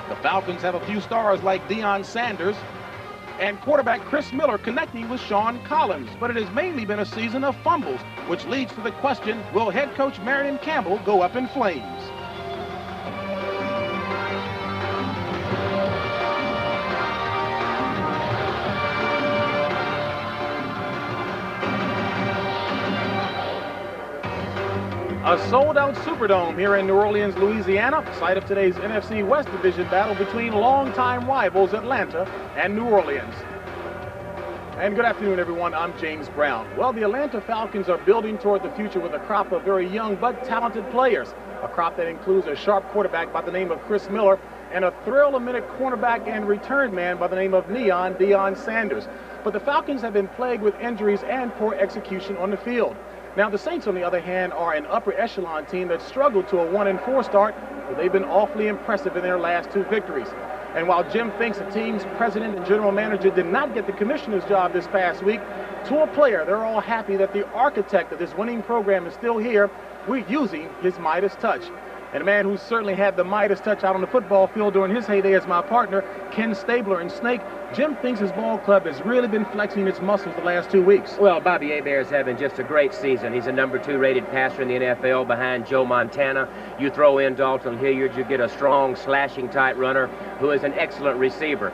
The Falcons have a few stars like Deion Sanders and quarterback Chris Miller connecting with Sean Collins, but it has mainly been a season of fumbles, which leads to the question, will head coach Marion Campbell go up in flames? A sold-out Superdome here in New Orleans, Louisiana, site of today's NFC West Division battle between longtime rivals Atlanta and New Orleans. And good afternoon, everyone. I'm James Brown. Well, the Atlanta Falcons are building toward the future with a crop of very young but talented players, a crop that includes a sharp quarterback by the name of Chris Miller and a thrill-a-minute cornerback and return man by the name of Deion Sanders. But the Falcons have been plagued with injuries and poor execution on the field. Now, the Saints, on the other hand, are an upper echelon team that struggled to a 1-4 start, but they've been awfully impressive in their last 2 victories. And while Jim thinks the team's president and general manager did not get the commissioner's job this past week, to a player, they're all happy that the architect of this winning program is still here. We're using his Midas touch. And a man who certainly had the Midas touch out on the football field during his heyday as my partner, Ken Stabler and Snake, Jim thinks his ball club has really been flexing its muscles the last 2 weeks. Well, Bobby Hebert's having just a great season. He's a number 2 rated passer in the NFL behind Joe Montana. You throw in Dalton Hilliard, you get a strong slashing type runner who is an excellent receiver.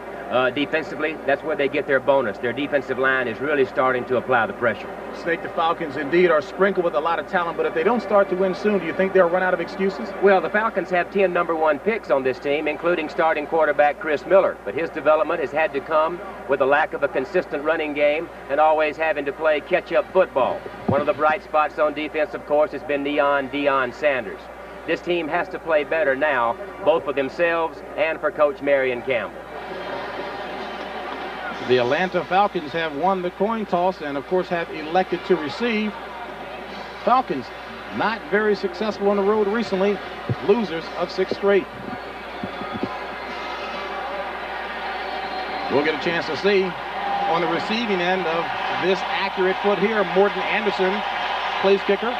Defensively, that's where they get their bonus. Their defensive line is really starting to apply the pressure. Snake, the Falcons indeed are sprinkled with a lot of talent, but if they don't start to win soon, do you think they'll run out of excuses? Well, the Falcons have 10 number 1 picks on this team, including starting quarterback Chris Miller. But his development has had to come with a lack of a consistent running game and always having to play catch-up football. One of the bright spots on defense, of course, has been Deion Sanders. This team has to play better now, both for themselves and for Coach Marion Campbell. The Atlanta Falcons have won the coin toss and, of course, have elected to receive. Falcons not very successful on the road recently, losers of 6 straight. We'll get a chance to see on the receiving end of this accurate foot here, Morton Anderson, place kicker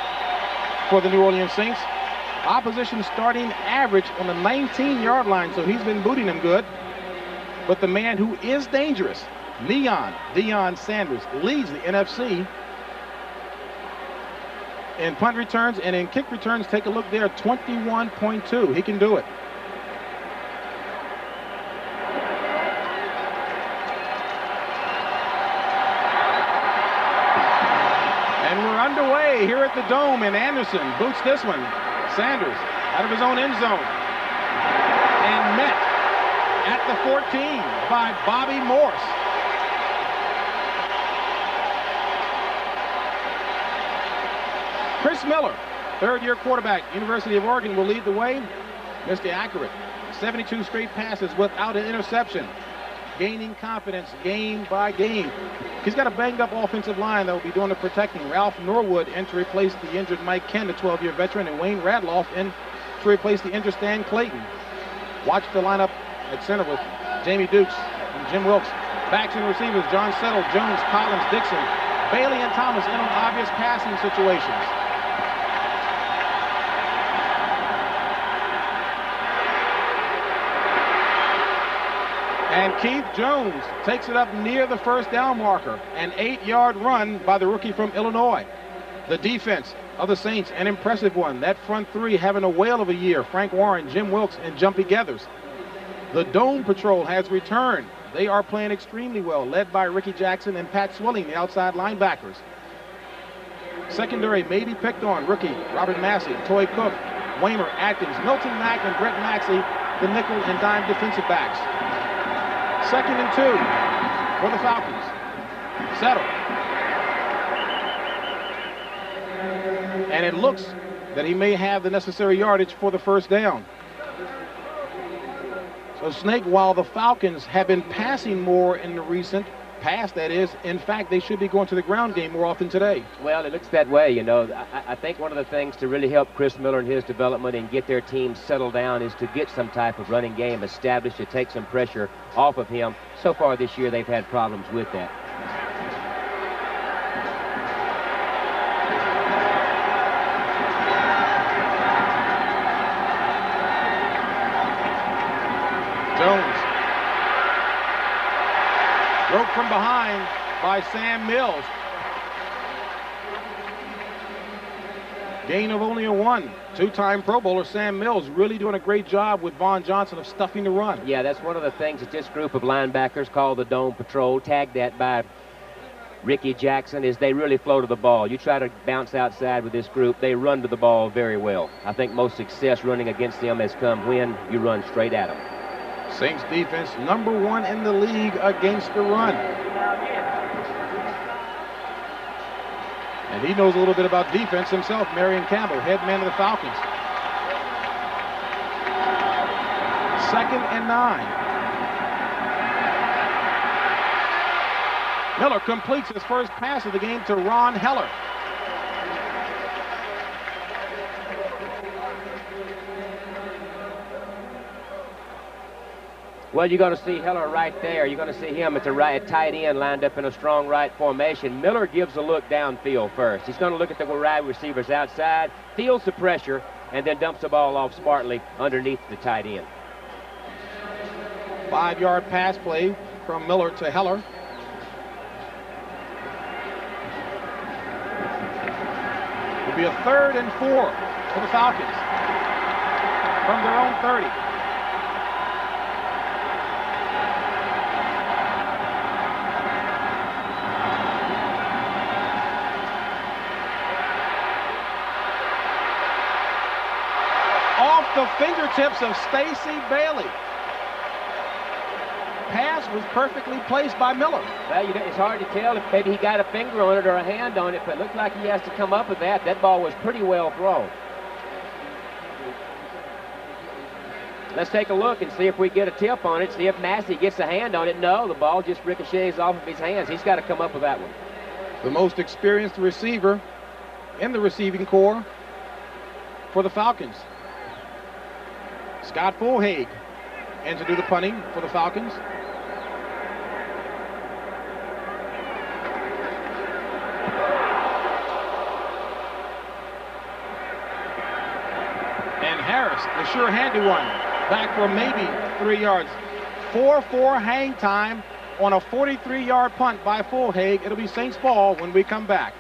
for the New Orleans Saints. Opposition starting average on the 19-yard line, so he's been booting them good. But the man who is dangerous, Deion Sanders, leads the NFC in punt returns and in kick returns. Take a look there, 21.2. He can do it. And we're underway here at the Dome, and Anderson boots this one. Sanders out of his own end zone and met at the 14 by Bobby Morse. Chris Miller, 3rd-year quarterback, University of Oregon, will lead the way. Mr. Accurate, 72 straight passes without an interception, gaining confidence game by game. He's got a banged-up offensive line that will be doing the protecting. Ralph Norwood in to replace the injured Mike Ken, the 12-year veteran, and Wayne Radloff in to replace the injured Stan Clayton. Watch the lineup at center with Jamie Dukes and Jim Wilkes. Backs and receivers, John Settle, Jones, Collins, Dixon, Bailey, and Thomas in on obvious passing situations. And Keith Jones takes it up near the 1st down marker. An 8-yard run by the rookie from Illinois. The defense of the Saints, an impressive one. That front 3 having a whale of a year. Frank Warren, Jim Wilkes, and Jumpy Geathers. The Dome Patrol has returned. They are playing extremely well, led by Ricky Jackson and Pat Swilling, the outside linebackers. Secondary may be picked on. Rookie Robert Massey, Toy Cook, Waymer, Atkins, Milton Mack, and Brett Maxey, the nickel and dime defensive backs. 2nd and 2 for the Falcons. Settle. And it looks that he may have the necessary yardage for the 1st down. So, Snake, while the Falcons have been passing more in the recent past, that is, in fact, they should be going to the ground game more often today. Well, it looks that way, you know. I think one of the things to really help Chris Miller in his development and get their team settled down is to get some type of running game established to take some pressure off of him. So far this year, they've had problems with that. Jones. Broke from behind by Sam Mills. Gain of only a 1. Two-time Pro Bowler Sam Mills really doing a great job with Vaughn Johnson of stuffing the run. Yeah, that's one of the things that this group of linebackers called the Dome Patrol, tagged that by Ricky Jackson, is they really flow to the ball. You try to bounce outside with this group, they run to the ball very well. I think most success running against them has come when you run straight at them. Saints defense #1 in the league against the run. And he knows a little bit about defense himself, Marion Campbell, head man of the Falcons. 2nd and 9. Miller completes his first pass of the game to Ron Heller. Well, you're going to see Heller right there. You're going to see him at the right tight end lined up in a strong right formation. Miller gives a look downfield first. He's going to look at the wide receivers outside, feels the pressure, and then dumps the ball off smartly underneath the tight end. 5-yard pass play from Miller to Heller. It'll be a 3rd and 4 for the Falcons from their own 30. Off the fingertips of Stacey Bailey. Pass was perfectly placed by Miller. Well, it's hard to tell if maybe he got a finger on it or a hand on it, but it looks like he has to come up with that. That ball was pretty well thrown. Let's take a look and see if we get a tip on it, see if Massey gets a hand on it. No, the ball just ricochets off of his hands. He's got to come up with that one. The most experienced receiver in the receiving corps for the Falcons. Scott Fulhaig in to do the punting for the Falcons. And Harris, the sure-handed one, back for maybe 3 yards. 4-4 hang time on a 43-yard punt by Fulhaig. It'll be Saints ball when we come back.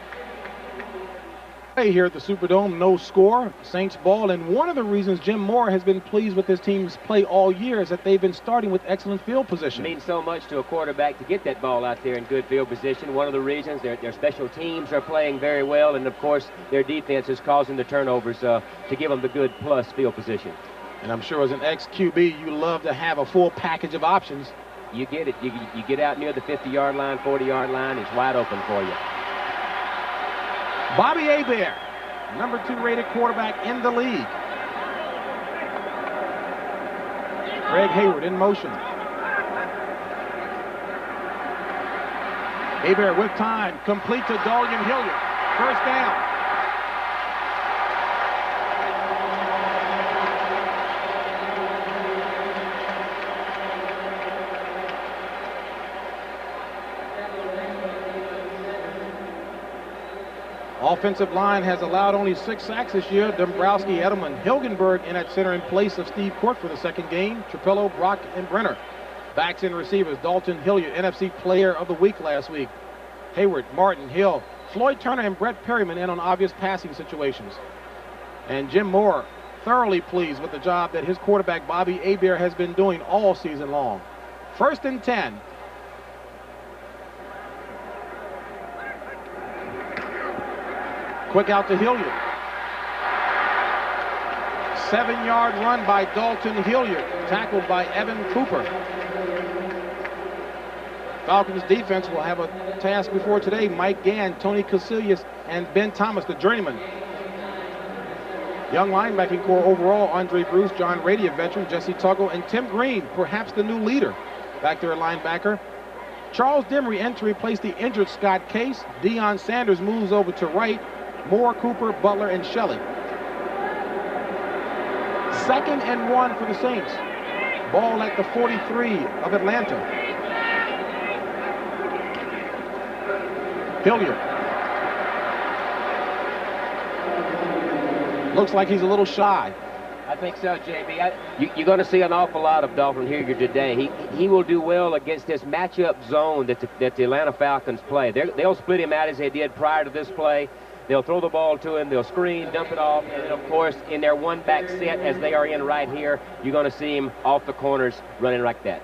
Here at the Superdome, no score, Saints ball, and one of the reasons Jim Moore has been pleased with his team's play all year is that they've been starting with excellent field position. It means so much to a quarterback to get that ball out there in good field position. One of the reasons their special teams are playing very well, and of course their defense is causing the turnovers to give them the good plus field position. And I'm sure as an ex-QB, you love to have a full package of options. You get it. You get out near the 50-yard line, 40-yard line, it's wide open for you. Bobby Hebert, #2 rated quarterback in the league. Greg Hayward in motion. Hebert with time, complete to Dorian Hilliard. First down. Offensive line has allowed only 6 sacks this year. Dombrowski, Edelman, Hilgenberg in at center in place of Steve Court for the second game. Trapello, Brock, and Brenner. Backs and receivers, Dalton Hilliard, NFC Player of the Week last week. Hayward, Martin, Hill, Floyd Turner, and Brett Perryman in on obvious passing situations. And Jim Moore thoroughly pleased with the job that his quarterback Bobby Hebert has been doing all season long. 1st and 10. Quick out to Hilliard. 7-yard run by Dalton Hilliard, tackled by Evan Cooper. Falcons defense will have a task before today. Mike Gann, Tony Casillas, and Ben Thomas, the journeyman. Young linebacking core overall, Andre Bruce, John Rady, a veteran, Jesse Tuggle, and Tim Green, perhaps the new leader. Back there at linebacker. Charles Demery in to replace the injured Scott Case. Deion Sanders moves over to right. Moore, Cooper, Butler, and Shelley. 2nd and 1 for the Saints. Ball at the 43 of Atlanta. Hilliard. Looks like he's a little shy. I think so, JB. You're going to see an awful lot of Dalton Hilliard today. He will do well against this matchup zone that the Atlanta Falcons play. They'll split him out as they did prior to this play. They'll throw the ball to him, they'll screen, dump it off, and then, of course, in their one-back set, as they are in right here, you're going to see him off the corners running like that.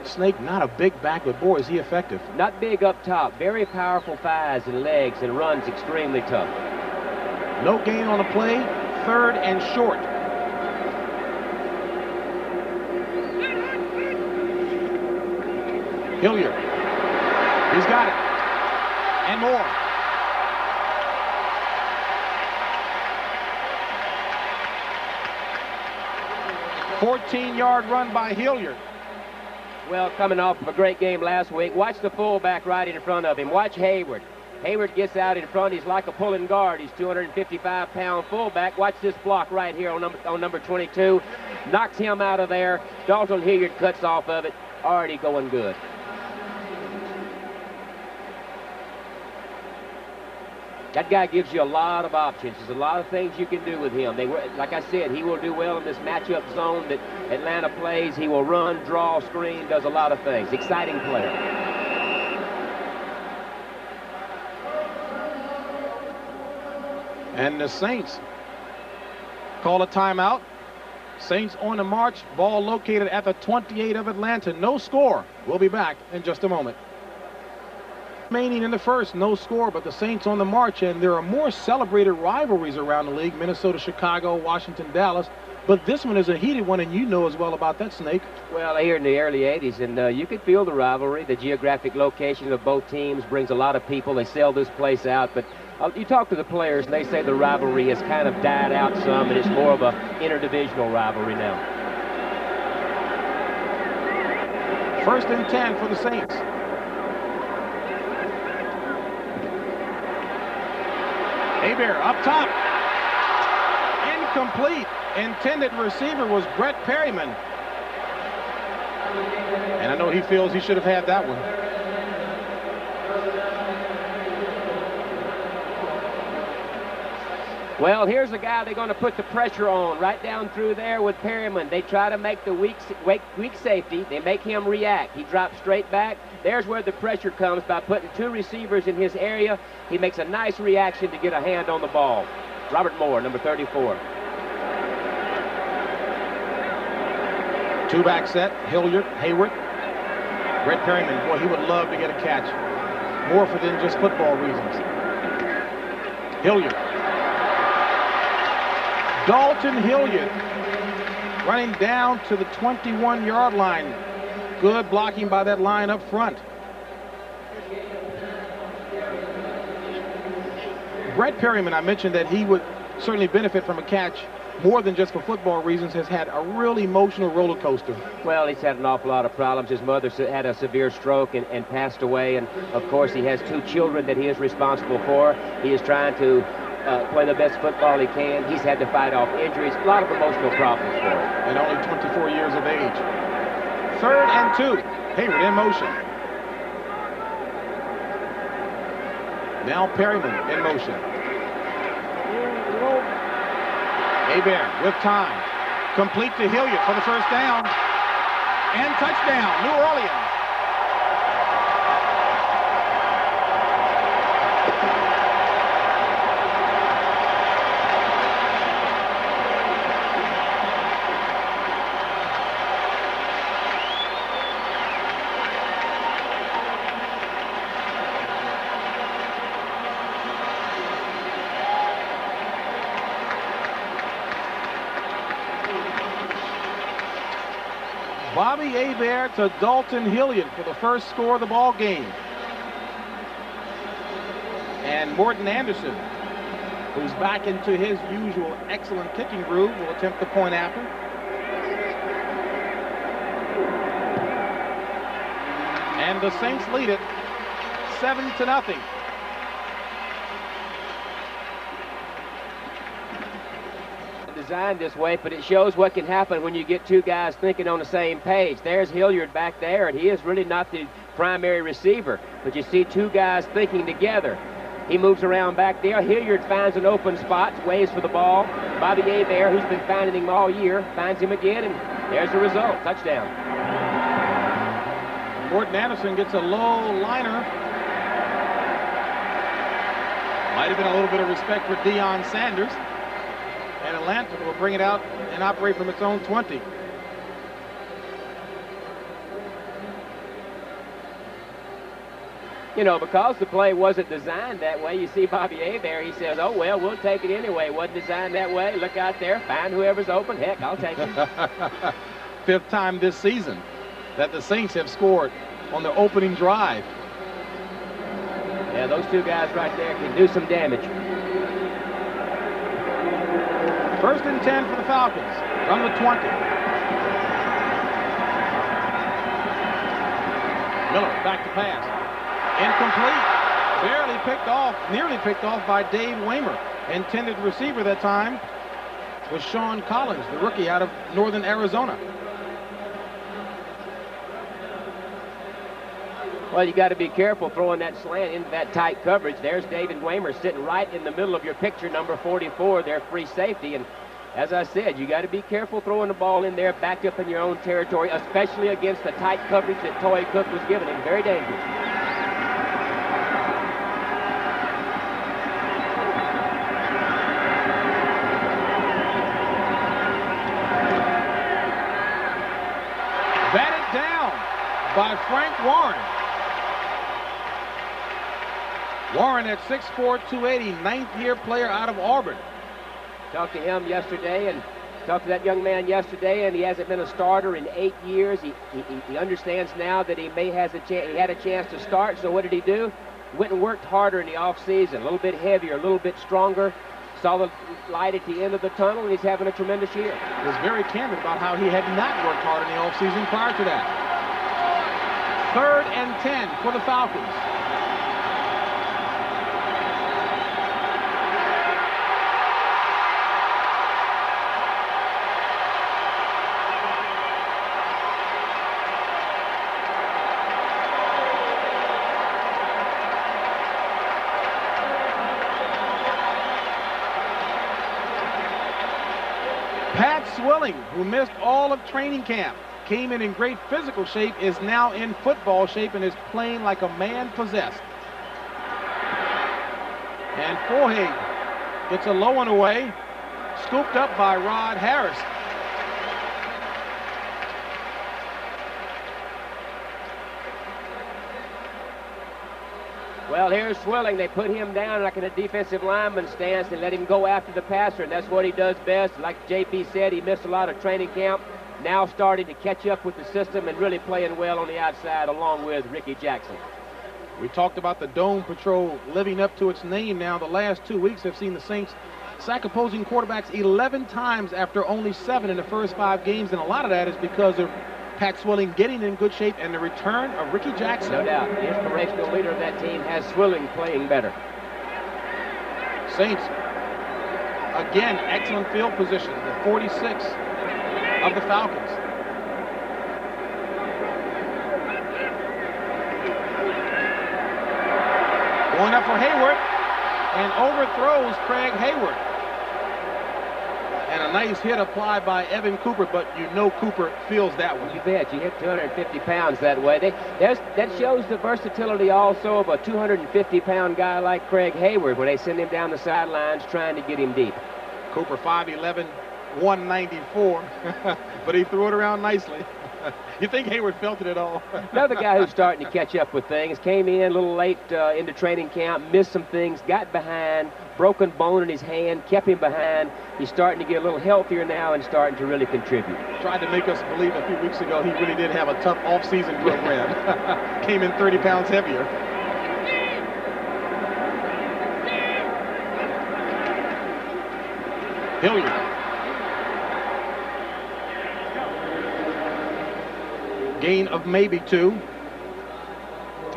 Snake, not a big back, but boy, is he effective. Not big up top. Very powerful thighs and legs, and runs extremely tough. No gain on the play, 3rd and short. Hilliard, he's got it, and more. 14-yard run by Hilliard. Well, coming off of a great game last week, watch the fullback right in front of him. Watch Hayward. Hayward gets out in front. He's like a pulling guard. He's 255-pound fullback. Watch this block right here on number 22. Knocks him out of there. Dalton Hilliard cuts off of it. Already going good. That guy gives you a lot of options. There's a lot of things you can do with him. Like I said, he will do well in this matchup zone that Atlanta plays. He will run, draw, screen, does a lot of things. Exciting player. And the Saints call a timeout. Saints on the march. Ball located at the 28 of Atlanta. No score. We'll be back in just a moment. Remaining in the first, no score, but the Saints on the march, and there are more celebrated rivalries around the league: Minnesota, Chicago, Washington, Dallas. But this one is a heated one, and you know as well about that, Snake. Well, here in the early 80s, and you could feel the rivalry. The geographic location of both teams brings a lot of people. They sell this place out, but you talk to the players, and they say the rivalry has kind of died out some, and it's more of a interdivisional rivalry now. 1st and 10 for the Saints. Hebert up top. Incomplete. Intended receiver was Brett Perryman. And I know he feels he should have had that one. Well, here's a guy they're going to put the pressure on right down through there with Perryman. They try to make the weak safety. They make him react. He drops straight back. There's where the pressure comes by putting 2 receivers in his area. He makes a nice reaction to get a hand on the ball. Robert Moore, number 34. 2-back set, Hilliard, Hayward. Brett Perryman, boy, he would love to get a catch. More for than just football reasons. Hilliard. Dalton Hilliard running down to the 21-yard line. Good blocking by that line up front. Brett Perryman, I mentioned that he would certainly benefit from a catch more than just for football reasons, has had a really emotional roller coaster. Well, he's had an awful lot of problems. His mother had a severe stroke and passed away, and of course he has 2 children that he is responsible for. He is trying to play the best football he can. He's had to fight off injuries, a lot of emotional problems for him. And only 24 years of age. 3rd and 2. Hayward in motion. Now Perryman in motion. Hebert with time. Complete to Hilliard for the first down. And touchdown, New Orleans. Bobby Hebert to Dalton Hilliard for the first score of the ball game. And Morton Anderson, who's back into his usual excellent kicking groove, will attempt the point after. And the Saints lead it 7-0. Designed this way, but it shows what can happen when you get 2 guys thinking on the same page. There's Hilliard back there, and he is really not the primary receiver, but you see 2 guys thinking together. He moves around back there. Hilliard finds an open spot, waits for the ball. Bobby Hebert, who's been finding him all year, finds him again, and there's the result. Touchdown. Gordon Anderson gets a low liner. Might have been a little bit of respect for Deion Sanders. And Atlanta will bring it out and operate from its own 20. You know, because the play wasn't designed that way, you see Bobby Hebert, he says, oh, well, we'll take it anyway. It wasn't designed that way. Look out there, find whoever's open. Heck, I'll take it. 5th time this season that the Saints have scored on the opening drive. Yeah, those two guys right there can do some damage. 1st and 10 for the Falcons from the 20. Miller back to pass. Incomplete. Barely picked off, nearly picked off by Dave Waymer. Intended receiver that time was Sean Collins, the rookie out of Northern Arizona. Well, you got to be careful throwing that slant into that tight coverage. There's David Waymer sitting right in the middle of your picture, number 44, their free safety. And as I said, you got to be careful throwing the ball in there, back up in your own territory, especially against the tight coverage that Toy Cook was giving him. Very dangerous. Batted down by Frank Warren. Warren at 6'4", 280, 9th-year player out of Auburn. Talked to him yesterday and talked to that young man yesterday, and he hasn't been a starter in 8 years. He understands now that he had a chance to start, so what did he do? He went and worked harder in the offseason, a little bit heavier, a little bit stronger. Saw the light at the end of the tunnel, and he's having a tremendous year. He was very candid about how he had not worked hard in the offseason prior to that. 3rd and 10 for the Falcons. Swilling, who missed all of training camp, came in great physical shape, is now in football shape and is playing like a man possessed. And Forhey gets a low one away, scooped up by Rod Harris. Well, here's Swilling. They put him down like in a defensive lineman stance and let him go after the passer, and that's what he does best. Like JP said, he missed a lot of training camp. Now starting to catch up with the system and really playing well on the outside along with Ricky Jackson. We talked about the Dome Patrol living up to its name now. The last 2 weeks have seen the Saints sack opposing quarterbacks 11 times after only 7 in the first 5 games, and a lot of that is because of Pat Swilling getting in good shape and the return of Ricky Jackson. No doubt. The inspirational leader of that team has Swilling playing better. Saints, again, excellent field position. The 46 of the Falcons. Going up for Hayward and overthrows Craig Hayward. And a nice hit applied by Evan Cooper, but you know Cooper feels that one. You bet. You hit 250 pounds that way. That shows the versatility also of a 250-pound guy like Craig Hayward when they send him down the sidelines trying to get him deep. Cooper 5'11", 194, but he threw it around nicely. You think Hayward felt it at all? Another guy who's starting to catch up with things. Came in a little late into training camp, missed some things, got behind, broken bone in his hand, kept him behind. He's starting to get a little healthier now and starting to really contribute. Tried to make us believe a few weeks ago he really did have a tough off-season program. Came in 30 pounds heavier. Hilliard. Gain of maybe 2.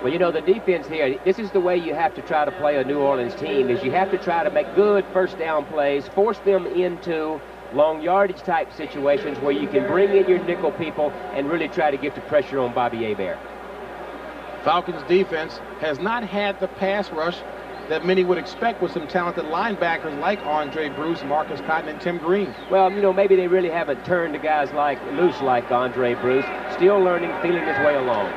Well, you know, the defense here, this is the way you have to try to play a New Orleans team, is you have to try to make good first down plays, force them into long yardage type situations where you can bring in your nickel people and really try to get the pressure on Bobby Hebert. Falcons defense has not had the pass rush that many would expect with some talented linebackers like Andre Bruce, Marcus Cotton, and Tim Green. Well, you know, maybe they really haven't turned to guys loose like Andre Bruce. Still learning, feeling his way along.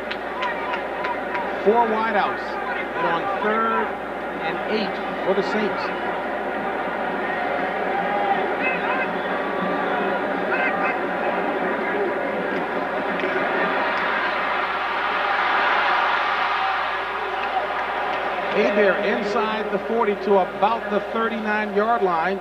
4 wideouts, and on 3rd and 8 for the Saints. Hebert inside the 40 to about the 39-yard line.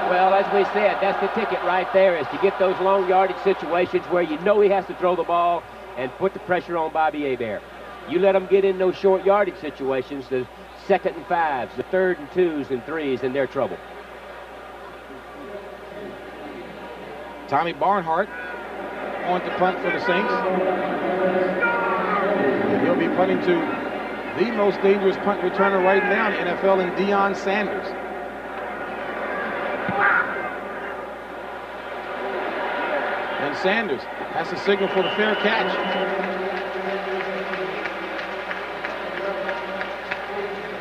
Well, as we said, that's the ticket right there, is to get those long yardage situations where you know he has to throw the ball and put the pressure on Bobby Hebert. You let him get in those short yardage situations, the 2nd and 5s, the 3rd and 2s and 3s, and they're trouble. Tommy Barnhart on to punt for the Saints. He'll be punting to the most dangerous punt returner right now in the NFL, in Deion Sanders. And Sanders has to signal for the fair catch.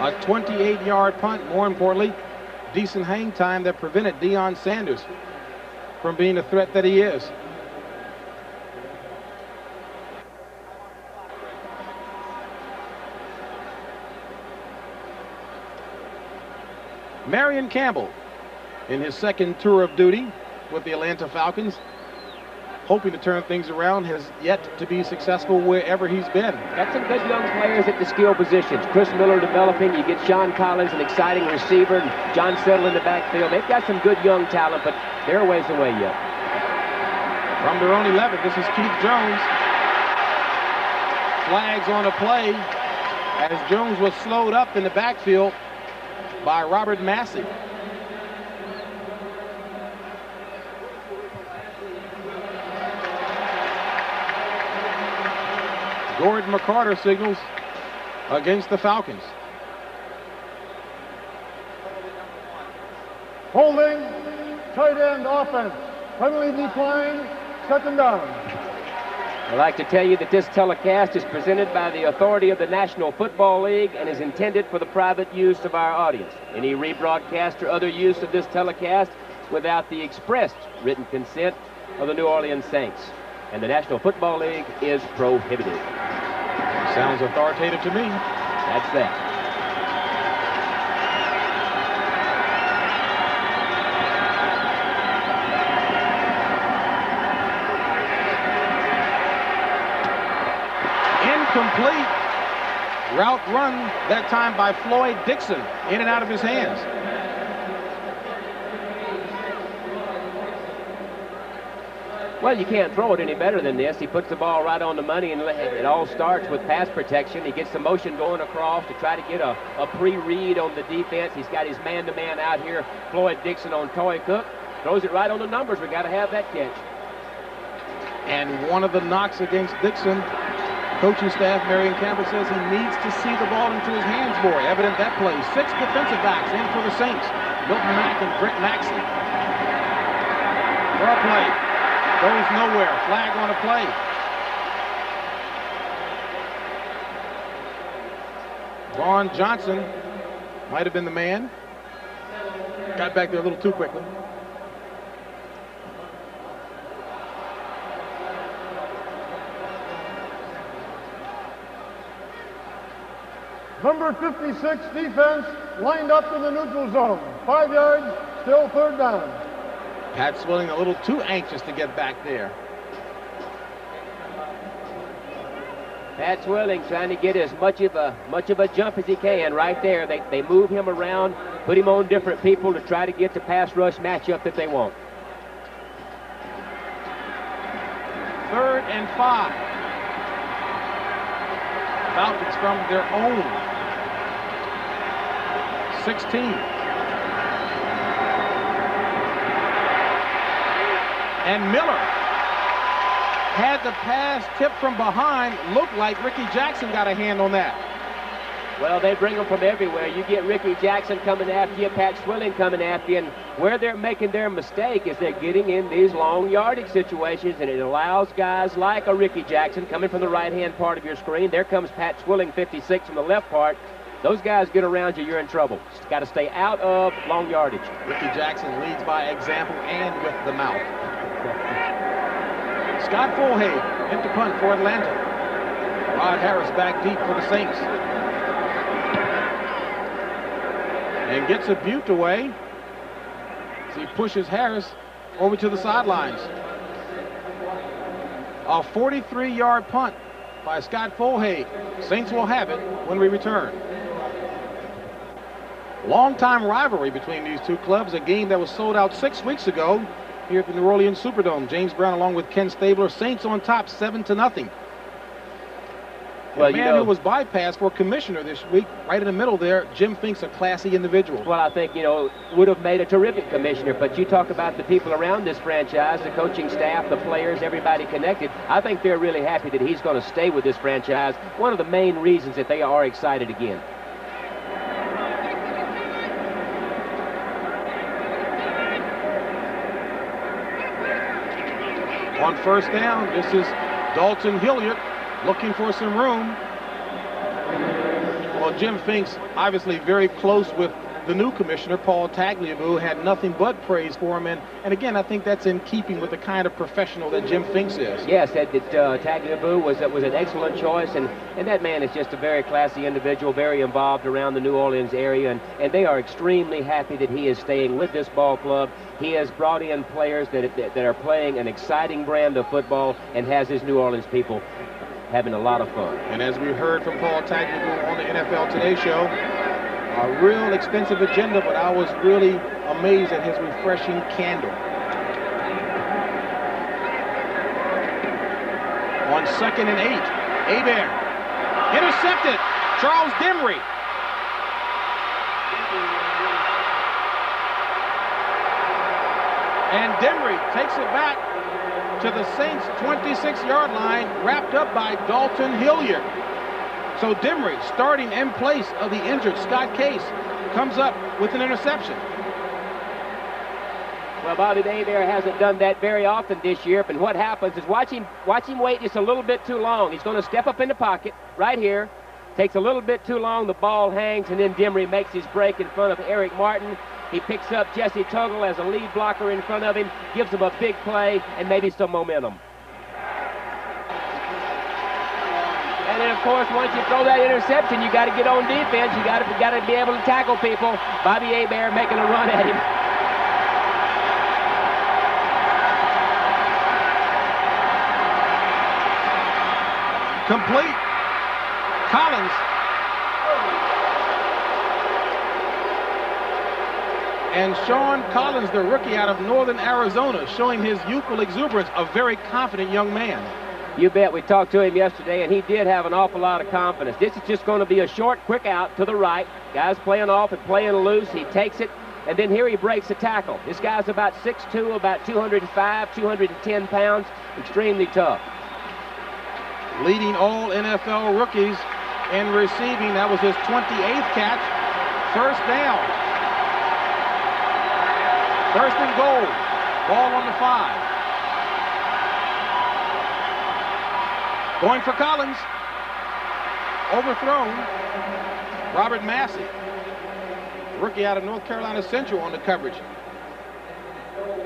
A 28-yard punt, more importantly, decent hang time that prevented Deion Sanders from being the threat that he is. Marion Campbell, in his 2nd tour of duty with the Atlanta Falcons, hoping to turn things around, has yet to be successful wherever he's been. Got some good young players at the skill positions. Chris Miller developing. You get Sean Collins, an exciting receiver, and John Settle in the backfield. They've got some good young talent, but they're a ways away yet. From their own 11, this is Keith Jones. Flags on a play as Jones was slowed up in the backfield by Robert Massey. Gordon McCarter signals against the Falcons. Holding, tight end offense. Penalty decline, 2nd down. I'd like to tell you that this telecast is presented by the authority of the National Football League and is intended for the private use of our audience. Any rebroadcast or other use of this telecast is without the expressed written consent of the New Orleans Saints. And the National Football League is prohibited. Sounds authoritative to me. That's that. Incomplete. Route run, that time by Floyd Dixon, in and out of his hands. Well, you can't throw it any better than this. He puts the ball right on the money, and it all starts with pass protection. He gets the motion going across to try to get a pre-read on the defense. He's got his man-to-man out here, Floyd Dixon on Toy Cook. Throws it right on the numbers. We got to have that catch. And one of the knocks against Dixon, coaching staff, Marion Campbell, says he needs to see the ball into his hands more. Evident that play. 6 defensive backs in for the Saints. Milton Mack and Brent Maxey. For a play. Goes nowhere. Flag on a play. Vaughn Johnson might have been the man. Got back there a little too quickly. Number 56 defense lined up in the neutral zone. 5 yards, still 3rd down. Pat Swilling a little too anxious to get back there. Pat Swilling trying to get as much of a jump as he can right there. They move him around, put him on different people to try to get the pass rush matchup that they want. 3rd and 5. Falcons from their own 16. And Miller had the pass tipped from behind. Looked like Ricky Jackson got a hand on that. Well, they bring them from everywhere. You get Ricky Jackson coming after you, Pat Swilling coming after you, and where they're making their mistake is they're getting in these long yardage situations, and it allows guys like a Ricky Jackson coming from the right-hand part of your screen. There comes Pat Swilling, 56, from the left part. Those guys get around you, you're in trouble. Just got to stay out of long yardage. Ricky Jackson leads by example and with the mouth. Scott Fulhay into punt for Atlanta. Rod Harris back deep for the Saints. And gets a Butte away as he pushes Harris over to the sidelines. A 43-yard punt by Scott Fulhay. Saints will have it when we return. Long-time rivalry between these two clubs, a game that was sold out 6 weeks ago here at the New Orleans Superdome. James Brown along with Ken Stabler. Saints on top 7-0. Well, the man who was bypassed for commissioner this week, right in the middle there, Jim Finks, a classy individual. Well, I think, would have made a terrific commissioner, but you talk about the people around this franchise, the coaching staff, the players, everybody connected. I think they're really happy that he's going to stay with this franchise. One of the main reasons that they are excited again. On first down, this is Dalton Hilliard looking for some room. Well, Jim Finks obviously very close with the new commissioner, Paul Tagliabue, had nothing but praise for him. And again, I think that's in keeping with the kind of professional that Jim Finks is. Yes, Tagliabue was an excellent choice, and that man is just a very classy individual, very involved around the New Orleans area, and they are extremely happy that he is staying with this ball club. He has brought in players that are playing an exciting brand of football and has his New Orleans people having a lot of fun. And as we heard from Paul Tagliabue on the NFL Today show, a real extensive agenda, but I was really amazed at his refreshing candor. On 2nd and 8, Hebert intercepted. Charles Demry. And Demry takes it back to the Saints' 26-yard line, wrapped up by Dalton Hilliard. So Demry, starting in place of the injured Scott Case, comes up with an interception. Well, Bobby Hebert hasn't done that very often this year, but what happens is watch him wait just a little bit too long. He's going to step up in the pocket right here, takes a little bit too long, the ball hangs, and then Demry makes his break in front of Eric Martin. He picks up Jesse Tuggle as a lead blocker in front of him, gives him a big play and maybe some momentum. And then, of course, once you throw that interception, you got to get on defense. You got to be able to tackle people. Bobby Hebert making a run at him. Complete. Collins. And Sean Collins, the rookie out of Northern Arizona, showing his youthful exuberance, a very confident young man. You bet. We talked to him yesterday, and he did have an awful lot of confidence. This is just going to be a short, quick out to the right. Guy's playing off and playing loose. He takes it, and then here he breaks the tackle. This guy's about 6'2", about 205, 210 pounds, extremely tough. Leading all NFL rookies in receiving. That was his 28th catch. First down. First and goal. Ball on the 5. Going for Collins. Overthrown. Robert Massey, rookie out of North Carolina Central, on the coverage.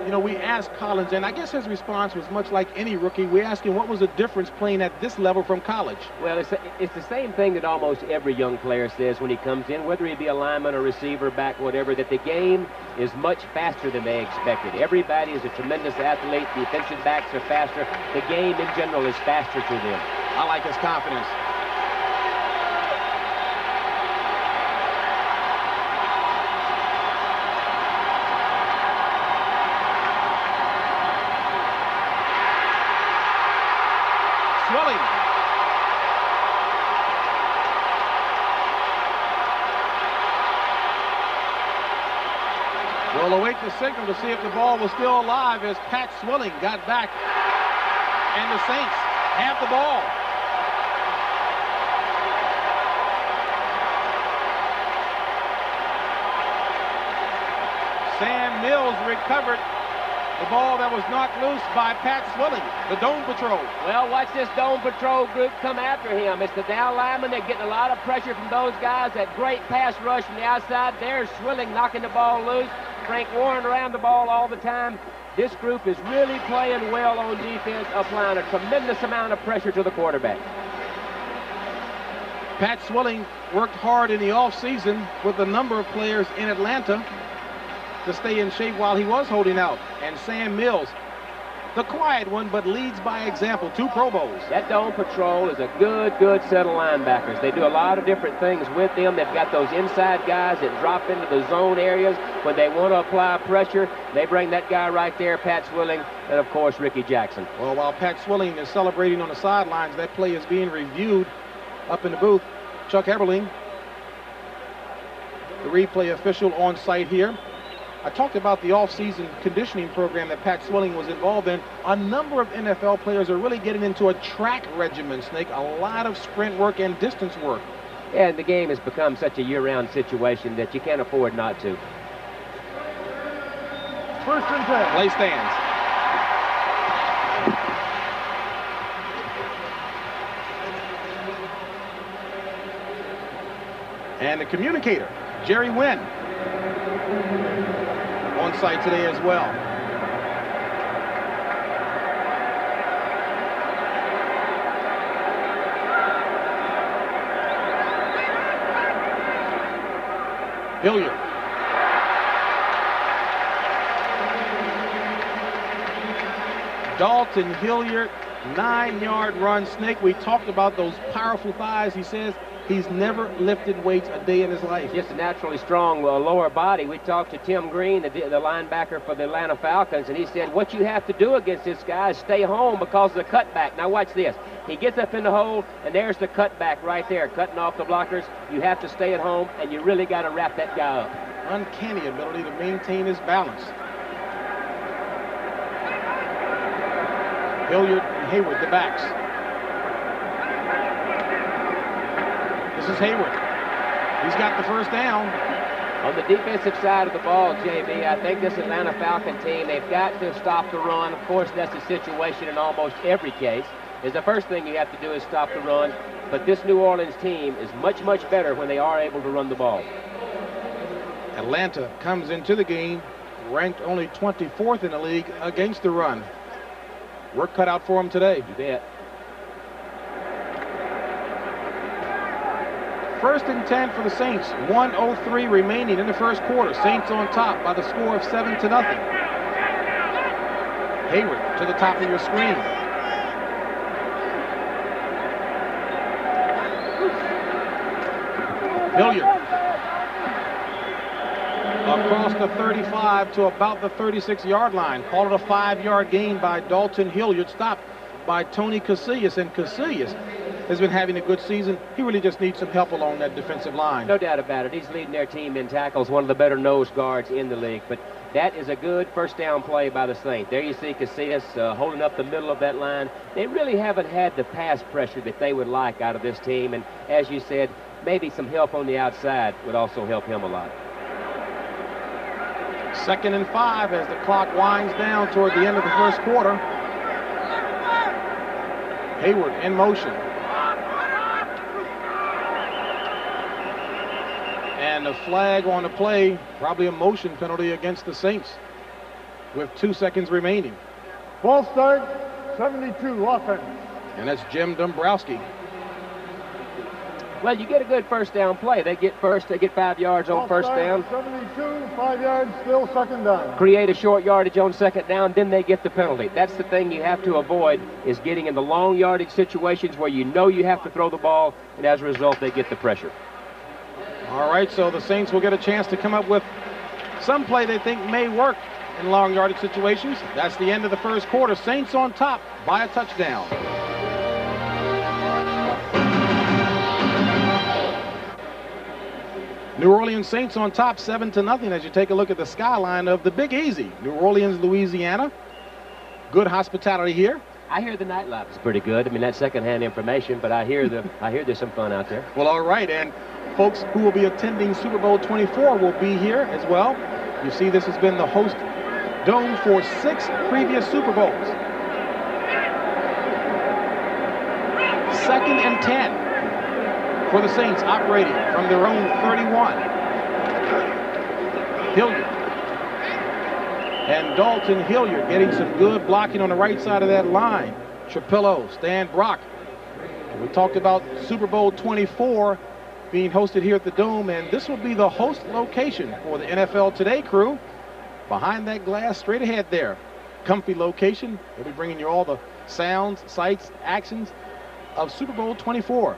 You know, we asked Collins, and I guess his response was much like any rookie. We asked him what was the difference playing at this level from college. Well, it's the same thing that almost every young player says when he comes in, whether he be a lineman or receiver, back, whatever, that the game is much faster than they expected. Everybody is a tremendous athlete. Defensive backs are faster. The game in general is faster to them. I like his confidence. Swilling. We'll await the signal to see if the ball was still alive as Pat Swilling got back. And the Saints have the ball. Mills recovered the ball that was knocked loose by Pat Swilling, the Dome Patrol. Well, watch this Dome Patrol group come after him. It's the down linemen. They're getting a lot of pressure from those guys. That great pass rush from the outside. There's Swilling knocking the ball loose. Frank Warren around the ball all the time. This group is really playing well on defense, applying a tremendous amount of pressure to the quarterback. Pat Swilling worked hard in the offseason with a number of players in Atlanta to stay in shape while he was holding out. And Sam Mills, the quiet one, but leads by example. 2 Pro Bowls. That Dome Patrol is a good set of linebackers. They do a lot of different things with them. They've got those inside guys that drop into the zone areas when they want to apply pressure. They bring that guy right there, Pat Swilling, and of course Ricky Jackson. Well, while Pat Swilling is celebrating on the sidelines, that play is being reviewed up in the booth. Chuck Eberling, the replay official on site here. I talked about the off-season conditioning program that Pat Swilling was involved in. A number of NFL players are really getting into a track regimen, Snake. A lot of sprint work and distance work. Yeah, and the game has become such a year-round situation that you can't afford not to. First and 10. Play stands. And the communicator, Jerry Wynn, on site today as well. Hilliard. Dalton Hilliard, 9-yard run. Snake, we talked about those powerful thighs. He says he's never lifted weights a day in his life. Just a naturally strong lower body. We talked to Tim Green, the linebacker for the Atlanta Falcons, and he said what you have to do against this guy is stay home because of the cutback. Now watch this. He gets up in the hole, and there's the cutback right there, cutting off the blockers. You have to stay at home, and you really got to wrap that guy up. Uncanny ability to maintain his balance. Hilliard and Hayward, the backs. This is Hayward. He's got the first down. On the defensive side of the ball, JB, I think this Atlanta Falcon team, they've got to stop the run. Of course, that's the situation in almost every case. Is the first thing you have to do is stop the run. But this New Orleans team is much better when they are able to run the ball. Atlanta comes into the game ranked only 24th in the league against the run. Work cut out for them today. You bet. First and 10 for the Saints. 1:03 remaining in the first quarter. Saints on top by the score of 7-0. Hayward to the top of your screen. Hilliard across the 35 to about the 36-yard line. Called it a 5-yard gain by Dalton Hilliard. Stopped by Tony Casillas. And Casillas has been having a good season. He really just needs some help along that defensive line. No doubt about it. He's leading their team in tackles, one of the better nose guards in the league. But that is a good first down play by the Saints. There you see Casillas holding up the middle of that line. They really haven't had the pass pressure that they would like out of this team. And as you said, maybe some help on the outside would also help him a lot. 2nd and 5 as the clock winds down toward the end of the first quarter. Hayward in motion. And the flag on the play, probably a motion penalty against the Saints with 2 seconds remaining. False start, 72, offense. And that's Jim Dombrowski. Well, you get a good first down play. They get 5 yards on first down. 72, 5 yards, still second down. Create a short yardage on second down, then they get the penalty. That's the thing you have to avoid, is getting in the long yardage situations where you know you have to throw the ball, and as a result, they get the pressure. All right, so the Saints will get a chance to come up with some play they think may work in long yardage situations. That's the end of the first quarter. Saints on top by a touchdown. New Orleans Saints on top 7-0 as you take a look at the skyline of the Big Easy, New Orleans, Louisiana. Good hospitality here. I hear the nightlife is pretty good. I mean, that's secondhand information, but I hear there's some fun out there. Well, all right, and folks who will be attending Super Bowl 24 will be here as well. You see, this has been the host dome for 6 previous Super Bowls. 2nd and 10 for the Saints, operating from their own 31. Hilliard. And Dalton Hilliard getting some good blocking on the right side of that line. Trapillo, Stan Brock. And we talked about Super Bowl 24 being hosted here at the Dome, and this will be the host location for the NFL Today crew. Behind that glass, straight ahead there. Comfy location. They'll be bringing you all the sounds, sights, actions of Super Bowl 24.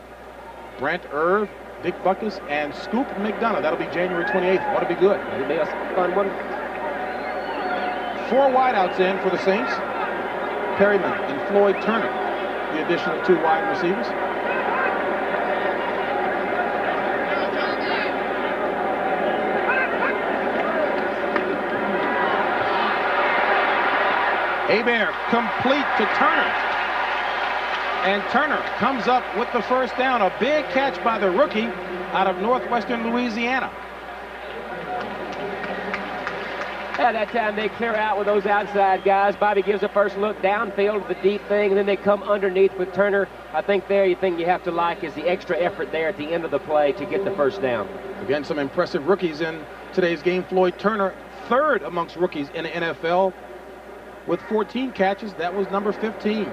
Brent Irv, Dick Buckus, and Scoop McDonough. That'll be January 28th. Ought to be good. It'll be a fun one. 4 wideouts in for the Saints. Perryman and Floyd Turner, the addition of 2 wide receivers. Hebert complete to Turner. And Turner comes up with the first down. A big catch by the rookie out of northwestern Louisiana. At that time, they clear out with those outside guys. Bobby gives a first look downfield, the deep thing, and then they come underneath with Turner. I think there, the thing you have to like is the extra effort there at the end of the play to get the first down. Again, some impressive rookies in today's game. Floyd Turner, 3rd amongst rookies in the NFL with 14 catches. That was number 15.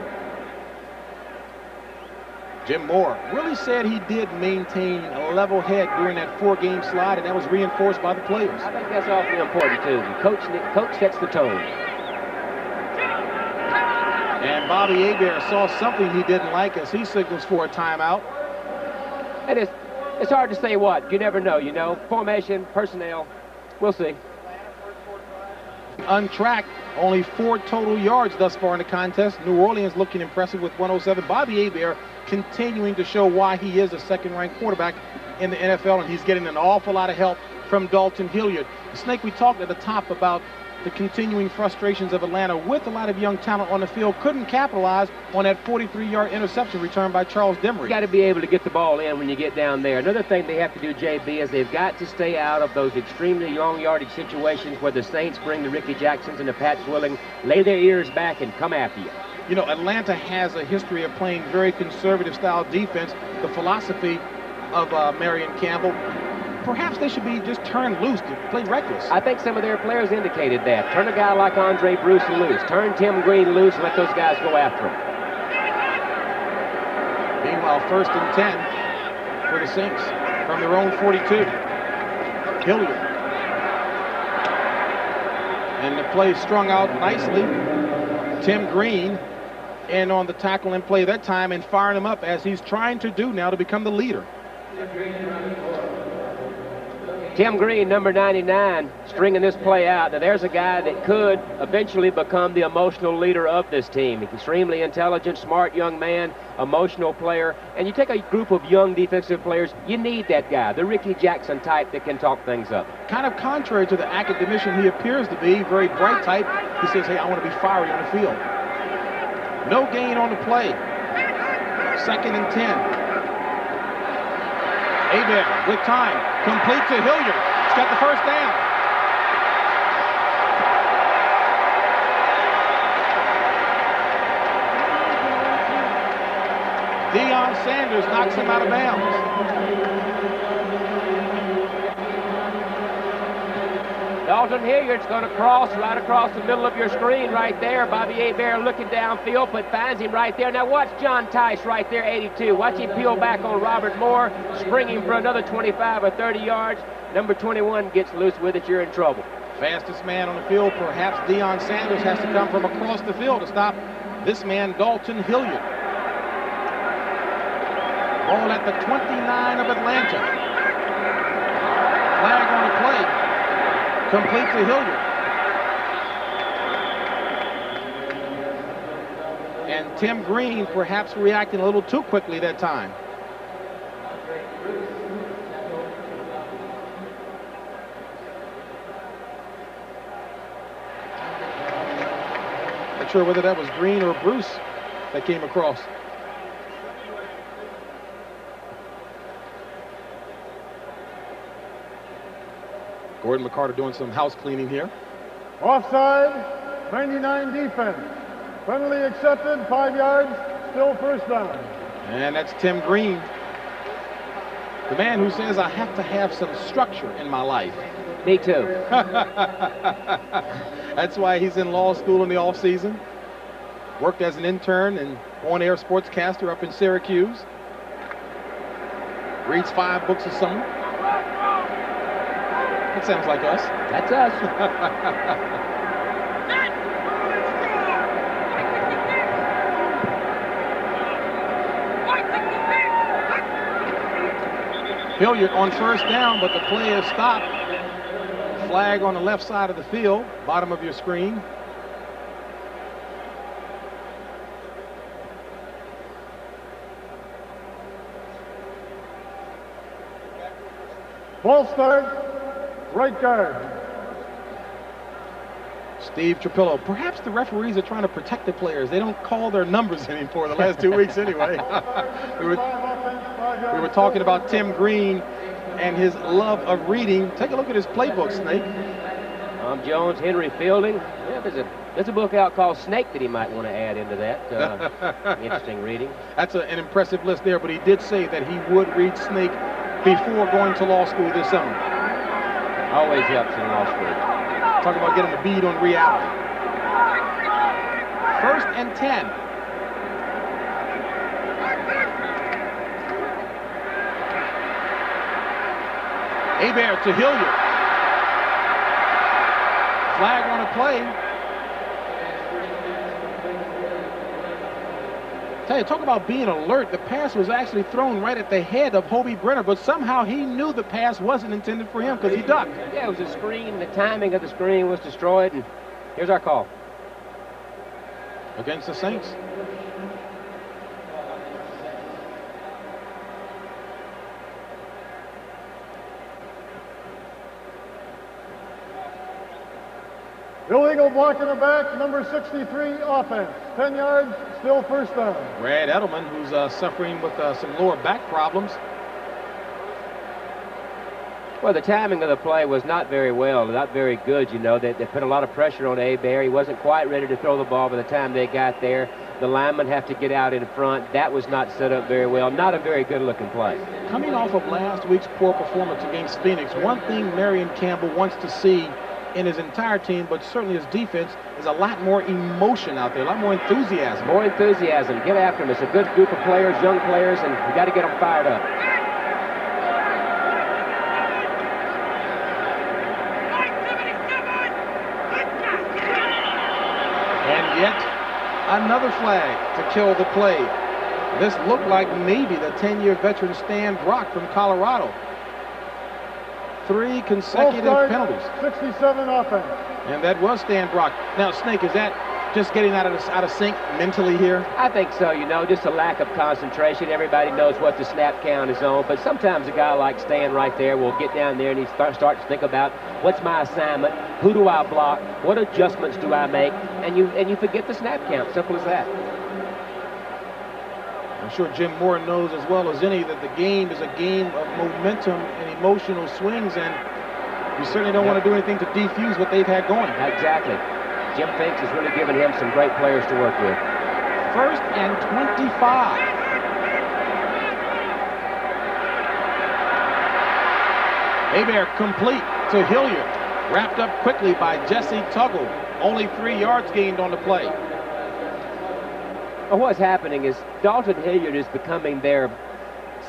Jim Moore really said he did maintain a level head during that 4-game slide, and that was reinforced by the players. I think that's awfully important, too. The coach sets the tone. And Bobby Hebert saw something he didn't like as he signals for a timeout. And it's hard to say what. You never know, you know. Formation, personnel, we'll see. Untracked, only 4 total yards thus far in the contest. New Orleans looking impressive with 107. Bobby Hebert continuing to show why he is a 2nd-ranked quarterback in the NFL, and he's getting an awful lot of help from Dalton Hilliard. Snake, we talked at the top about the continuing frustrations of Atlanta with a lot of young talent on the field. Couldn't capitalize on that 43-yard interception return by Charles Demery. You got to be able to get the ball in when you get down there. Another thing they have to do, JB, is they've got to stay out of those extremely long yardage situations where the Saints bring the Ricky Jacksons and the Pat Swilling, lay their ears back and come after you. You know, Atlanta has a history of playing very conservative style defense. The philosophy of Marion Campbell, perhaps they should be just turned loose to play reckless. I think some of their players indicated that. Turn a guy like Andre Bruce loose. Turn Tim Green loose and let those guys go after him. Meanwhile, 1st and 10 for the Saints from their own 42. Hilliard. And the play strung out nicely. Tim Green in on the tackle and play that time and firing him up as he's trying to do now to become the leader. Tim Green, number 99, stringing this play out. Now, there's a guy that could eventually become the emotional leader of this team. Extremely intelligent, smart young man, emotional player. And you take a group of young defensive players, you need that guy, the Ricky Jackson type that can talk things up. Kind of contrary to the academician he appears to be, very bright type. He says, hey, I want to be fiery on the field. No gain on the play. 2nd and 10. Hebert with time, complete to Hilliard. He's got the first down. Deion Sanders knocks him out of bounds. Dalton Hilliard's going to cross right across the middle of your screen right there. Bobby Hebert looking downfield, but finds him right there. Now watch John Tice right there, 82. Watch him peel back on Robert Moore, spring him for another 25 or 30 yards. Number 21 gets loose with it, you're in trouble. Fastest man on the field, perhaps Deion Sanders has to come from across the field to stop this man, Dalton Hilliard. Ball at the 29 of Atlanta. Flag on the play. Complete to Hilliard. And Tim Green perhaps reacting a little too quickly that time. Not sure whether that was Green or Bruce that came across. Gordon McCarter doing some house cleaning here. Offside, 99 defense. Penalty accepted, 5 yards, still first down. And that's Tim Green, the man who says I have to have some structure in my life. Me too. That's why he's in law school in the off season. Worked as an intern and on-air sportscaster up in Syracuse. Reads 5 books a summer. That sounds like us. That's us. Hilliard on first down, but the play is stopped. Flag on the left side of the field, bottom of your screen. Ball start, right guard. Steve Trapillo. Perhaps the referees are trying to protect the players. They don't call their numbers anymore the last 2 weeks anyway. we were talking about Tim Green and his love of reading. Take a look at his playbook, Snake. Tom Jones, Henry Fielding. Yeah, there's a book out called Snake that he might want to add into that. Interesting reading. That's an impressive list there, but he did say that he would read Snake before going to law school this summer. Always helps in law school. Talk about getting a bead on reality. 1st and 10. Hebert to Hilliard. Flag on a play. Tell you, talk about being alert. The pass was actually thrown right at the head of Hobie Brenner, but somehow he knew the pass wasn't intended for him because he ducked. Yeah, it was a screen. The timing of the screen was destroyed, and here's our call. Against the Saints. Illegal block in the back, number 63, offense. 10 yards, still first down. Brad Edelman, who's suffering with some lower back problems. Well, the timing of the play was not very good, you know. They put a lot of pressure on Hebert. He wasn't quite ready to throw the ball by the time they got there. The linemen have to get out in front. That was not set up very well. Not a very good-looking play. Coming off of last week's poor performance against Phoenix, one thing Marion Campbell wants to see in his entire team, but certainly his defense, is a lot more emotion out there, a lot more enthusiasm. More enthusiasm. Get after him. It's a good group of players, young players, and you got to get them fired up. And yet another flag to kill the play. This looked like maybe the 10-year veteran Stan Brock from Colorado. 3 consecutive penalties. 67 offense. And that was Stan Brock. Now, Snake, is that just getting out of sync mentally here? I think so, you know, just a lack of concentration. Everybody knows what the snap count is on, but sometimes a guy like Stan right there will get down there and he starts to think about, what's my assignment? Who do I block? What adjustments do I make? And you forget the snap count. Simple as that. I'm sure Jim Moore knows as well as any that the game is a game of momentum and emotional swings, and you certainly don't want to do anything to defuse what they've had going. Exactly. Jim Finks has really given him some great players to work with. 1st and 25. Hebert complete to Hilliard. Wrapped up quickly by Jesse Tuggle. Only 3 yards gained on the play. Well, what's happening is Dalton Hilliard is becoming their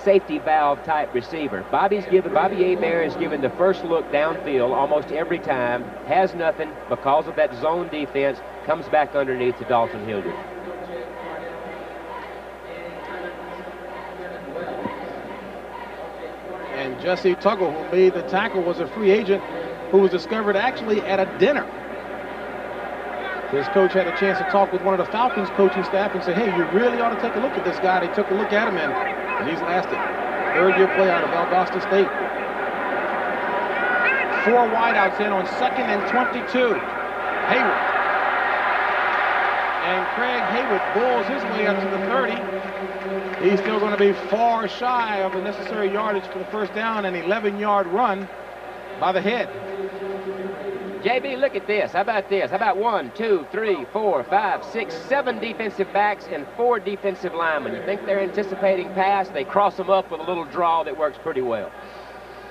safety valve type receiver. Bobby Hebert is given the first look downfield almost every time, has nothing because of that zone defense, comes back underneath to Dalton Hilliard. And Jesse Tuggle, who made the tackle, was a free agent who was discovered actually at a dinner. His coach had a chance to talk with one of the Falcons coaching staff and say, hey, you really ought to take a look at this guy. They took a look at him, and he's lasted. 3rd-year play out of Valdosta State. 4 wideouts in on 2nd and 22. Hayward. And Craig Hayward bulls his way up to the 30. He's still going to be far shy of the necessary yardage for the first down, an 11-yard run by the head. JB, look at this. How about this? How about 1, 2, 3, 4, 5, 6, 7 defensive backs and 4 defensive linemen? You think they're anticipating pass? They cross them up with a little draw that works pretty well.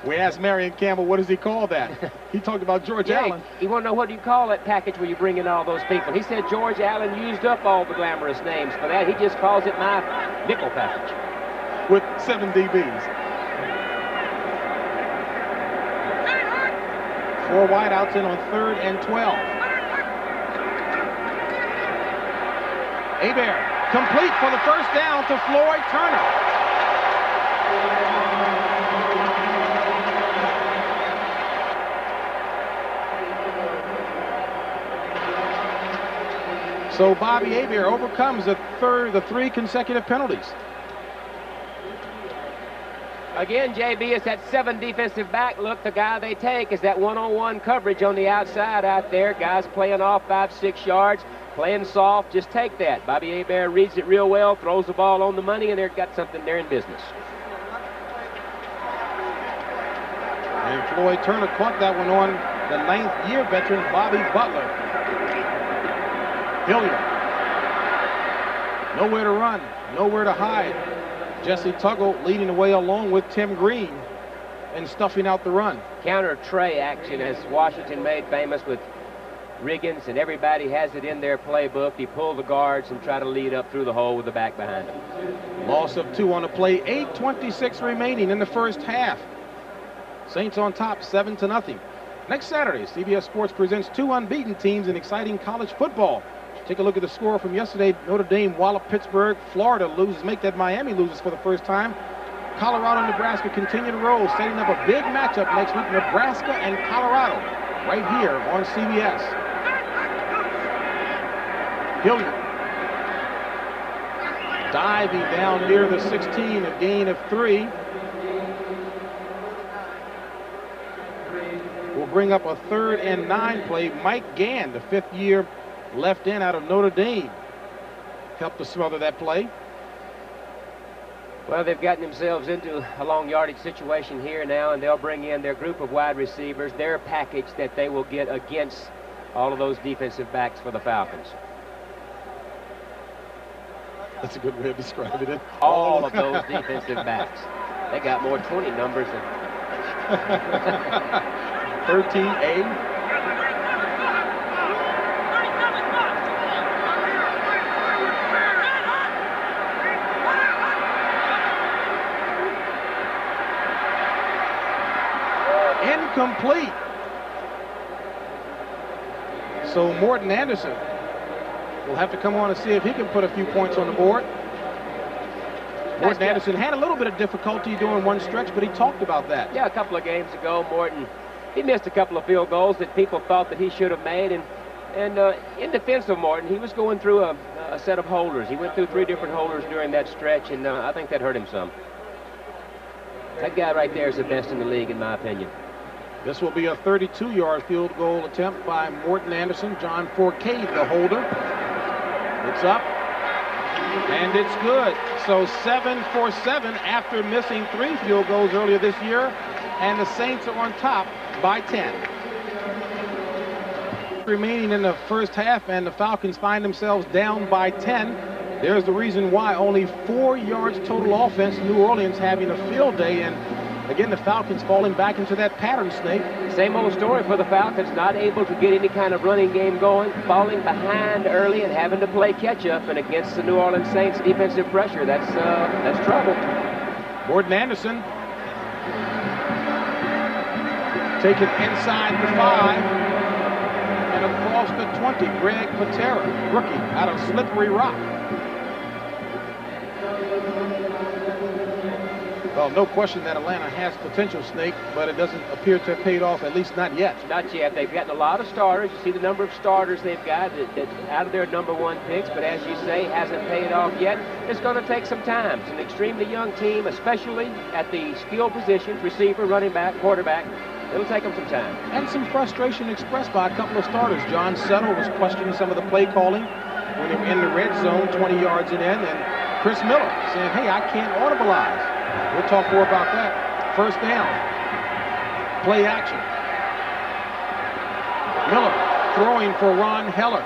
We asked Marion Campbell, what does he call that? He talked about George Allen. He want to know, what do you call that package where you bring in all those people? He said George Allen used up all the glamorous names for that. He just calls it my nickel package. With 7 DBs. 4 wideouts in on 3rd and 12. Hebert complete for the first down to Floyd Turner. So Bobby Hebert overcomes the 3 consecutive penalties. Again, JB, it's that 7 defensive back look. The guy they take is that one-on-one coverage on the outside out there. Guys playing off 5-6 yards, playing soft. Just take that. Bobby Hebert reads it real well, throws the ball on the money, and they've got something there in business. And Floyd Turner caught that one on the 9th-year veteran, Bobby Butler. Hilliard. Nowhere to run, nowhere to hide. Jesse Tuggle leading the way along with Tim Green and stuffing out the run. Counter tray action, as Washington made famous with Riggins, and everybody has it in their playbook. You pull the guards and try to lead up through the hole with the back behind them. Loss of 2 on the play, 8:26 remaining in the first half. Saints on top, 7-0. Next Saturday, CBS Sports presents 2 unbeaten teams in exciting college football. Take a look at the score from yesterday. Notre Dame walloped Pittsburgh. Florida loses, make that Miami loses for the first time. Colorado and Nebraska continue to roll, setting up a big matchup next week. Nebraska and Colorado, right here on CBS. Hilliard diving down near the 16, a gain of 3. Will bring up a 3rd and 9 play. Mike Gann, the 5th-year left in out of Notre Dame, helped to smother that play. Well, they've gotten themselves into a long yardage situation here now, and they'll bring in their group of wide receivers, their package that they will get against all of those defensive backs for the Falcons. That's a good way of describing it. All of those defensive backs. They got more 20 numbers than 13A. Incomplete. So Morton Anderson will have to come on and see if he can put a few points on the board. Morton Anderson had a little bit of difficulty doing one stretch, but he talked about that. Yeah, a couple of games ago, Morton, he missed a couple of field goals that people thought that he should have made. And in defense of Morton, he was going through a set of holders. He went through 3 different holders during that stretch, and I think that hurt him some. That guy right there is the best in the league, in my opinion. This will be a 32-yard field goal attempt by Morton Anderson. John Forcade, the holder. It's up, and it's good. So 7 for 7 after missing 3 field goals earlier this year, and the Saints are on top by 10. Remaining in the first half, and the Falcons find themselves down by 10. There's the reason why. Only 4 yards total offense. New Orleans having a field day, and again, the Falcons falling back into that pattern, Snake. Same old story for the Falcons, not able to get any kind of running game going, falling behind early and having to play catch-up, and against the New Orleans Saints defensive pressure, that's trouble. Morton Anderson taken inside the 5 and across the 20. Greg Patera, rookie out of Slippery Rock. Well, no question that Atlanta has potential, Snake, but it doesn't appear to have paid off, at least not yet. Not yet. They've gotten a lot of starters. You see the number of starters they've got that out of their #1 picks, but as you say, hasn't paid off yet. It's going to take some time. It's an extremely young team, especially at the skill positions, receiver, running back, quarterback. It'll take them some time. And some frustration expressed by a couple of starters. John Settle was questioning some of the play calling when they were in the red zone, 20 yards in, and Chris Miller saying, hey, I can't audibilize. We'll talk more about that. First down. Play action. Miller throwing for Ron Heller.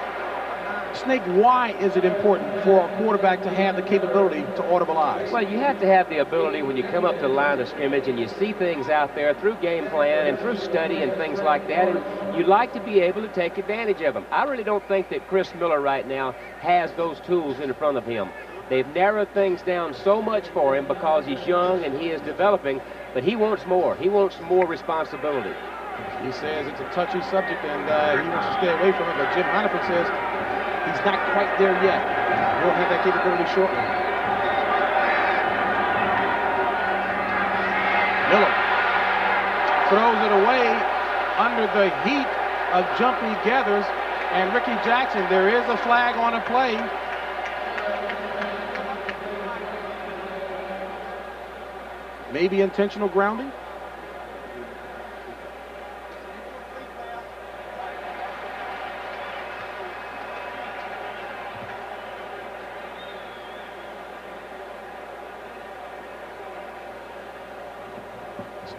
Snake, why is it important for a quarterback to have the capability to audibilize? Well, you have to have the ability when you come up to the line of scrimmage and you see things out there through game plan and through study and things like that, and you like to be able to take advantage of them. I really don't think that Chris Miller right now has those tools in front of him. They've narrowed things down so much for him because he's young and he is developing, but he wants more. He wants more responsibility. He says it's a touchy subject and he wants to stay away from it, but Jim Hannaford says he's not quite there yet. He'll have that capability shortly. Miller throws it away under the heat of jumping gathers, and Ricky Jackson, there is a flag on a play. Maybe intentional grounding.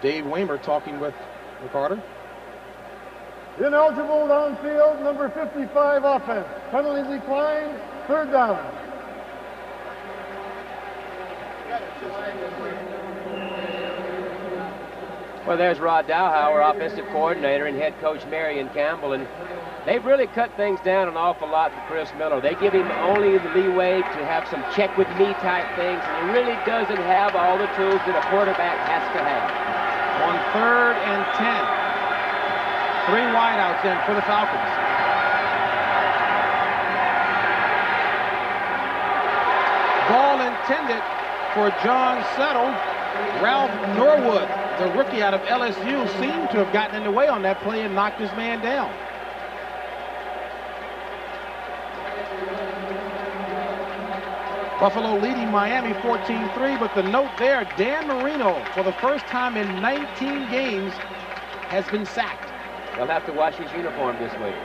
Dave Waymer talking with Carter. Ineligible downfield, number 55 offense. Penalty declined, 3rd down. Well, there's Rod Dowhauer, offensive coordinator, and head coach Marion Campbell, and they've really cut things down an awful lot for Chris Miller. They give him only the leeway to have some check-with-me type things, and he really doesn't have all the tools that a quarterback has to have. On 3rd and 10. 3 wideouts then for the Falcons. Ball intended for John Settle. Ralph Norwood, the rookie out of LSU, seemed to have gotten in the way on that play and knocked his man down. Buffalo leading Miami 14-3, but the note there, Dan Marino, for the first time in 19 games, has been sacked. He'll have to wash his uniform this week.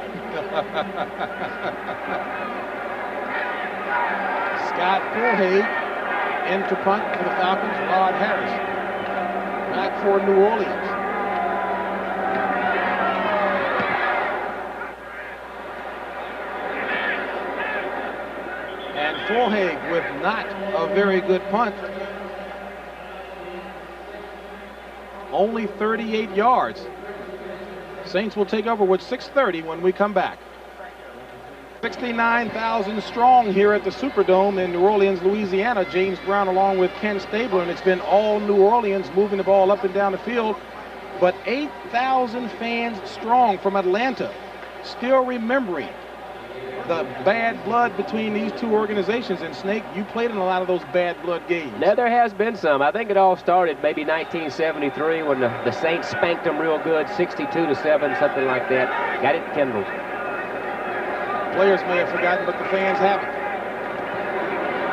Scott Fulhage in to punt for the Falcons. Rod Harris back for New Orleans. And Fulhage with not a very good punt. Only 38 yards. Saints will take over with 6:30 when we come back. 69,000 strong here at the Superdome in New Orleans, Louisiana. James Brown along with Ken Stabler, and it's been all New Orleans moving the ball up and down the field. But 8,000 fans strong from Atlanta, still remembering the bad blood between these two organizations. And Snake, you played in a lot of those bad blood games. Now, there has been some. I think it all started maybe 1973 when the Saints spanked them real good, 62-7, something like that. Got it kindled. Players may have forgotten, but the fans haven't.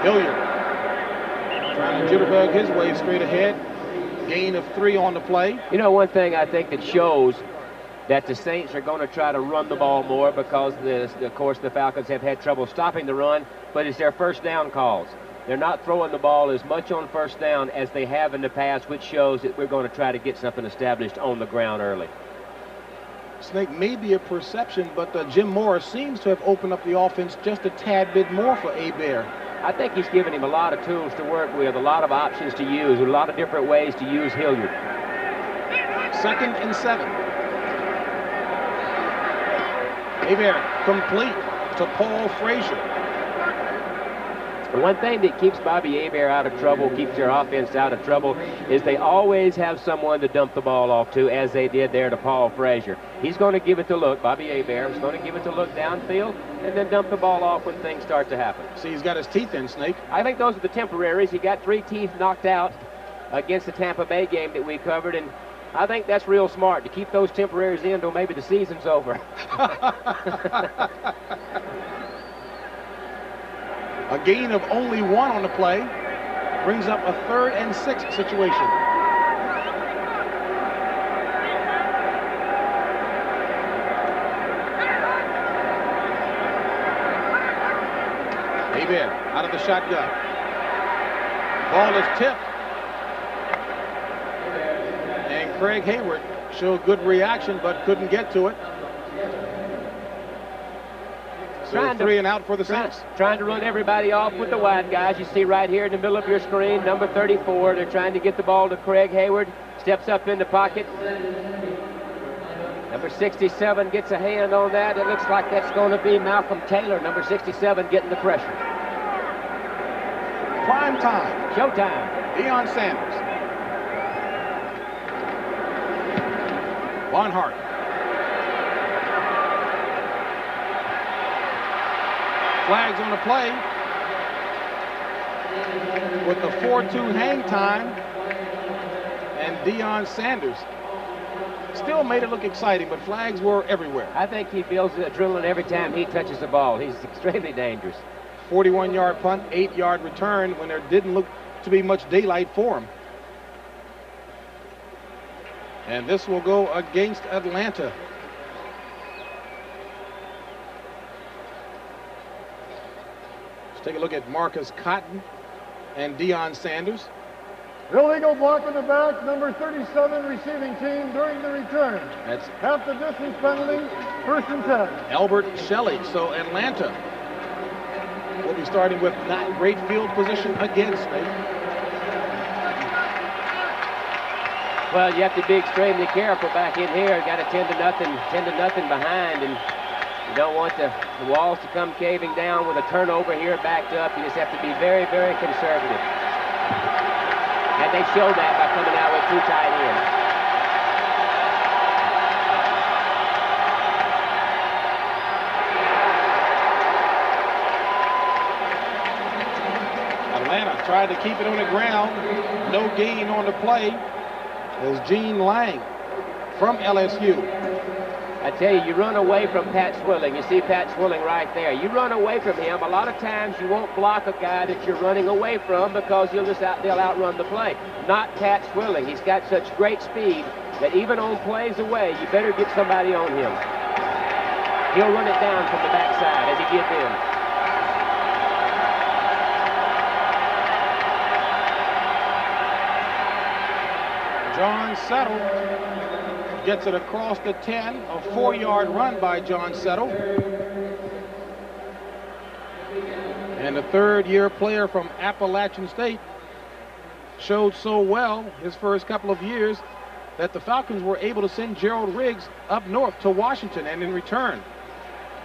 Hilliard trying to jitterbug his way straight ahead. Gain of 3 on the play. You know, one thing I think that shows that the Saints are going to try to run the ball more because, of course, the Falcons have had trouble stopping the run, but it's their first down calls. They're not throwing the ball as much on first down as they have in the past, which shows that we're going to try to get something established on the ground early. Snake, may be a perception, but Jim Morris seems to have opened up the offense just a tad bit more for Hebert. I think he's given him a lot of tools to work with, a lot of options to use, a lot of different ways to use Hilliard. 2nd and 7. Hebert complete to Paul Frazier. The one thing that keeps Bobby Hebert out of trouble, keeps their offense out of trouble, is they always have someone to dump the ball off to, as they did there to Paul Frazier. He's going to give it to Look. Bobby Hebert is going to give it to Look downfield and then dump the ball off when things start to happen. See, he's got his teeth in, Snake. I think those are the temporaries. He got 3 teeth knocked out against the Tampa Bay game that we covered, and I think that's real smart to keep those temporaries in until maybe the season's over. A gain of only 1 on the play brings up a 3rd and 6 situation. Hebert out of the shotgun. Ball is tipped. And Craig Hayward showed good reaction but couldn't get to it. So 3 and out for the Saints. Trying to run everybody off with the wide guys. You see right here in the middle of your screen, number 34. They're trying to get the ball to Craig Hayward. Steps up in the pocket. Number 67 gets a hand on that. It looks like that's going to be Malcolm Taylor, number 67, getting the pressure. Prime time. Showtime. Deion Sanders. Barnhart. Flags on the play with the 4-2 hang time, and Deion Sanders still made it look exciting, but flags were everywhere. I think he feels adrenaline every time he touches the ball. He's extremely dangerous. 41-yard punt, 8-yard return when there didn't look to be much daylight for him. And this will go against Atlanta. Take a look at Marcus Cotton and Deion Sanders. Illegal block in the back, number 37 receiving team during the return. That's half the distance penalty, 1st and 10. Albert Shelley. So Atlanta will be starting with not great field position against State. Well, you have to be extremely careful back in here. Got a 10 to nothing behind, and you don't want the walls to come caving down with a turnover here backed up. You just have to be very, very conservative. And they show that by coming out with 2 tight ends. Atlanta tried to keep it on the ground. No gain on the play. As Gene Lang from LSU. I tell you, you run away from Pat Swilling. You see Pat Swilling right there. You run away from him. A lot of times you won't block a guy that you're running away from because they'll outrun the play. Not Pat Swilling. He's got such great speed that even on plays away, you better get somebody on him. He'll run it down from the backside as he gets in. John Settle gets it across the 10, a 4-yard run by John Settle. And the 3rd-year player from Appalachian State showed so well his first couple of years that the Falcons were able to send Gerald Riggs up north to Washington, and in return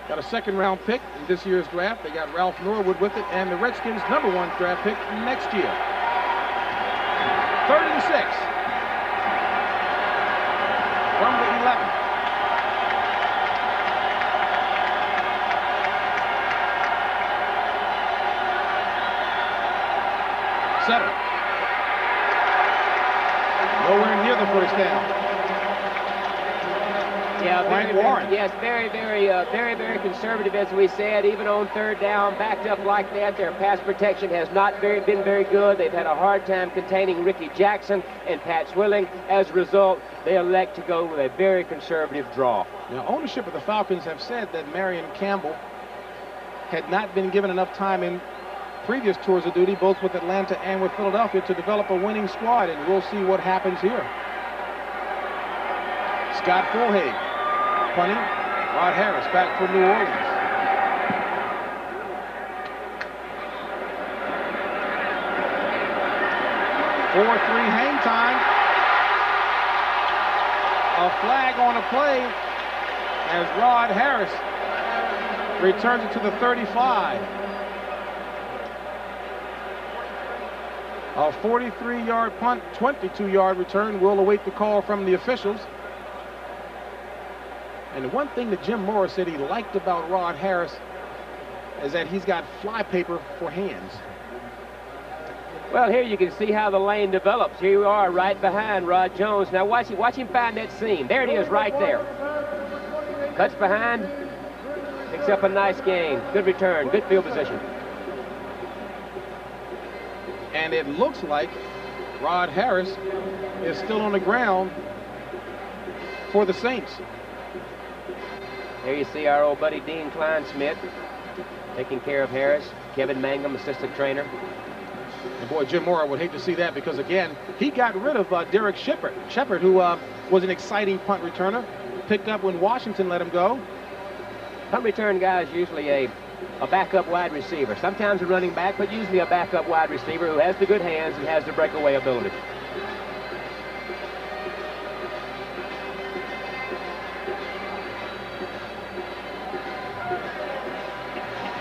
got a 2nd-round pick in this year's draft. They got Ralph Norwood with it, and the Redskins' #1 draft pick next year. 3rd and 6. From the 11. Settle. Nowhere near the first down. Yeah, Frank Warren. Yes, very conservative, as we said. Even on 3rd down, backed up like that, their pass protection has not been very good. They've had a hard time containing Ricky Jackson and Pat Swilling. As a result, they elect to go with a very conservative draw. Now, ownership of the Falcons have said that Marion Campbell had not been given enough time in previous tours of duty, both with Atlanta and with Philadelphia, to develop a winning squad, and we'll see what happens here. Scott Fulhage punting. Rod Harris back for New Orleans. .43 hang time. A flag on a play as Rod Harris returns it to the 35. A 43-yard punt, 22-yard return will await the call from the officials. And the one thing that Jim Morris said he liked about Rod Harris is that he's got flypaper for hands. Well, here you can see how the lane develops. Here you are right behind Rod Jones. Now watch him find that seam. There it is right there. Cuts behind, picks up a nice gain. Good return, good field position. And it looks like Rod Harris is still on the ground for the Saints. There you see our old buddy Dean Kleinsmith taking care of Harris. Kevin Mangum, assistant trainer. And boy, Jim Mora would hate to see that because, again, he got rid of Derek Shepard. Shepard, who was an exciting punt returner, picked up when Washington let him go. Punt return guy is usually a backup wide receiver. Sometimes a running back, but usually a backup wide receiver who has the good hands and has the breakaway ability.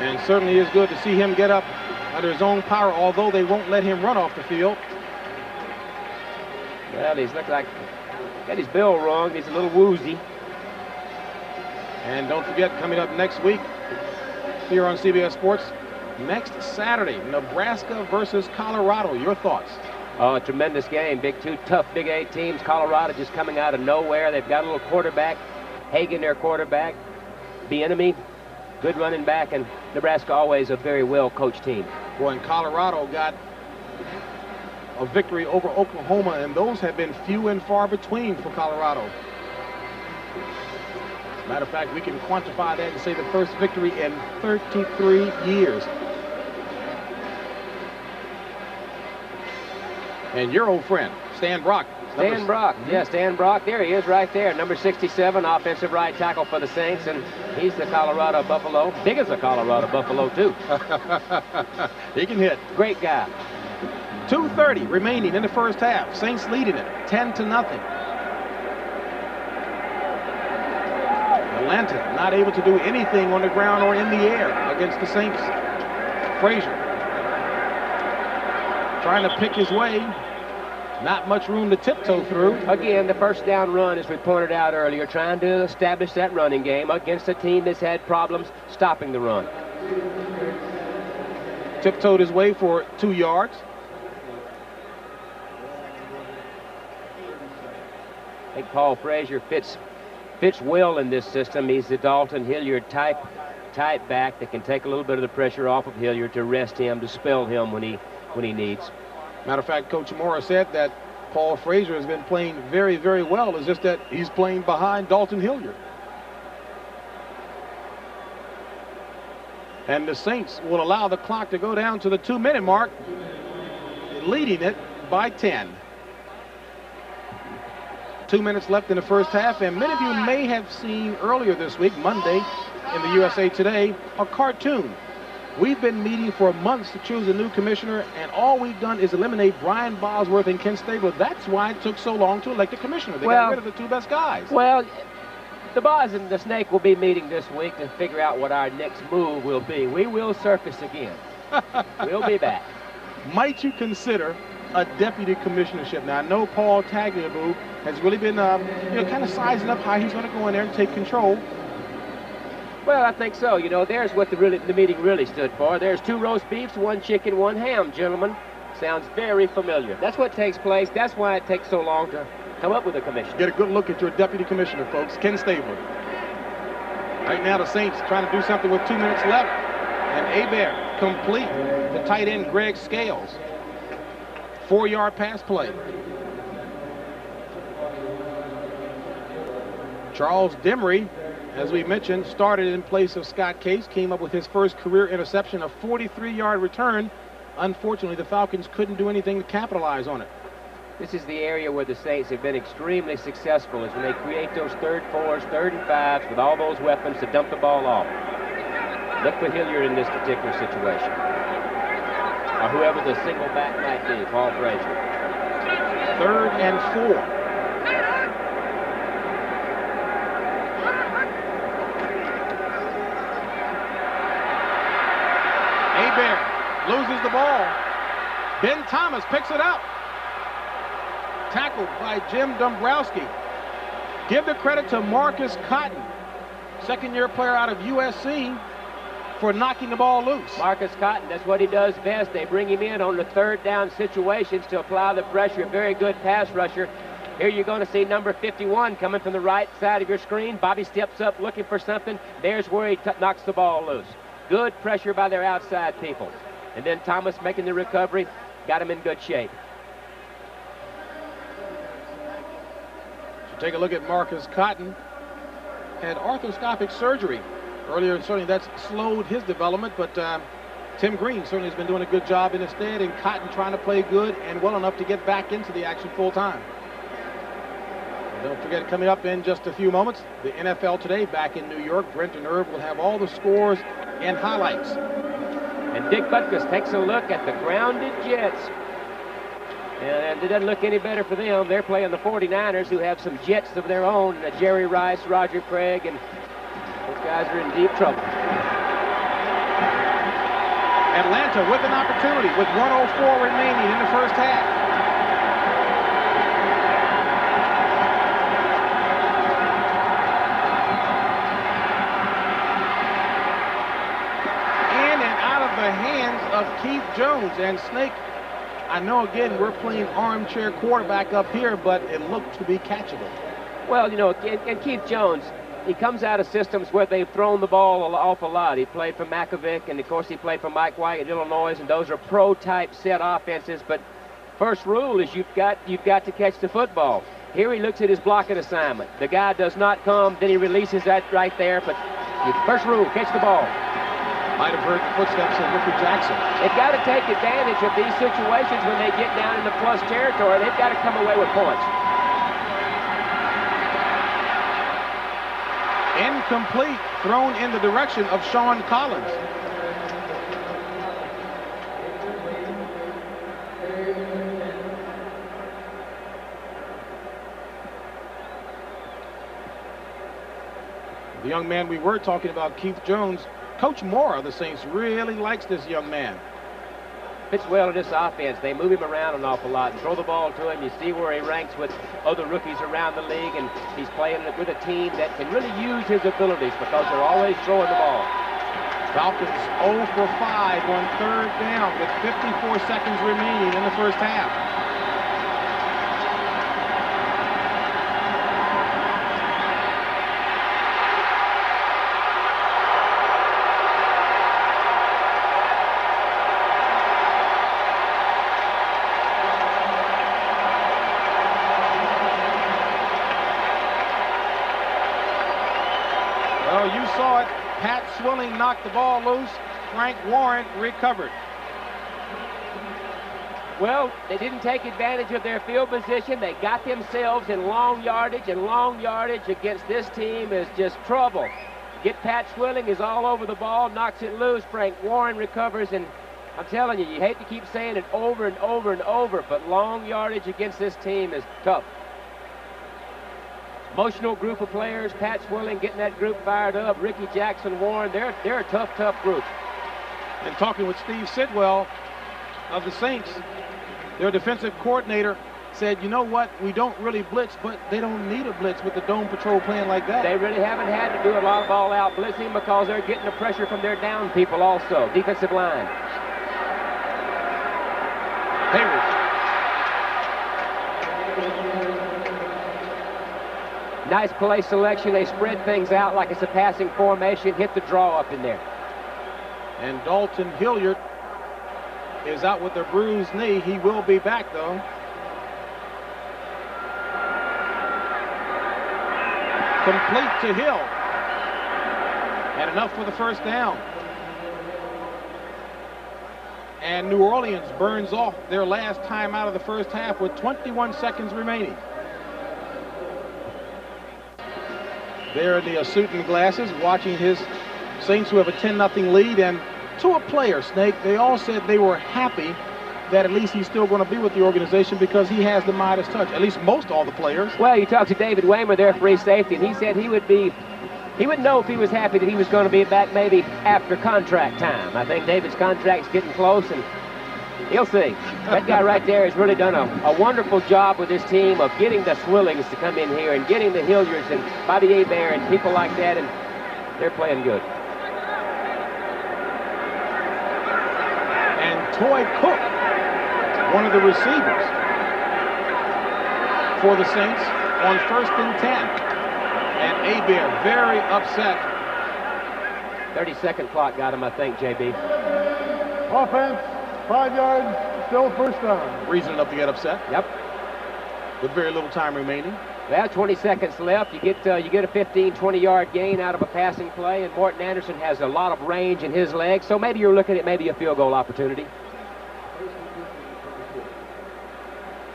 And certainly is good to see him get up under his own power, although they won't let him run off the field. Well, he's looked like got his bill wrong. He's a little woozy. And don't forget, coming up next week here on CBS Sports, next Saturday, Nebraska versus Colorado. Your thoughts? Oh, a tremendous game. Two tough Big 8 teams. Colorado just coming out of nowhere. They've got a little quarterback. Hagan, their quarterback. Bieniemy, good running back. And Nebraska always a very well-coached team. Boy, and Colorado got a victory over Oklahoma, and those have been few and far between for Colorado. Matter of fact, we can quantify that and say the first victory in 33 years. And your old friend, Stan Brock. Stan Brock, yes, Stan Brock. There he is right there, number 67, offensive right tackle for the Saints, and he's the Colorado Buffalo. Big as a Colorado Buffalo, too. He can hit. Great guy. 2:30 remaining in the first half. Saints leading it 10-0. Atlanta not able to do anything on the ground or in the air against the Saints. Frazier trying to pick his way. Not much room to tiptoe through. Again, the first down run, as we pointed out earlier, trying to establish that running game against a team that's had problems stopping the run. Tiptoed his way for 2 yards. I think Paul Frazier fits well in this system. He's the Dalton Hilliard type back that can take a little bit of the pressure off of Hilliard to rest him, to spell him when he needs. Matter of fact, Coach Morris said that Paul Frazier has been playing very, very well. It's just that he's playing behind Dalton Hilliard. And the Saints will allow the clock to go down to the 2-minute mark, leading it by 10. 2 minutes left in the first half, and many of you may have seen earlier this week, Monday, in the USA Today, a cartoon. We've been meeting for months to choose a new commissioner, and all we've done is eliminate Brian Bosworth and Ken Stabler. That's why it took so long to elect a commissioner. They got rid of the 2 best guys. Well, the Boz and the Snake will be meeting this week to figure out what our next move will be. We will surface again. We'll be back. Might you consider a deputy commissionership? Now, I know Paul Tagliabue has really been, kind of sizing up how he's going to go in there and take control. Well, I think so. You know, there's what the meeting really stood for. There's 2 roast beefs, 1 chicken, 1 ham, gentlemen. Sounds very familiar. That's what takes place. That's why it takes so long to come up with a commissioner. Get a good look at your deputy commissioner, folks. Ken Stabler. Right now, the Saints trying to do something with 2 minutes left. And Hebert complete. The tight end, Greg Scales. 4-yard pass play. Charles Demery, as we mentioned, started in place of Scott Case, came up with his first career interception, a 43-yard return. Unfortunately, the Falcons couldn't do anything to capitalize on it. This is the area where the Saints have been extremely successful, is when they create those 3rd, 4s, 3rd and 5s with all those weapons to dump the ball off. Look for Hilliard in this particular situation. Or whoever the single back might be, Paul Frazier. 3rd and 4. Hebert loses the ball. Ben Thomas picks it up. Tackled by Jim Dombrowski. Give the credit to Marcus Cotton, 2nd-year player out of USC, for knocking the ball loose. Marcus Cotton, that's what he does best. They bring him in on the 3rd down situations to apply the pressure. Very good pass rusher. Here you're going to see number 51 coming from the right side of your screen. Bobby steps up looking for something. There's where he knocks the ball loose. Good pressure by their outside people. And then Thomas making the recovery, got him in good shape. So take a look at Marcus Cotton. Had arthroscopic surgery earlier, and certainly that's slowed his development, but Tim Green certainly has been doing a good job in his stead, and Cotton trying to play good and well enough to get back into the action full time. Don't forget, coming up in just a few moments, the NFL Today back in New York. Brent and Irv will have all the scores and highlights. And Dick Butkus takes a look at the grounded Jets. And it doesn't look any better for them. They're playing the 49ers, who have some Jets of their own. Jerry Rice, Roger Craig, and those guys are in deep trouble. Atlanta with an opportunity with 1:04 remaining in the first half. The hands of Keith Jones. And Snake, I know again we're playing armchair quarterback up here, but it looked to be catchable. Well, you know, and Keith Jones, he comes out of systems where they've thrown the ball an awful lot. He played for Makovic, and of course he played for Mike White at Illinois, and those are pro-type set offenses. But first rule is you've got to catch the football. Here he looks at his blocking assignment. The guy does not come, then he releases that right there. But first rule, catch the ball. Might have heard the footsteps of Ricky Jackson. They've got to take advantage of these situations when they get down in the plus territory. They've got to come away with points. Incomplete, thrown in the direction of Sean Collins. The young man we were talking about, Keith Jones, Coach Moore of the Saints really likes this young man. Fits well in this offense. They move him around an awful lot and throw the ball to him. You see where he ranks with other rookies around the league, and he's playing with a team that can really use his abilities because they're always throwing the ball. Falcons 0 for 5 on third down with 54 seconds remaining in the first half. You saw it. Pat Swilling knocked the ball loose. Frank Warren recovered. Well, they didn't take advantage of their field position. They got themselves in long yardage, and long yardage against this team is just trouble. Get Pat Swilling is all over the ball, knocks it loose. Frank Warren recovers, and I'm telling you, you hate to keep saying it over and over and over, but long yardage against this team is tough. Emotional group of players. Pat Swilling getting that group fired up. Ricky Jackson, Warren, they're a tough group. And talking with Steve Sidwell of the Saints, their defensive coordinator said, you know what, we don't really blitz, but they don't need a blitz with the dome patrol playing like that. They really haven't had to do a lot of all-out blitzing because they're getting the pressure from their down people also. Defensive line. Hayward. Nice play selection. They spread things out like it's a passing formation. Hit the draw up in there. And Dalton Hilliard is out with a bruised knee. He will be back, though. Complete to Hill. And enough for the first down. And New Orleans burns off their last time out of the first half with 21 seconds remaining. There in the suit and glasses, watching his Saints, who have a 10-0 lead. And to a player, Snake, they all said they were happy that at least he's still going to be with the organization because he has the Midas touch, at least most all the players. Well, you talked to David Waymer, their free safety, and he said he would know if he was happy that he was going to be back maybe after contract time. I think David's contract's getting close, and he'll see. That guy right there has really done a wonderful job with his team of getting the Swillings to come in here and getting the Hilliards and Bobby Hebert and people like that, and they're playing good. And Toy Cook, one of the receivers for the Saints on 1st and 10. And Hebert very upset. 30-second clock got him, I think, JB. Offense. 5 yards, still first down. Reason enough to get upset. Yep. With very little time remaining. Well, 20 seconds left. You get a 15, 20-yard gain out of a passing play, and Morton Anderson has a lot of range in his legs, so maybe you're looking at maybe a field goal opportunity.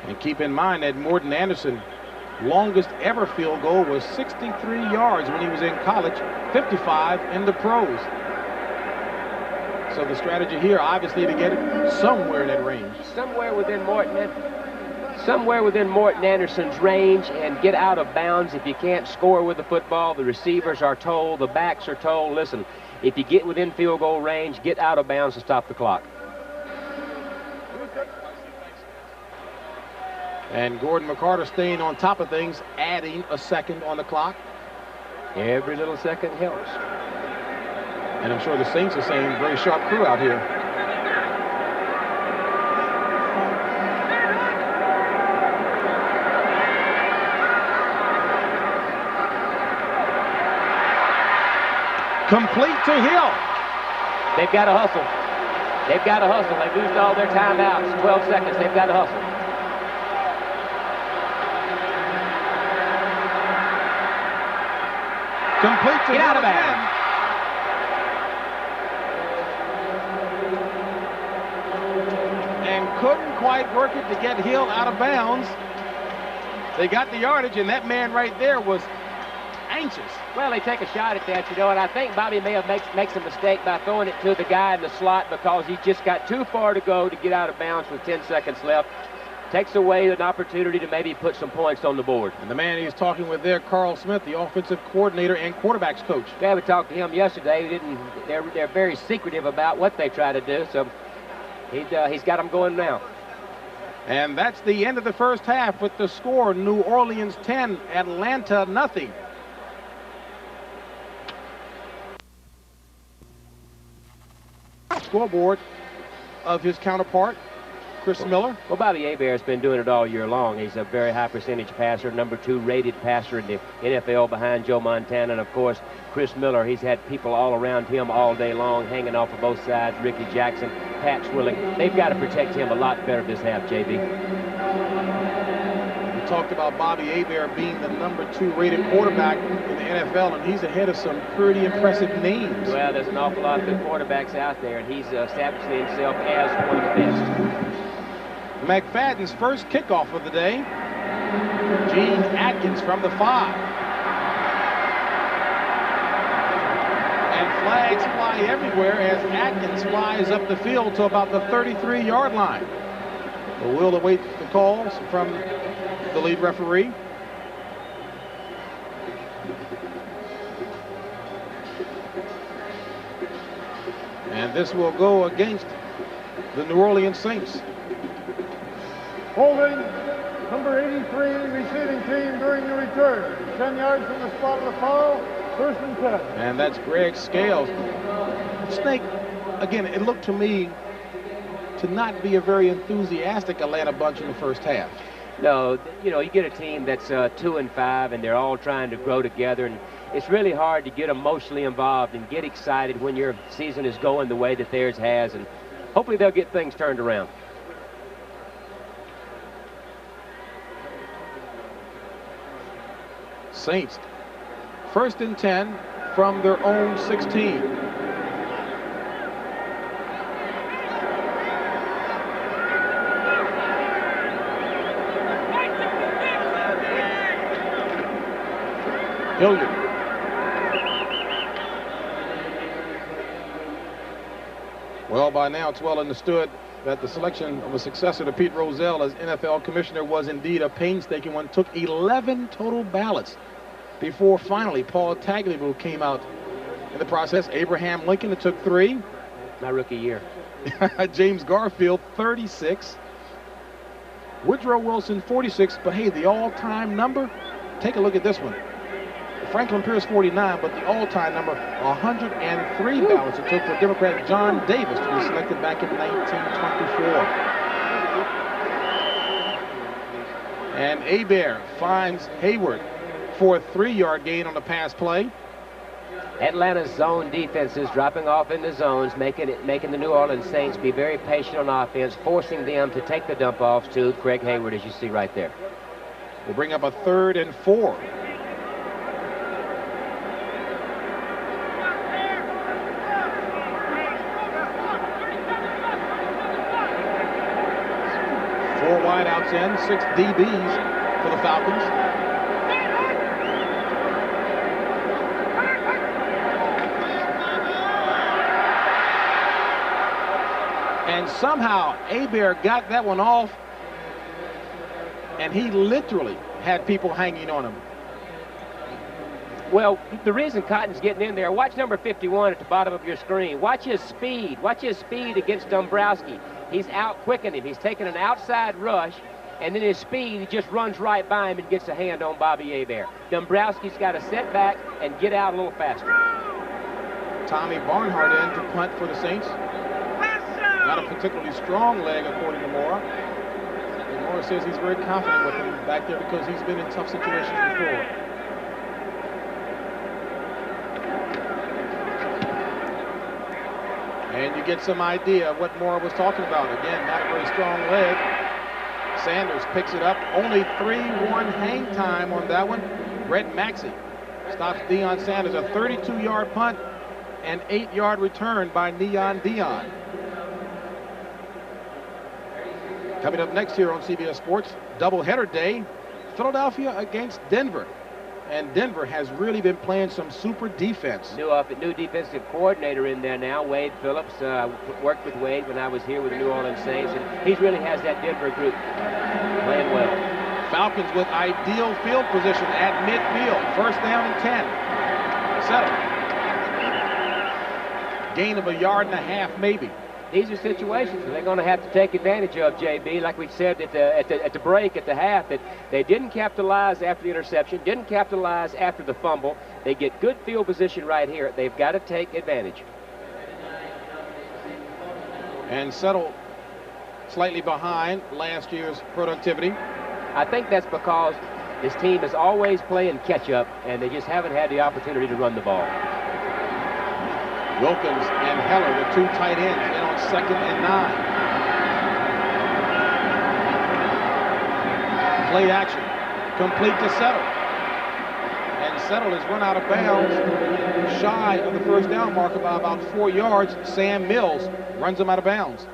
And keep in mind that Morton Anderson longest ever field goal was 63 yards when he was in college, 55 in the pros. So the strategy here, obviously, to get it somewhere in that range. Somewhere within Morton Anderson's range and get out of bounds. If you can't score with the football, the receivers are told, the backs are told, listen, if you get within field goal range, get out of bounds to stop the clock. And Gordon McCarter staying on top of things, adding a second on the clock. Every little second helps. And I'm sure the Saints are saying, very sharp crew out here. Complete to Hill. They've got to hustle. They've got to hustle. They've used all their timeouts. 12 seconds. They've got to hustle. Complete to Get Hill out of again. And couldn't quite work it to get Hill out of bounds. They got the yardage, and that man right there was anxious. Well, they take a shot at that, you know, and I think Bobby may have makes a mistake by throwing it to the guy in the slot because he just got too far to go to get out of bounds with 10 seconds left. Takes away an opportunity to maybe put some points on the board. And the man he's talking with there, Carl Smith, the offensive coordinator and quarterbacks coach. Yeah, we talked to him yesterday. They're very secretive about what they try to do, so he's got them going now. And that's the end of the first half with the score, New Orleans 10, Atlanta nothing. Scoreboard of his counterpart, Chris Miller. Well, Bobby Hebert's been doing it all year long. He's a very high percentage passer, number 2 rated passer in the NFL behind Joe Montana. And, of course, Chris Miller, he's had people all around him all day long, hanging off of both sides. Ricky Jackson, Pat Swilling. They've got to protect him a lot better this half, JB. We talked about Bobby Hebert being the number 2 rated quarterback in the NFL, and he's ahead of some pretty impressive names. Well, there's an awful lot of good quarterbacks out there, and he's established himself as one of the best. McFadden's first kickoff of the day. Gene Atkins from the 5. And flags fly everywhere as Atkins flies up the field to about the 33-yard line. But we'll await the calls from the lead referee. And this will go against the New Orleans Saints. Holding number 83, receiving team during the return. 10 yards from the spot of the foul, 1st and 10. And that's Greg Scales. Snake, again, it looked to me to not be a very enthusiastic Atlanta bunch in the first half. No, you know, you get a team that's 2-5, and they're all trying to grow together, and it's really hard to get emotionally involved and get excited when your season is going the way that theirs has, and hopefully they'll get things turned around. Saints, 1st and 10 from their own 16. Hilliard. Well, by now it's well understood that the selection of a successor to Pete Rozelle as NFL commissioner was indeed a painstaking one. Took 11 total ballots before finally Paul Tagliabue came out in the process. Abraham Lincoln, it took 3. My rookie year. James Garfield, 36. Woodrow Wilson, 46. But hey, the all-time number, take a look at this one. Franklin Pierce, 49, but the all-time number, 103 ballots it took for Democrat John Davis to be selected back in 1924. And Hebert finds Hayward for a 3-yard gain on the pass play. Atlanta's zone defense is dropping off in the zones, making the New Orleans Saints be very patient on offense, forcing them to take the dump-offs to Craig Hayward, as you see right there. We'll bring up a 3rd and 4. Four wideouts in, 6 DBs. for the Falcons. And somehow Hebert got that one off, and he literally had people hanging on him. Well, the reason Cotton's getting in there, watch number 51 at the bottom of your screen. Watch his speed. Watch his speed against Dombrowski. He's out-quickening him. He's taking an outside rush, and then his speed, he just runs right by him and gets a hand on Bobby Hebert. Dombrowski's got to sit back and get out a little faster. Tommy Barnhart in to punt for the Saints. Not a particularly strong leg, according to Mora. And Mora says he's very confident with him back there because he's been in tough situations before. And you get some idea of what Mora was talking about. Again, not a very strong leg. Sanders picks it up. Only 3-1 hang time on that one. Brett Maxey stops Deion Sanders. A 32-yard punt and 8-yard return by Neon Deion. Coming up next here on CBS Sports, doubleheader day, Philadelphia against Denver. And Denver has really been playing some super defense. New defensive coordinator in there now, Wade Phillips. Worked with Wade when I was here with the New Orleans Saints, and he really has that Denver group playing well. Falcons with ideal field position at midfield. First down and 10. Settle. Gain of 1.5 yards, maybe. These are situations they're going to have to take advantage of, JB. Like we said at the break, at the half, that they didn't capitalize after the interception, didn't capitalize after the fumble. They get good field position right here. They've got to take advantage. And Settle slightly behind last year's productivity. I think that's because this team is always playing catch-up, and they just haven't had the opportunity to run the ball. Wilkins and Heller, the two tight ends, in on 2nd and 9. Play action, complete to Settle. And Settle is run out of bounds, shy of the first down marker by about 4 yards. Sam Mills runs him out of bounds.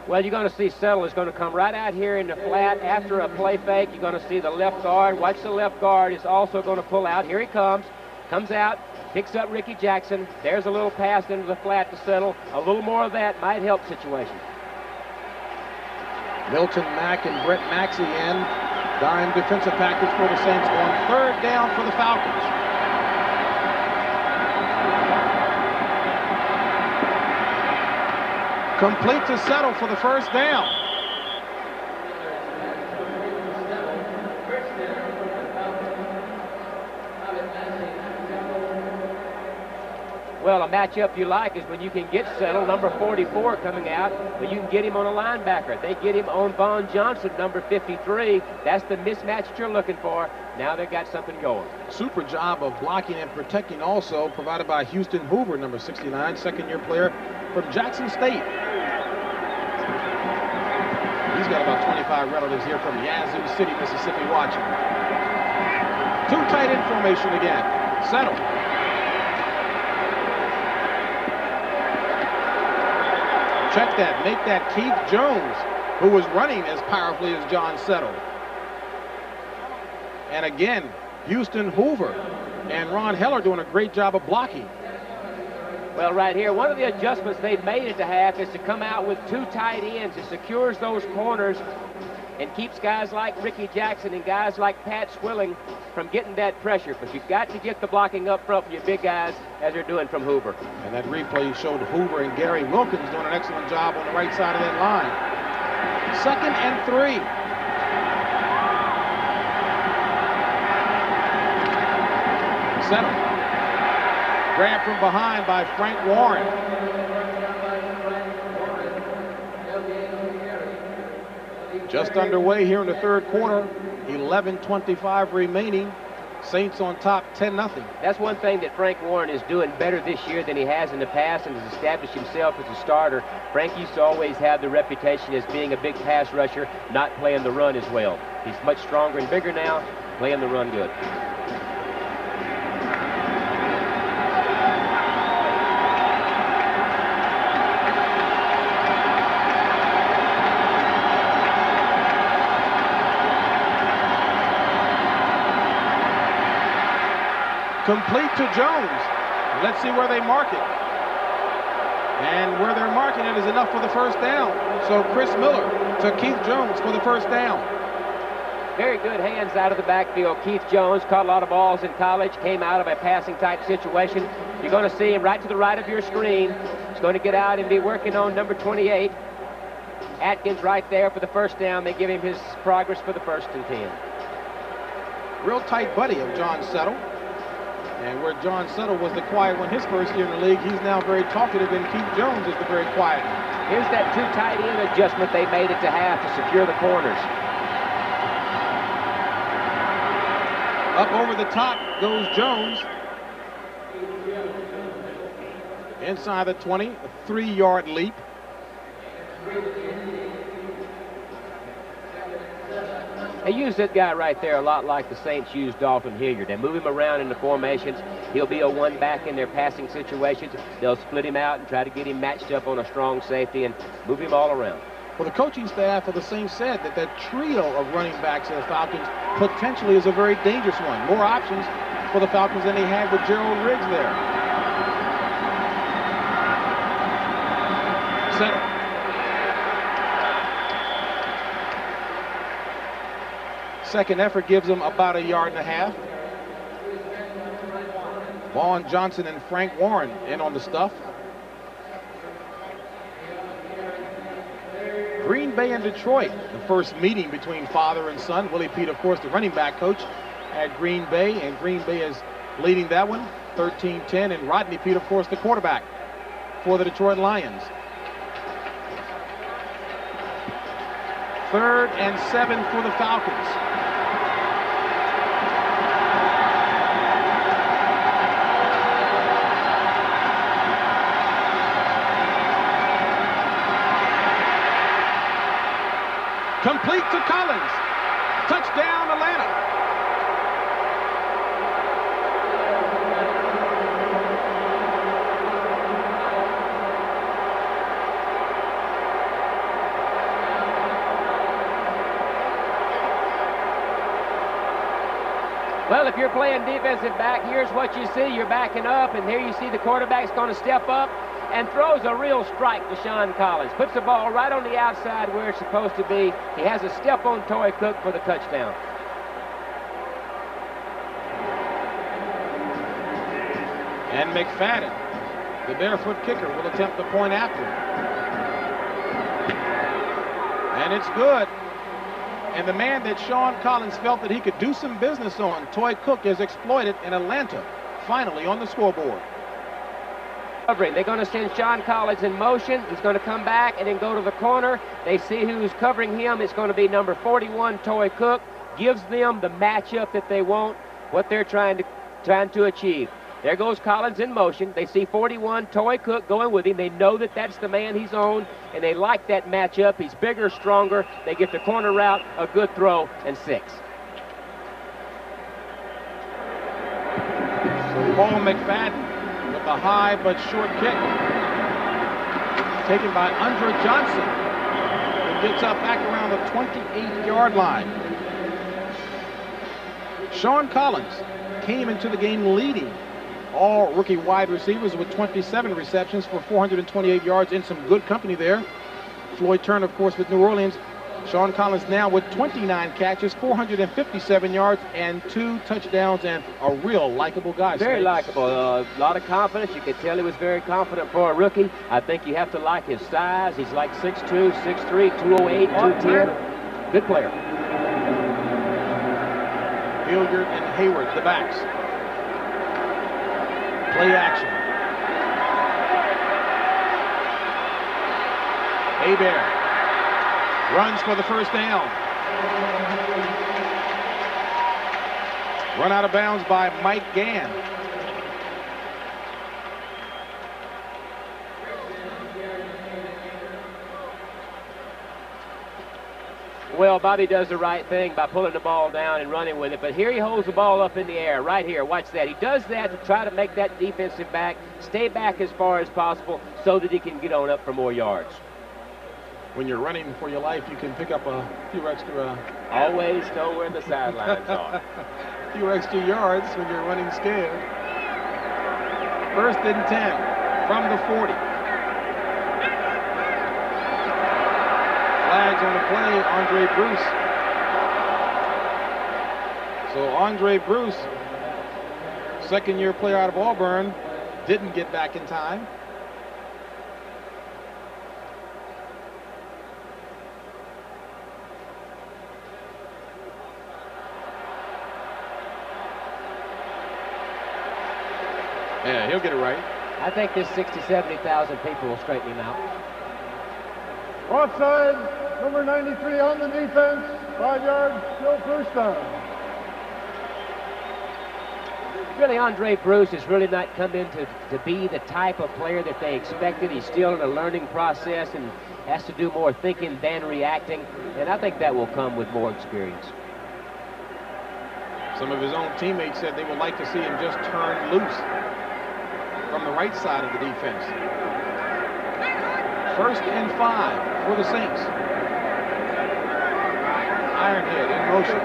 Well, you're going to see Settle is going to come right out here in the flat after a play fake. You're going to see the left guard. Watch the left guard is also going to pull out. Here he comes. Comes out, picks up Ricky Jackson. There's a little pass into the flat to Settle. A little more of that might help situation. Milton Mack and Brett Maxey in. Dime defensive package for the Saints on 3rd down for the Falcons. Complete to Settle for the first down. Well, a matchup you like is when you can get Settle, number 44 coming out, but you can get him on a linebacker. They get him on Vaughn Johnson, number 53. That's the mismatch that you're looking for. Now they've got something going. Super job of blocking and protecting also provided by Houston Hoover, number 69, second-year player from Jackson State. He's got about 25 relatives here from Yazoo City, Mississippi watching. Two tight end formation again. Settle. Check that, make that Keith Jones, who was running as powerfully as John Settle. And again, Houston Hoover and Ron Heller doing a great job of blocking. Well, right here, one of the adjustments they've made at the half is to come out with two tight ends. It secures those corners and keeps guys like Ricky Jackson and guys like Pat Swilling from getting that pressure. But you've got to get the blocking up front for your big guys, as they're doing from Hoover. And that replay showed Hoover and Gary Wilkins doing an excellent job on the right side of that line. 2nd and 3. Settle. Grabbed from behind by Frank Warren. Just underway here in the 3rd quarter. 11:25 remaining. Saints on top 10-0. That's one thing that Frank Warren is doing better this year than he has in the past, and has established himself as a starter. Frank used to always have the reputation as being a big pass rusher, not playing the run as well. He's much stronger and bigger now, playing the run good. Complete to Jones. Let's see where they mark it. And where they're marking it is enough for the first down. So Chris Miller to Keith Jones for the first down. Very good hands out of the backfield. Keith Jones caught a lot of balls in college, came out of a passing type situation. You're going to see him right to the right of your screen. He's going to get out and be working on number 28. Atkins right there for the first down. They give him his progress for the 1st and 10. Real tight buddy of John Settle. And where John Settle was the quiet one his first year in the league, he's now very talkative, and Keith Jones is the very quiet one. Here's that 2 tight end adjustment they made at the half to secure the corners. Up over the top goes Jones. Inside the 20, a 3-yard leap. They use that guy right there a lot like the Saints used Dalton Hilliard. They move him around in the formations. He'll be a 1 back in their passing situations. They'll split him out and try to get him matched up on a strong safety and move him all around. Well, the coaching staff of the Saints said that that trio of running backs of the Falcons potentially is a very dangerous one. More options for the Falcons than they had with Gerald Riggs there. Center. Second effort gives them about 1.5 yards. Vaughn Johnson and Frank Warren in on the stuff. Green Bay and Detroit, the first meeting between father and son. Willie Pete, of course, the running back coach at Green Bay, and Green Bay is leading that one, 13-10, and Rodney Pete, of course, the quarterback for the Detroit Lions. 3rd and 7 for the Falcons. Complete to Collins. Touchdown, Atlanta. Well, if you're playing defensive back, here's what you see. You're backing up, and here you see the quarterback's going to step up and throws a real strike to Sean Collins. Puts the ball right on the outside where it's supposed to be. He has a step on Toy Cook for the touchdown. And McFadden, the barefoot kicker, will attempt the point after. And it's good. And the man that Sean Collins felt that he could do some business on, Toy Cook, is exploited in Atlanta, finally on the scoreboard. They're going to send Sean Collins in motion. He's going to come back and then go to the corner. They see who's covering him. It's going to be number 41, Toy Cook. Gives them the matchup that they want, what they're trying to achieve. There goes Collins in motion. They see 41, Toy Cook, going with him. They know that that's the man he's on, and they like that matchup. He's bigger, stronger. They get the corner route, a good throw, and 6. So Paul McFadden with a high but short kick. Taken by Andre Johnson. It gets up back around the 28-yard line. Sean Collins came into the game leading all rookie wide receivers with 27 receptions for 428 yards, in some good company there. Floyd Turner, of course, with New Orleans. Sean Collins now with 29 catches, 457 yards, and 2 touchdowns, and a real likable guy. Very likable. A lot of confidence. You could tell he was very confident for a rookie. I think you have to like his size. He's like 6'2", 6'3", 208, 210. Good player. Hilliard and Hayward, the backs. Play action. Hebert runs for the first down. Run out of bounds by Mike Gann. Well, Bobby does the right thing by pulling the ball down and running with it, but here he holds the ball up in the air, right here. Watch that. He does that to try to make that defensive back stay back as far as possible so that he can get on up for more yards. When you're running for your life, you can pick up a few extra... Always know where the sidelines are. A few extra yards when you're running scared. First and 10 from the 40. Flags on the play, Andre Bruce. So Andre Bruce, second-year player out of Auburn, didn't get back in time. Yeah, he'll get it right. I think this 60, 70,000 people will straighten him out. Offside, number 93 on the defense, 5 yards, still first down. Really, Andre Bruce has really not come in to be the type of player that they expected. He's still in a learning process and has to do more thinking than reacting, and I think that will come with more experience. Some of his own teammates said they would like to see him just turn loose from the right side of the defense. First and 5 for the Saints. Ironhead in motion.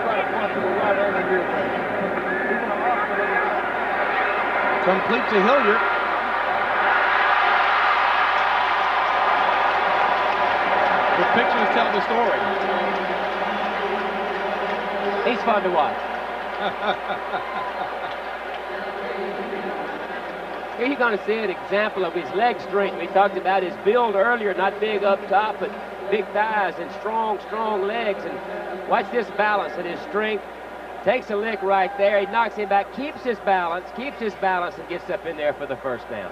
Complete to Hilliard. The pictures tell the story. He's fun to watch. Here you're going to see an example of his leg strength. We talked about his build earlier, not big up top, but big thighs and strong legs. And watch this balance and his strength. Takes a lick right there. He knocks him back, keeps his balance, and gets up in there for the first down.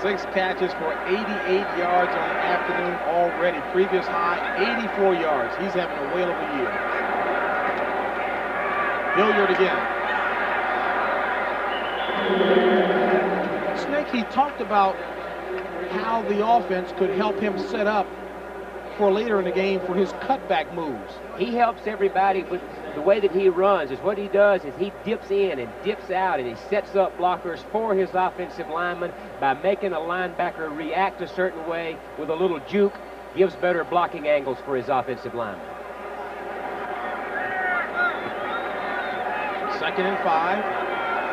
6 catches for 88 yards on the afternoon already. Previous high, 84 yards. He's having a whale of a year. Hilliard again. Snake, he talked about how the offense could help him set up for later in the game for his cutback moves. He helps everybody with the way that he runs. Is what he does is he dips in and dips out, and he sets up blockers for his offensive lineman by making a linebacker react a certain way with a little juke, gives better blocking angles for his offensive lineman. Second and 5.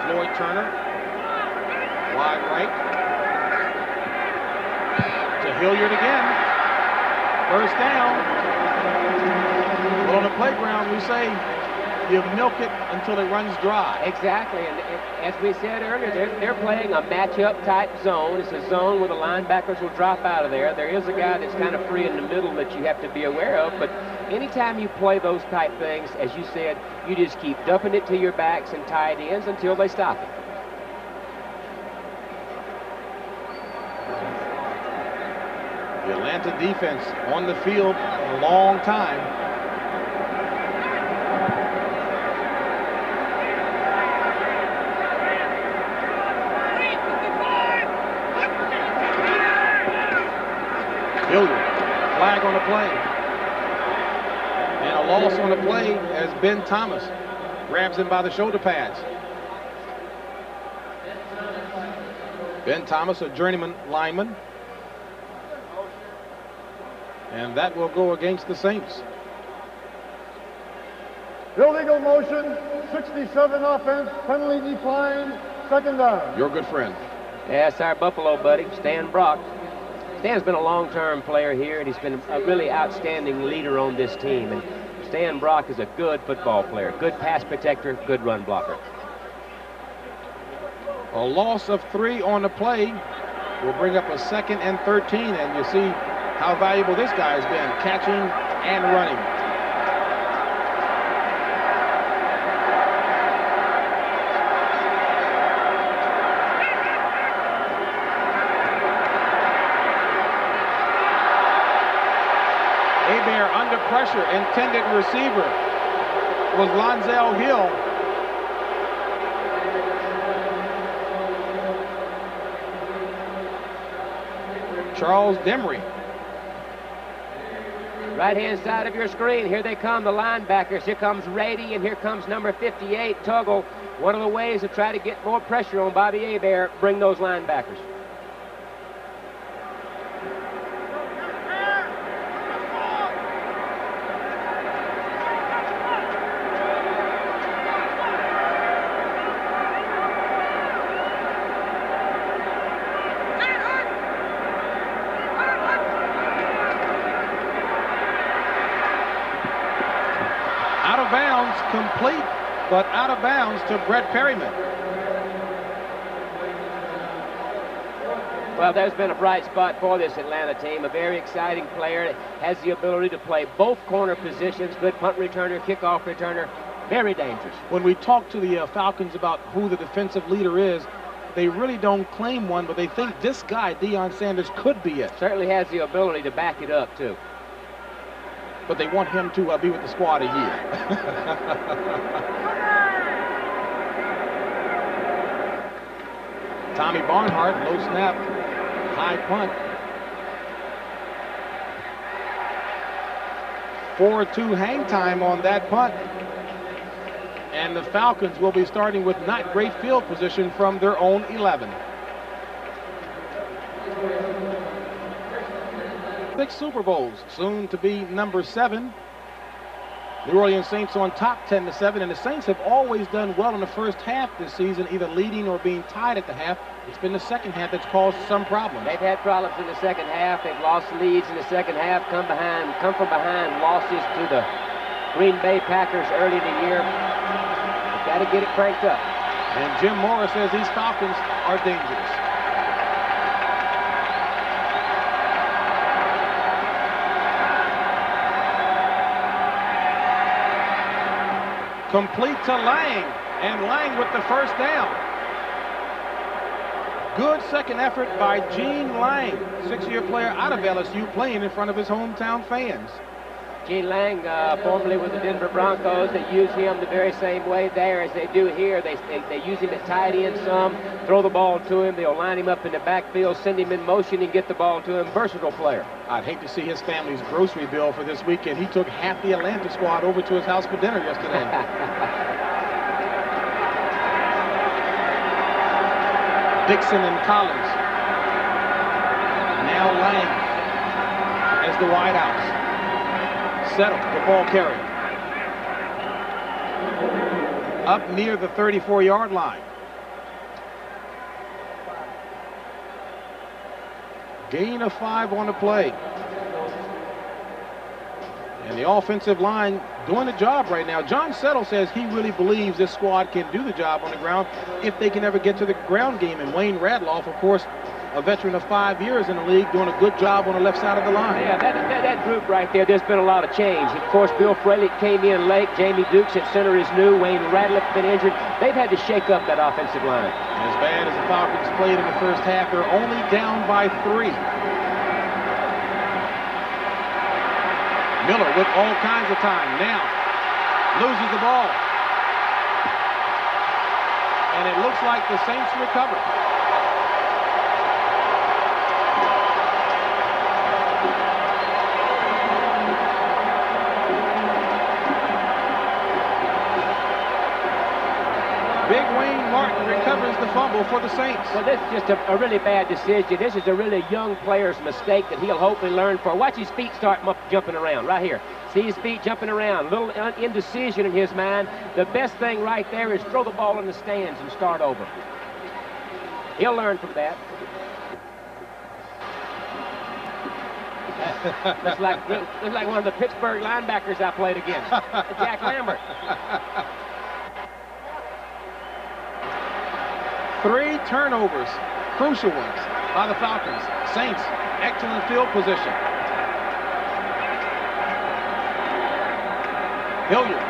Floyd Turner. Wide right. To Hilliard again. First down. Well, on the playground, we say you milk it until it runs dry. Exactly, and as we said earlier, they're playing a matchup type zone. It's a zone where the linebackers will drop out of there. There is a guy that's kind of free in the middle that you have to be aware of, but anytime you play those type things, as you said, you just keep dumping it to your backs and tight ends until they stop it. The Atlanta defense on the field a long time. Hilliard, flag on the play. And a loss on the play as Ben Thomas grabs him by the shoulder pads. Ben Thomas, a journeyman lineman. And that will go against the Saints. Illegal motion, 67 offense, penalty decline, second down. Your good friend. Yeah, it's our Buffalo buddy, Stan Brock. Stan's been a long-term player here, and he's been a really outstanding leader on this team. And Stan Brock is a good football player, good pass protector, good run blocker. A loss of 3 on the play will bring up a 2nd and 13, and you see how valuable this guy has been, catching and running. Hebert under pressure, intended receiver was Lonzel Hill. Charles Demery. Right-hand side of your screen, here they come, the linebackers. Here comes Rady, and here comes number 58, Tuggle. One of the ways to try to get more pressure on Bobby Hebert, bring those linebackers. complete, but out of bounds to Brett Perryman. Well, there's been a bright spot for this Atlanta team. A very exciting player. Has the ability to play both corner positions. Good punt returner, kickoff returner. Very dangerous. When we talk to the Falcons about who the defensive leader is, they really don't claim one, but they think this guy, Deion Sanders, could be it. Certainly has the ability to back it up, too. But they want him to be with the squad a year. Tommy Barnhart, low snap, high punt. 4-2 hang time on that punt. And the Falcons will be starting with not great field position from their own 11. 6 Super Bowls, soon to be number 7. New Orleans Saints on top 10-7, and the Saints have always done well in the first half this season, either leading or being tied at the half. It's been the second half that's caused some problems. They've had problems in the second half. They've lost leads in the second half, come from behind losses to the Green Bay Packers early in the year. They've got to get it cranked up. And Jim Morris says these Falcons are dangerous. Complete to Lang, and Lang with the first down. Good second effort by Gene Lang, 6-year player out of LSU, playing in front of his hometown fans. Gene Lang, formerly with the Denver Broncos, they use him the very same way there as they do here. They use him at tight end some, throw the ball to him, they'll line him up in the backfield, send him in motion and get the ball to him. Versatile player. I'd hate to see his family's grocery bill for this weekend. He took half the Atlanta squad over to his house for dinner yesterday. Dixon and Collins. Now Lang as the wideouts. Settle the ball carrier. Up near the 34-yard line. Gain of 5 on the play. And the offensive line doing a job right now. John Settle says he really believes this squad can do the job on the ground if they can ever get to the ground game. And Wayne Radloff, of course, a veteran of 5 years in the league, doing a good job on the left side of the line. Yeah, that group right there, there's been a lot of change. Of course, Bill Frelick came in late. Jamie Dukes at center is new. Wayne Radloff been injured. They've had to shake up that offensive line. As bad as the Falcons played in the first half, they're only down by 3. Miller with all kinds of time. Now loses the ball. And it looks like the Saints recover. Big Wayne Martin recovers the fumble for the Saints. Well, this is just a really bad decision. This is a really young player's mistake that he'll hopefully learn for. Watch his feet start jumping around right here. See his feet jumping around. A little indecision in his mind. The best thing right there is throw the ball in the stands and start over. He'll learn from that. looks like one of the Pittsburgh linebackers I played against, Jack Lambert. 3 turnovers, crucial ones, by the Falcons. Saints, excellent field position. Hilliard.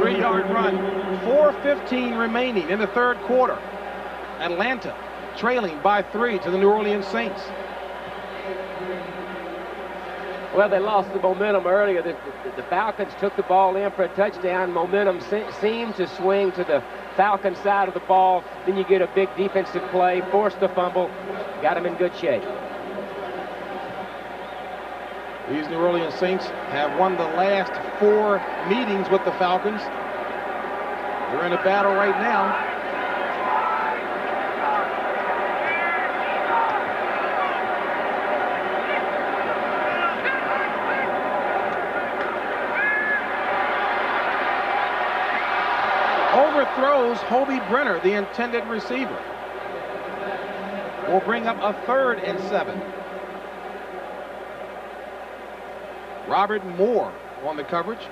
3-yard run. 4:15 remaining in the third quarter. Atlanta trailing by 3 to the New Orleans Saints. Well, they lost the momentum earlier. The Falcons took the ball in for a touchdown. Momentum seemed to swing to the Falcon side of the ball. Then you get a big defensive play, forced the fumble, got them in good shape. These New Orleans Saints have won the last 4 meetings with the Falcons. They're in a battle right now. Overthrows Hobie Brenner, the intended receiver. Will bring up a 3rd and 7. Robert Moore on the coverage.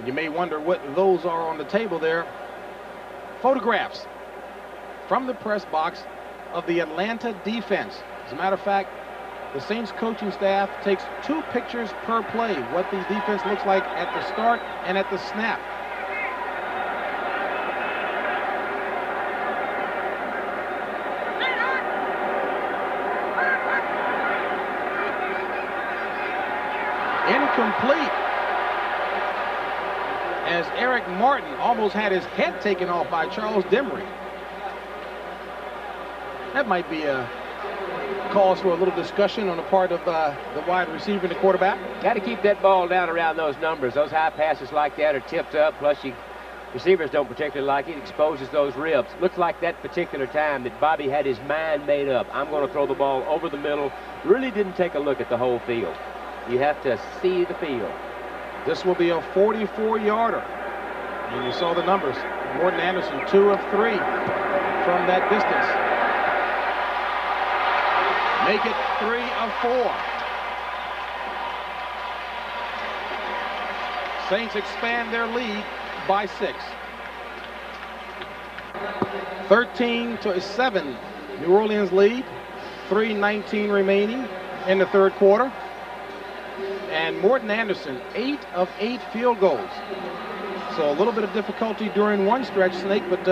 You may wonder what those are on the table there. Photographs from the press box of the Atlanta defense. As a matter of fact, the Saints coaching staff takes 2 pictures per play, what the defense looks like at the start and at the snap. Incomplete, as Eric Martin almost had his head taken off by Charles Demery. That might be a cause for a little discussion on the part of the wide receiver and the quarterback. Got to keep that ball down around those numbers. Those high passes like that are tipped up, plus receivers don't particularly like it. It exposes those ribs. Looks like that particular time that Bobby had his mind made up. I'm going to throw the ball over the middle. Really didn't take a look at the whole field. You have to see the field. This will be a 44-yarder. And you saw the numbers. Morton Anderson, 2 of 3 from that distance. Make it 3 of 4. Saints expand their lead by 6. 13-7, New Orleans lead. 3:19 remaining in the third quarter. And Morton Anderson, 8 of 8 field goals. So a little bit of difficulty during one stretch, Snake, but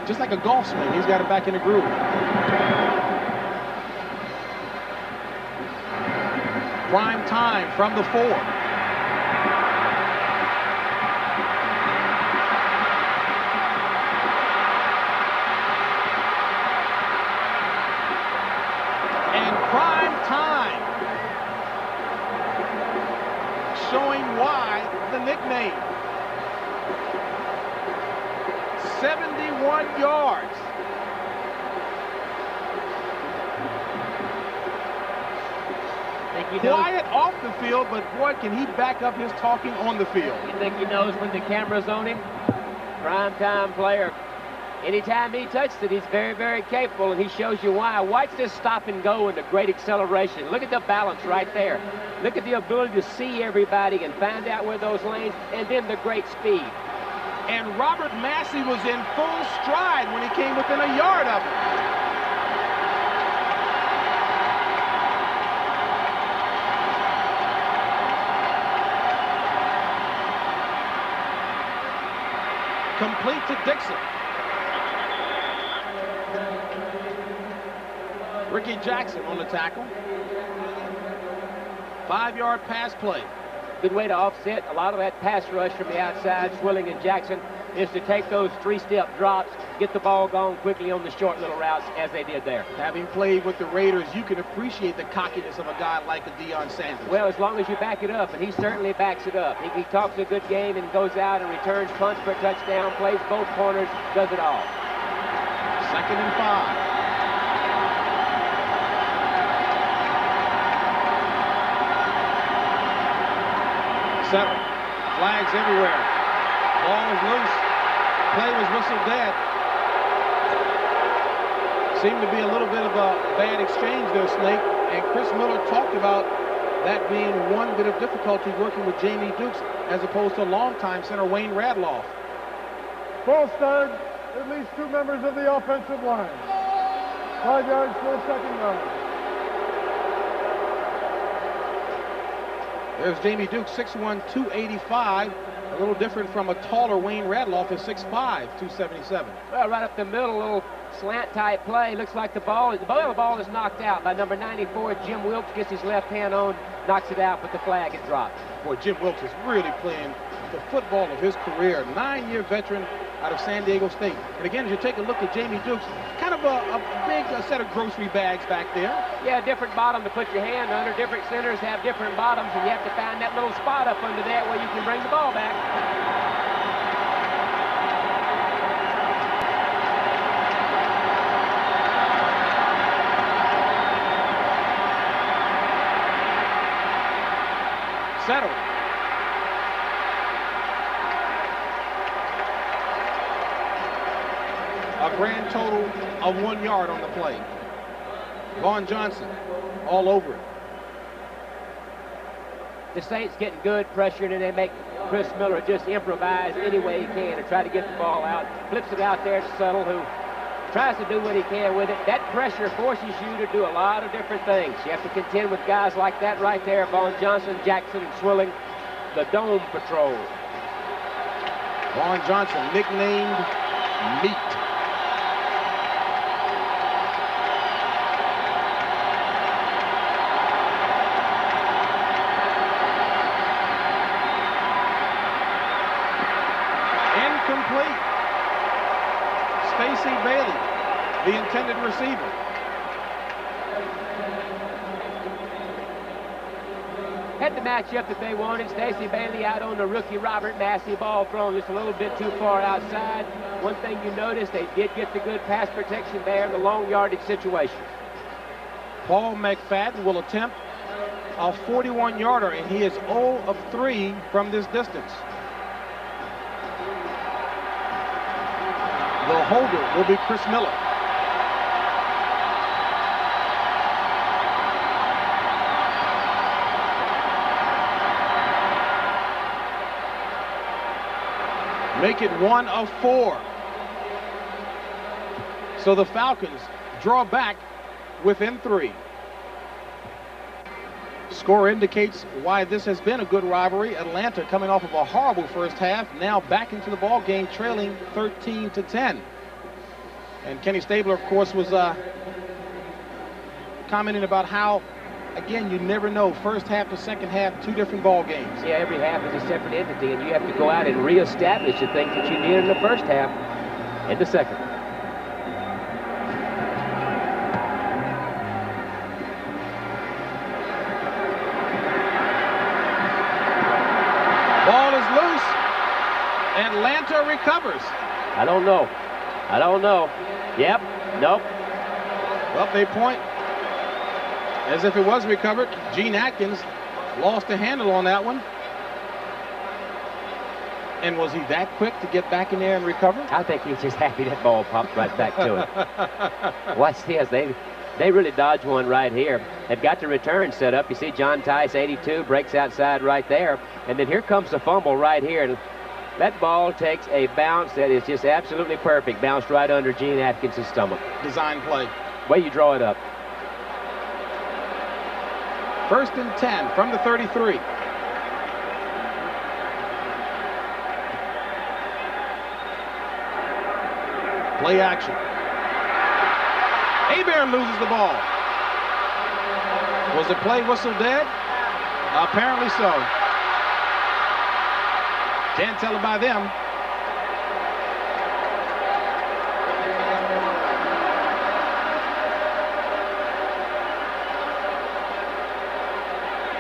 just like a golf swing, he's got it back in the groove. Prime time from the 4. And prime time, showing why the nickname. 71 yards. Quiet off the field, but boy, can he back up his talking on the field. You think he knows when the camera's on him? Prime-time player. Anytime he touches it, he's very, very capable, and he shows you why. Watch this stop and go and the great acceleration. Look at the balance right there. Look at the ability to see everybody and find out where those lanes, and then the great speed. And Robert Massey was in full stride when he came within a yard of him. Complete to Dixon. Ricky Jackson on the tackle. 5-yard pass play. Good way to offset a lot of that pass rush from the outside. Swilling and Jackson is to take those 3-step drops, get the ball going quickly on the short little routes as they did there. Having played with the Raiders, you can appreciate the cockiness of a guy like a Deion Sanders. Well, as long as you back it up, and he certainly backs it up. He talks a good game and goes out and returns punts for a touchdown, plays both corners, does it all. 2nd and 5. Settle. Flags everywhere. Ball is loose. Play was whistled dead. Seemed to be a little bit of a bad exchange there, Snake. And Chris Miller talked about that being one bit of difficulty working with Jamie Dukes as opposed to longtime center Wayne Radloff. False start, at least 2 members of the offensive line. 5 yards for a second down. There's Jamie Dukes, 6'1", 285. A little different from a taller Wayne Radloff at 6'5", 277. Well, right up the middle, a little slant type play. Looks like the ball is knocked out by number 94. Jim Wilkes gets his left hand on, knocks it out, but the flag is dropped. Boy, Jim Wilkes is really playing the football of his career. 9-year veteran out of San Diego State. And again, as you take a look at Jamie Dukes, kind of a big set of grocery bags back there. Yeah, different bottom to put your hand under. Different centers have different bottoms, and you have to find that little spot up under that where you can bring the ball back. Settle. a grand total of 1 yard on the play. Vaughn Johnson all over it. The Saints getting good pressure, and they make Chris Miller just improvise any way he can to try to get the ball out. Flips it out there to Settle, who tries to do what he can with it. That pressure forces you to do a lot of different things. You have to contend with guys like that right there, Vaughn Johnson, Jackson, and Swilling, the Dome Patrol. Vaughn Johnson, nicknamed Meat. Incomplete. Stacey Bailey, the intended receiver. Had the matchup that they wanted. Stacey Bailey out on the rookie Robert Massey, ball thrown just a little bit too far outside. One thing you notice, they did get the good pass protection there in the long yardage situation. Paul McFadden will attempt a 41-yarder, and he is 0 of 3 from this distance. The holder will be Chris Miller. Make it 1 of 4. So the Falcons draw back within 3. Score indicates why this has been a good rivalry. Atlanta coming off of a horrible first half, now back into the ball game, trailing 13-10. And Kenny Stabler, of course, was commenting about how, again, you never know, first half to second half, 2 different ball games. Yeah, every half is a separate entity, and you have to go out and reestablish the things that you did in the first half in the second. Ball is loose. Atlanta recovers. I don't know. Yep. Nope. Well, they point as if it was recovered. Gene Atkins lost the handle on that one. And was he that quick to get back in there and recover? I think he's just happy that ball popped right back to him. Watch this. They really dodged one right here. They've got the return set up. You see John Tice, 82, breaks outside right there. And then here comes the fumble right here. And that ball takes a bounce that is just absolutely perfect. Bounced right under Gene Atkins' stomach. Design play. Way you draw it up. 1st and 10 from the 33. Play action. Hebert loses the ball. Was the play whistle dead? Apparently so. Can't tell it by them.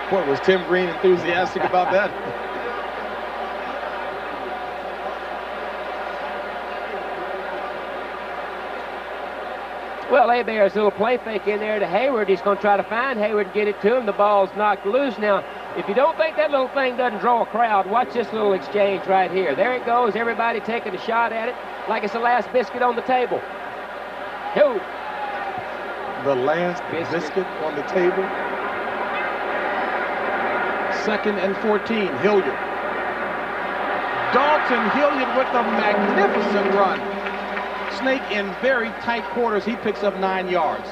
Boy, was Tim Green enthusiastic about that? Well, Hebert's little play fake in there to Hayward. He's going to try to find Hayward and get it to him. The ball's knocked loose. Now, if you don't think that little thing doesn't draw a crowd, watch this little exchange right here. There it goes. Everybody taking a shot at it like it's the last biscuit on the table. Yo. The last biscuit on the table. 2nd and 14. Hilliard. Dalton Hilliard with a magnificent run. Snake in very tight quarters. He picks up 9 yards.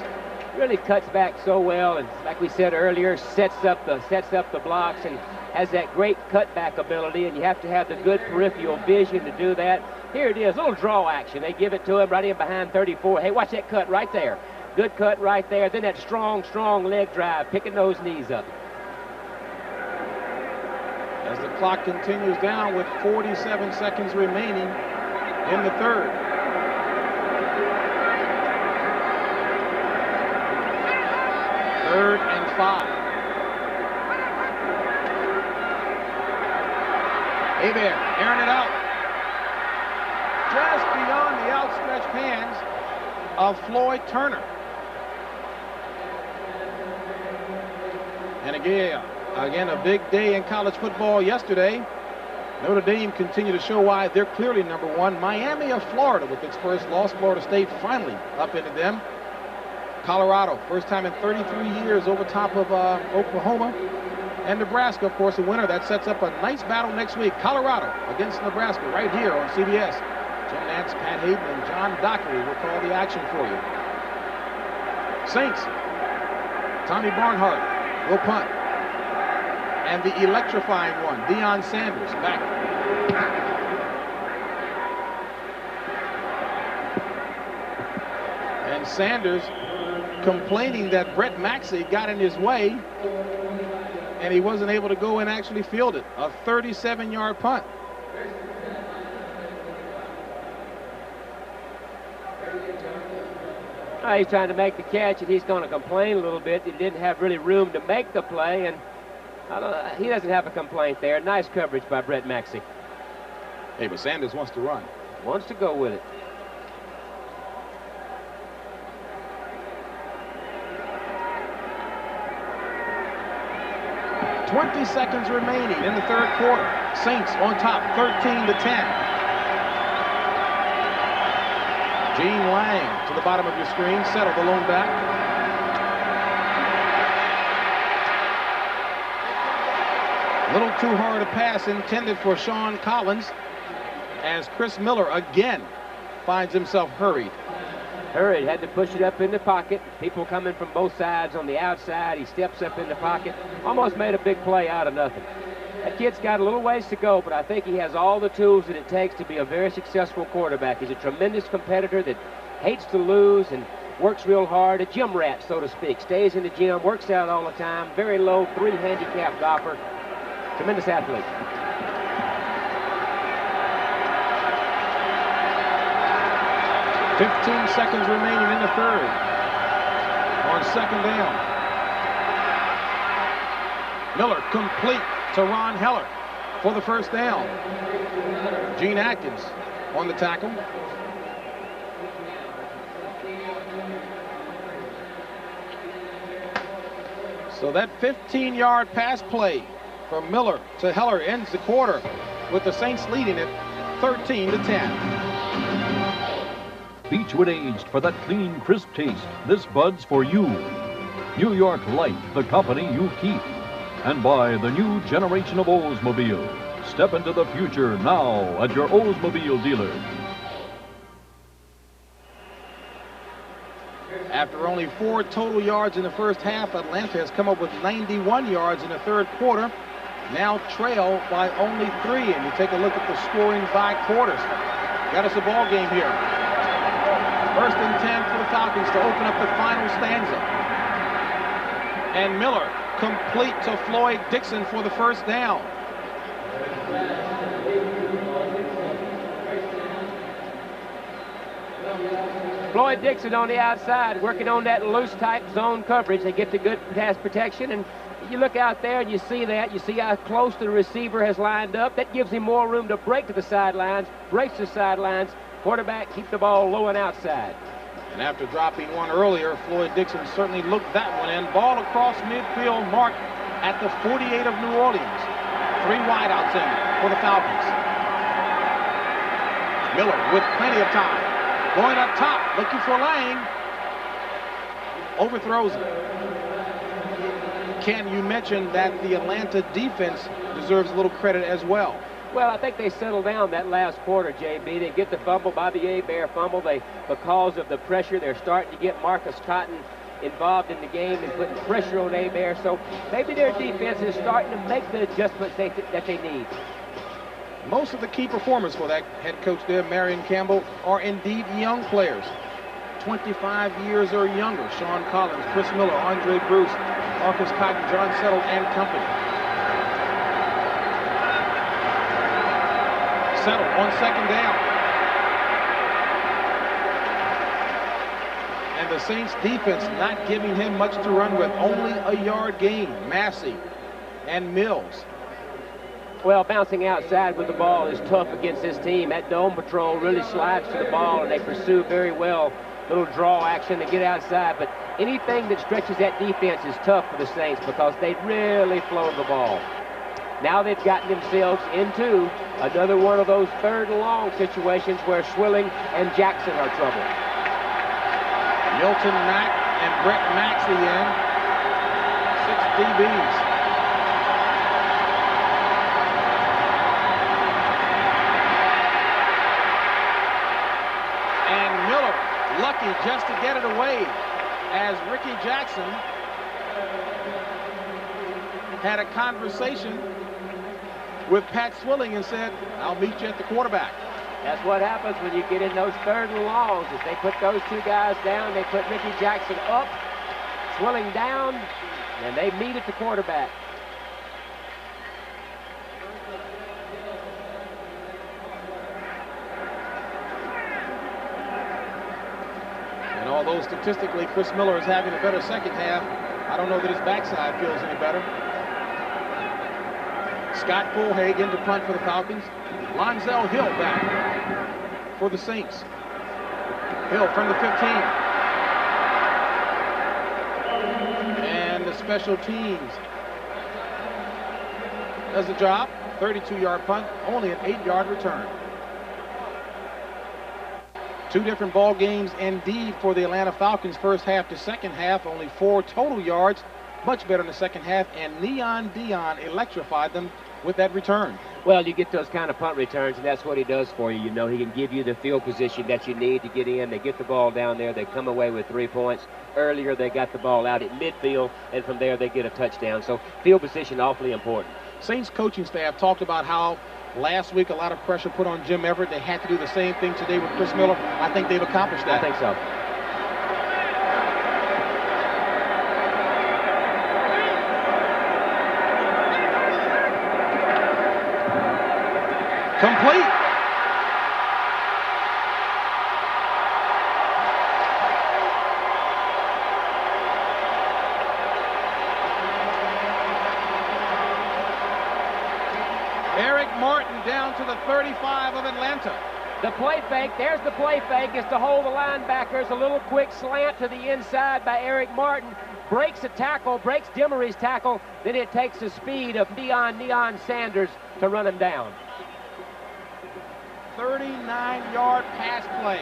Really cuts back so well, and like we said earlier, sets up the blocks and has that great cutback ability, and you have to have the good peripheral vision to do that. Here it is, little draw action. They give it to him right in behind 34. Hey, watch that cut right there. Good cut right there. Then that strong leg drive, picking those knees up. As the clock continues down with 47 seconds remaining in the 3rd. Third and 5. Hebert airing it out. Just beyond the outstretched hands of Floyd Turner. And again, a big day in college football yesterday Notre Dame continue to show why they're clearly number one. Miami of Florida with its first loss. Florida State finally up into them. Colorado, first time in 33 years over top of Oklahoma. And Nebraska, of course, a winner. That sets up a nice battle next week. Colorado against Nebraska right here on CBS. Jim Nantz, Pat Hayden, and John Dockery will call the action for you. Saints, Tommy Barnhart will punt. And the electrifying one, Deion Sanders, back. And Sanders complaining that Brett Maxey got in his way and he wasn't able to go and actually field it. A 37-yard punt. He's trying to make the catch, and he's going to complain a little bit. He didn't have really room to make the play, and he doesn't have a complaint there. Nice coverage by Brett Maxey. Hey, but Sanders wants to run. Wants to go with it. "20 seconds remaining in the third quarter. Saints on top, 13-10. Gene Lang to the bottom of your screen, settled the lone back. A little too hard a pass intended for Sean Collins as Chris Miller again finds himself hurried. Had to push it up in the pocket. People coming from both sides on the outside. He steps up in the pocket. Almost made a big play out of nothing. That kid's got a little ways to go, but I think he has all the tools that it takes to be a very successful quarterback. He's a tremendous competitor that hates to lose and works real hard. A gym rat, so to speak. Stays in the gym, works out all the time. Very low, 3 handicap golfer. Tremendous athlete. "15 seconds remaining in the third. On second down. Miller complete to Ron Heller for the first down. Gene Atkins on the tackle. So that 15-yard pass play from Miller to Heller ends the quarter with the Saints leading it 13-10. Beechwood aged for that clean, crisp taste. This Bud's for you. New York Light, the company you keep. And by the new generation of Oldsmobile. Step into the future now at your Oldsmobile dealer. After only 4 total yards in the first half, Atlanta has come up with 91 yards in the third quarter. Now trail by only 3. And you take a look at the scoring by quarters. Got us a ball game here. 1st and 10 for the Falcons to open up the final stanza. And Miller complete to Floyd Dixon for the first down. Floyd Dixon on the outside, working on that loose type zone coverage. They get the good pass protection, and you look out there and you see that. You see how close the receiver has lined up. That gives him more room to break to the sidelines, breaks the sidelines. Quarterback, keep the ball low and outside. And after dropping one earlier, Floyd Dixon certainly looked that one in. Ball across midfield, marked at the 48 of New Orleans. 3 wideouts in for the Falcons. Miller with plenty of time. Going up top, looking for Lang. Overthrows it. Ken, you mentioned that the Atlanta defense deserves a little credit as well. Well, I think they settled down that last quarter, JB. They get the fumble, Bobby Hebert fumble. Because of the pressure, they're starting to get Marcus Cotton involved in the game and putting pressure on Hebert. So maybe their defense is starting to make the adjustments that they need. Most of the key performers for that head coach there, Marion Campbell, are indeed young players. 25 years or younger. Sean Collins, Chris Miller, Andre Bruce, Marcus Cotton, John Settle, and company. Settle on second down. And the Saints defense not giving him much to run with. Only a yard gain. Massey and Mills. Well, bouncing outside with the ball is tough against this team. That dome patrol really slides to the ball, and they pursue very well. Little draw action to get outside. But anything that stretches that defense is tough for the Saints because they really flow the ball. Now they've gotten themselves into another one of those third and long situations where Swilling and Jackson are trouble. Milton Mack and Brett Maxey in. 6 DBs. And Miller lucky just to get it away as Ricky Jackson had a conversation with Pat Swilling and said, "I'll meet you at the quarterback." That's what happens when you get in those third and longs. Is they put those two guys down, they put Ricky Jackson up, Swilling down, and they meet at the quarterback. And although statistically Chris Miller is having a better second half, I don't know that his backside feels any better. Scott Fulhagen to punt for the Falcons. Lonzel Hill back for the Saints. Hill from the 15. And the special teams does the job. 32-yard punt, only an 8-yard return. Two different ball games indeed for the Atlanta Falcons, first half to second half. Only 4 total yards, much better in the second half, and Neon Dion electrified them with that return. Well, you get those kind of punt returns, and that's what he does for you. You know, he can give you the field position that you need to get in. They get the ball down there. They come away with 3 points. Earlier, they got the ball out at midfield, and from there, they get a touchdown. So, field position awfully important. Saints coaching staff talked about how last week a lot of pressure put on Jim Everett. They had to do the same thing today with Chris Miller. I think they've accomplished that. I think so. Complete. Eric Martin down to the 35 of Atlanta. The play fake, there's the play fake, is to hold the linebackers. A little quick slant to the inside by Eric Martin. Breaks a tackle, breaks Demery's tackle. Then it takes the speed of Neon Sanders to run him down. 39-yard pass play.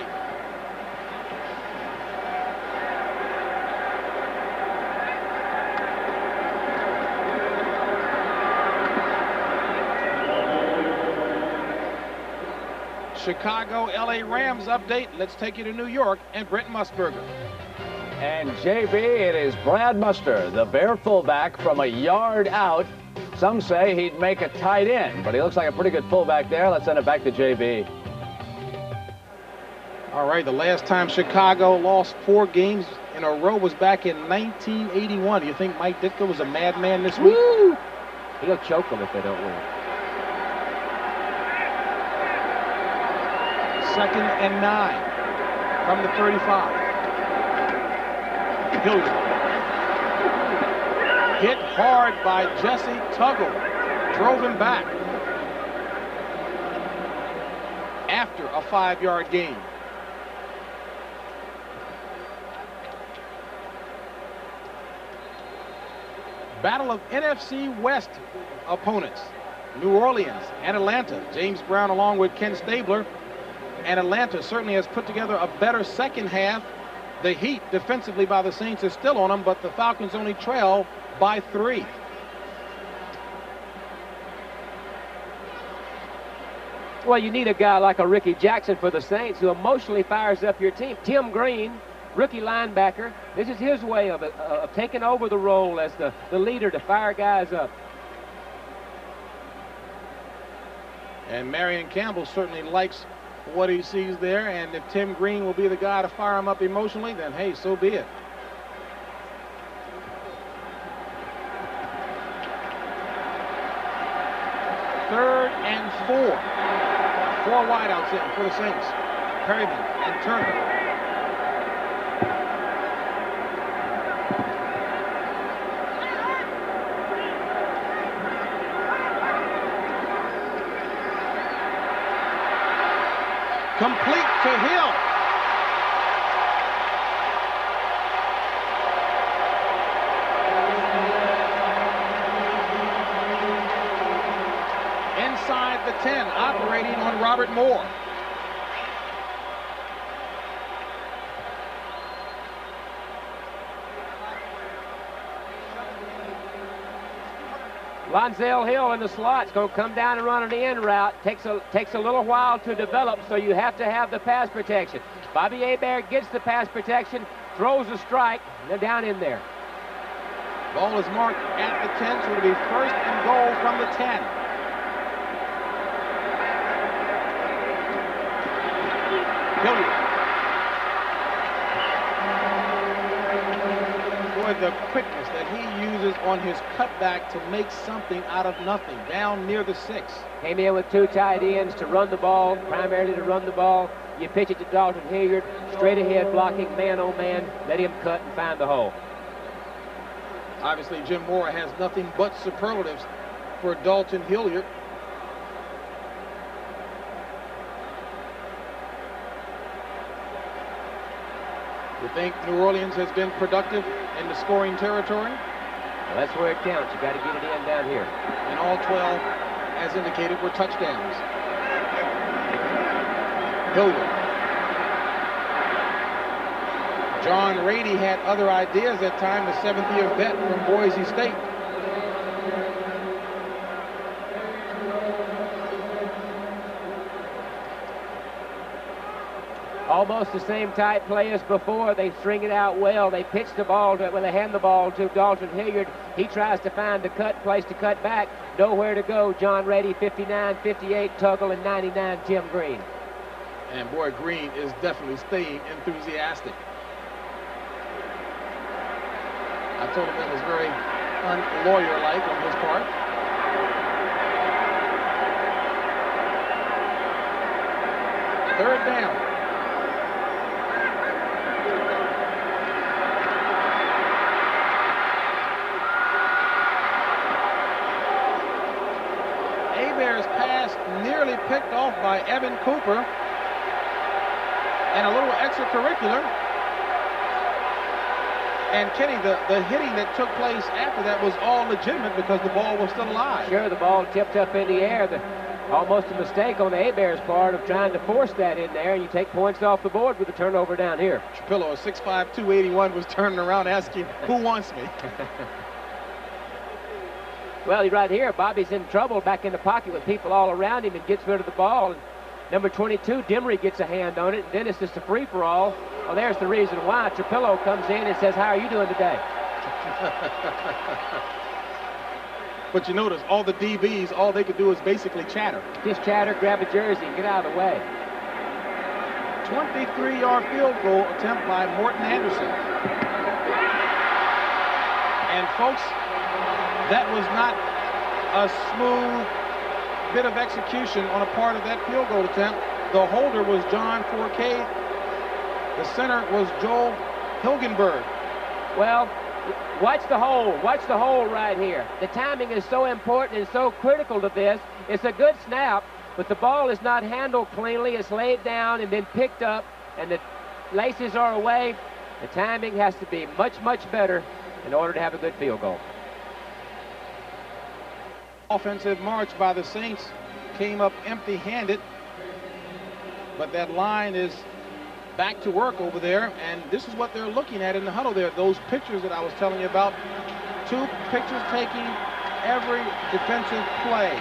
Chicago LA Rams update. Let's take you to New York and Brent Musburger. And JB, it is Brad Muster, the Bear fullback, from a yard out. Some say he'd make a tight end, but he looks like a pretty good fullback there. Let's send it back to JB. All right, the last time Chicago lost 4 games in a row was back in 1981. Do you think Mike Ditka was a madman this week? Woo! He'll choke them if they don't win. 2nd and 9 from the 35. Hilliard. Hit hard by Jesse Tuggle. Drove him back after a 5-yard gain. Battle of NFC West opponents. New Orleans and Atlanta. James Brown along with Ken Stabler. And Atlanta certainly has put together a better second half. The heat defensively by the Saints is still on them, but the Falcons only trail by 3. Well, you need a guy like a Ricky Jackson for the Saints who emotionally fires up your team. Tim Green, rookie linebacker, this is his way of taking over the role as the leader to fire guys up. And Marion Campbell certainly likes what he sees there, and if Tim Green will be the guy to fire him up emotionally, then hey, so be it. Third and 4. 4 wideouts in for the Saints. Perryman and Turner. Complete to Hill. 10, operating on Robert Moore. Lonzell Hill in the slot is going to come down and run an in route. Takes a little while to develop, so you have to have the pass protection. Bobby Hebert gets the pass protection, throws a strike, and they're down in there. Ball is marked at the 10, so it'll be first and goal from the 10. Hilliard. Boy, the quickness that he uses on his cutback to make something out of nothing, down near the 6. Came in with 2 tight ends to run the ball, primarily to run the ball. You pitch it to Dalton Hilliard, straight ahead blocking, man on man, let him cut and find the hole. Obviously, Jim Mora has nothing but superlatives for Dalton Hilliard. You think New Orleans has been productive in the scoring territory? Well, that's where it counts. You got to get it in down here. And all 12, as indicated, were touchdowns. Hilliard. John Rady had other ideas at time, the 7th-year vet from Boise State. Almost the same type play as before. They string it out well. They pitch the ball to, well, they hand the ball to Dalton Hilliard. He tries to find the place to cut back. Nowhere to go. John Rady, 59, 58, Tuggle, and 99, Tim Green. And boy, Green is definitely staying enthusiastic. I told him that was very un-lawyer-like on his part. Third down. Hebert's pass nearly picked off by Evan Cooper. And a little extracurricular. And Kenny, the hitting that took place after that was all legitimate because the ball was still alive. Sure, the ball tipped up in the air. Almost a mistake on the Hebert's part of trying to force that in there, and you take points off the board with the turnover down here. Trapillo, a 6'5", 281, was turning around asking, who wants me? Well, right here, Bobby's in trouble back in the pocket with people all around him and gets rid of the ball. Number 22, Demery, gets a hand on it, and then it's just a free-for-all. Well, there's the reason why. Trapillo comes in and says, how are you doing today? But you notice, all the DBs, all they could do is basically chatter. Just chatter, grab a jersey, and get out of the way. 23-yard field goal attempt by Morton Anderson. And, folks, that was not a smooth bit of execution on a part of that field goal attempt. The holder was John Forcade. The center was Joel Hilgenberg. Well, watch the hole. Watch the hole right here. The timing is so important and so critical to this. It's a good snap, but the ball is not handled cleanly. It's laid down and then picked up, and the laces are away. The timing has to be much, much better in order to have a good field goal. Offensive march by the Saints came up empty-handed, but that line is back to work over there, and this is what they're looking at in the huddle there. Those pictures that I was telling you about, 2 pictures taking every defensive play.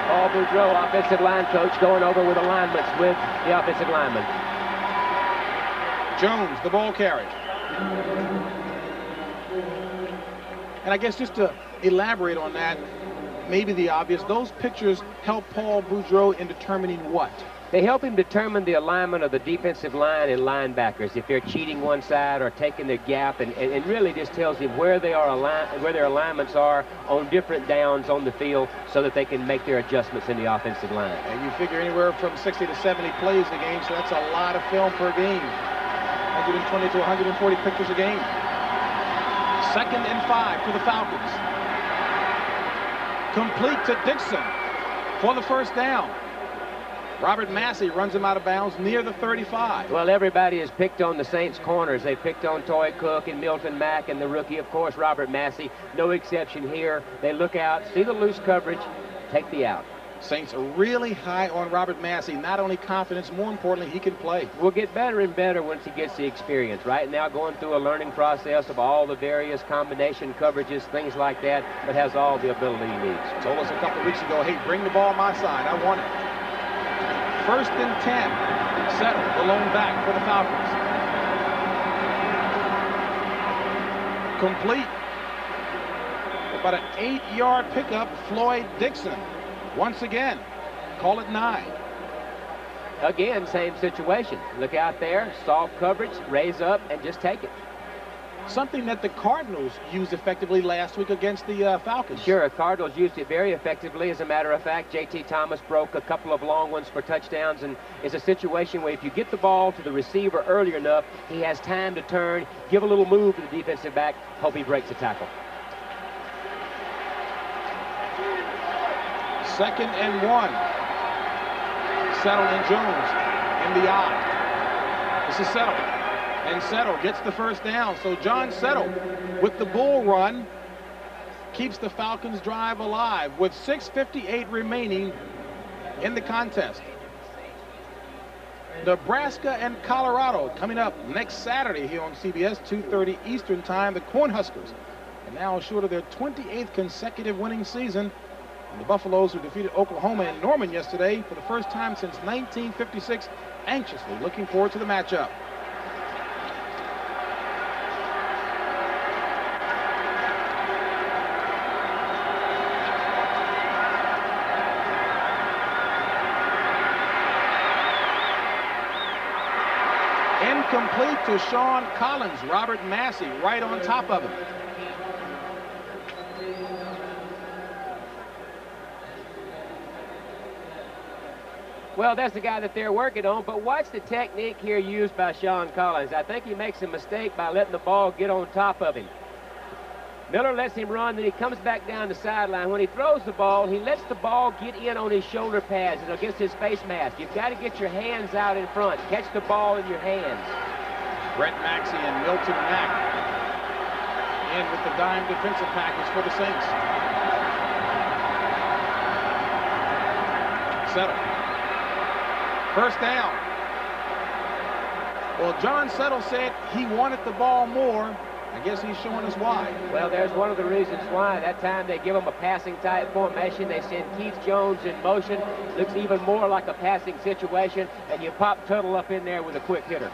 Paul Boudreau, offensive line coach, going over with alignments with the offensive lineman. Jones, the ball carrier. And I guess just to elaborate on that, maybe the obvious, those pictures help Paul Boudreau in determining what? They help him determine the alignment of the defensive line and linebackers, if they're cheating one side or taking their gap, and really just tells him where they are where their alignments are on different downs on the field so that they can make their adjustments in the offensive line. And you figure anywhere from 60 to 70 plays a game, so that's a lot of film per game. 120 to 140 pictures a game. 2nd and 5 for the Falcons. Complete to Dixon for the first down. Robert Massey runs him out of bounds near the 35. Well, everybody has picked on the Saints corners. They picked on Toy Cook and Milton Mack and the rookie, of course, Robert Massey. No exception here. They look out, see the loose coverage, take the out. Saints are really high on Robert Massey. Not only confidence, more importantly, he can play. Will get better and better once he gets the experience. Right now, going through a learning process of all the various combination coverages, things like that, but has all the ability he needs. Told us a couple of weeks ago, hey, bring the ball my side. I want it. 1st and 10. Settle, the lone back for the Falcons. Complete. About an 8-yard pickup, Floyd Dixon. Once again, call it 9. Again, same situation. Look out there, soft coverage, raise up, and just take it. Something that the Cardinals used effectively last week against the Falcons. Sure, Cardinals used it very effectively. As a matter of fact, J.T. Thomas broke a couple of long ones for touchdowns, and it's a situation where if you get the ball to the receiver early enough, he has time to turn, give a little move to the defensive back, hope he breaks the tackle. 2nd and 1. Settle and Jones in the eye. This is Settle. And Settle gets the first down. So John Settle with the bull run keeps the Falcons drive alive with 6:58 remaining in the contest. Nebraska and Colorado coming up next Saturday here on CBS, 2:30 Eastern Time. The Cornhuskers are now short of their 28th consecutive winning season. And the Buffaloes, who defeated Oklahoma and Norman yesterday for the first time since 1956, anxiously looking forward to the matchup. Incomplete to Sean Collins. Robert Massey right on top of him. Well, that's the guy that they're working on, but watch the technique here used by Sean Collins. I think he makes a mistake by letting the ball get on top of him. Miller lets him run, then he comes back down the sideline. When he throws the ball, he lets the ball get in on his shoulder pads and against his face mask. You've got to get your hands out in front. Catch the ball in your hands. Brett Maxey and Milton Mack in with the dime defensive package for the Saints. Settle. First down. Well, John Settle said he wanted the ball more. I guess he's showing us why. Well, there's one of the reasons why. That time they give him a passing type formation. They send Keith Jones in motion. Looks even more like a passing situation. And you pop Tuttle up in there with a quick hitter.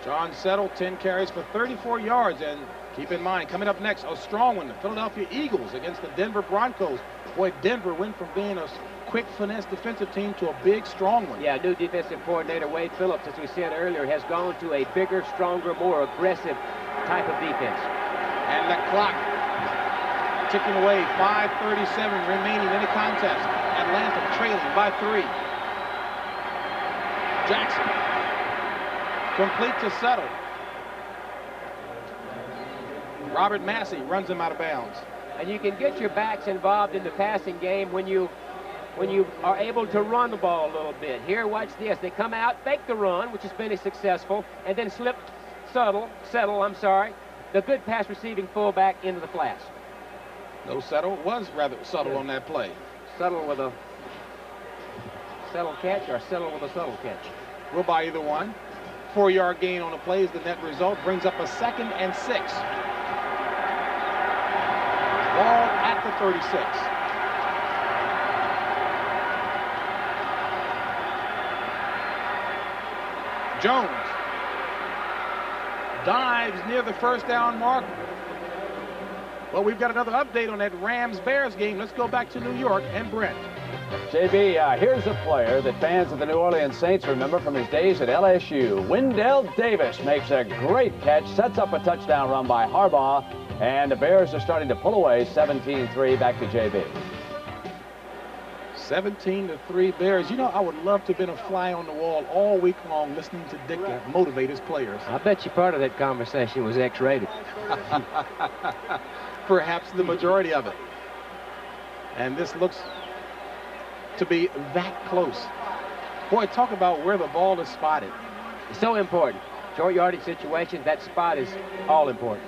John Settle, 10 carries for 34 yards. And keep in mind, coming up next, a strong one, the Philadelphia Eagles against the Denver Broncos. Boy, Denver went from being a quick finesse defensive team to a big, strong one. Yeah, new defensive coordinator Wade Phillips, as we said earlier, has gone to a bigger, stronger, more aggressive type of defense. And the clock ticking away, 5:37 remaining in the contest. Atlanta trailing by 3. Jackson, complete to Settle. Robert Massey runs him out of bounds. And you can get your backs involved in the passing game when you are able to run the ball a little bit. Here, watch this. They come out, fake the run, which has been successful, and then settle, the good pass receiving fullback into the flats. No, Settle was rather subtle on that play. Settle with a settle catch or settle with a subtle catch? We'll buy either one. 4-yard gain on the play is the net result. Brings up a 2nd and 6. Ball at the 36. Jones dives near the first down mark. Well, we've got another update on that Rams-Bears game. Let's go back to New York and Brent. JB, here's a player that fans of the New Orleans Saints remember from his days at LSU. Wendell Davis makes a great catch, sets up a touchdown run by Harbaugh, and the Bears are starting to pull away 17-3. Back to JB. 17-3 Bears. You know, I would love to have been a fly on the wall all week long listening to Dick motivate his players. I bet you part of that conversation was X-rated. Perhaps the majority of it. And this looks to be that close. Boy, talk about where the ball is spotted. It's so important. Short yardage situations, that spot is all important.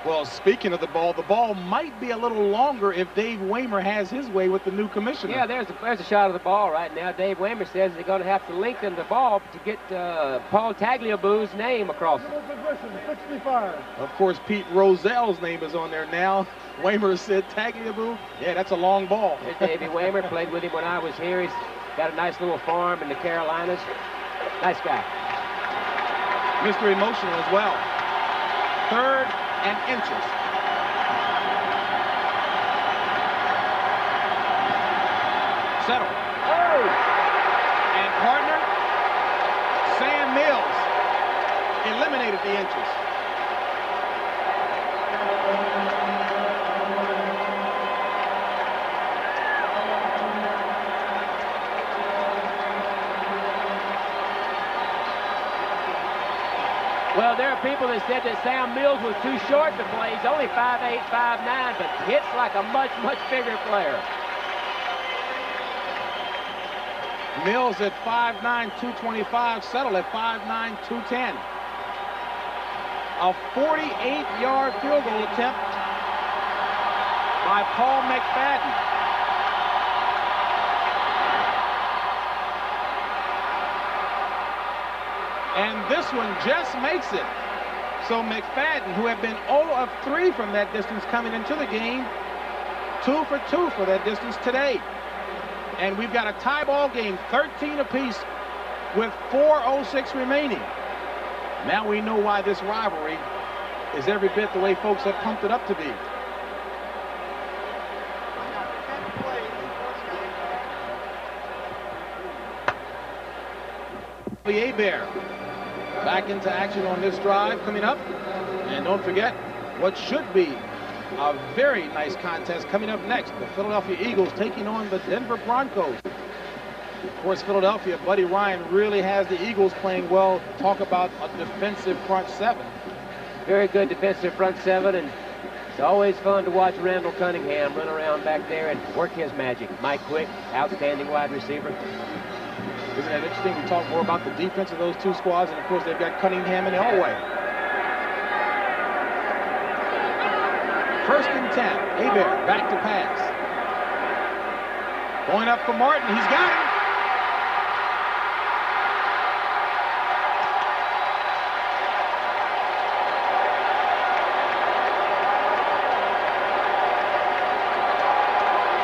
Well, speaking of the ball might be a little longer if Dave Waymer has his way with the new commissioner. Yeah, there's a shot of the ball right now. Dave Waymer says they're going to have to lengthen the ball to get Paul Tagliabue's name across it. Position 65. Of course, Pete Rozell's name is on there now. Waymer said Tagliabue. Yeah, that's a long ball. Here's Davey Waymer. Played with him when I was here. He's got a nice little farm in the Carolinas. Nice guy. Mr. Emotional as well. 3rd and inches. Settle. Oh! And partner, Sam Mills eliminated the inches. Well, there are people that said that Sam Mills was too short to play. He's only 5'8", 5'9", but hits like a much, much bigger player. Mills at 5'9", 225, Settle at 5'9", 210. A 48-yard field goal attempt by Paul McFadden. And this one just makes it. So McFadden, who had been 0 of 3 from that distance coming into the game, 2 for 2 for that distance today. And we've got a tie ball game, 13 apiece with 4:06 remaining. Now we know why this rivalry is every bit the way folks have pumped it up to be. The Bear back into action on this drive coming up. And don't forget what should be a very nice contest coming up next. The Philadelphia Eagles taking on the Denver Broncos. Of course, Philadelphia, Buddy Ryan really has the Eagles playing well. Talk about a defensive front 7. Very good defensive front 7, and it's always fun to watch Randall Cunningham run around back there and work his magic. Mike Quick, outstanding wide receiver. Isn't that interesting? We talk more about the defense of those two squads, and of course they've got Cunningham and Elway. 1st and 10. Hebert back to pass. Going up for Martin. He's got him.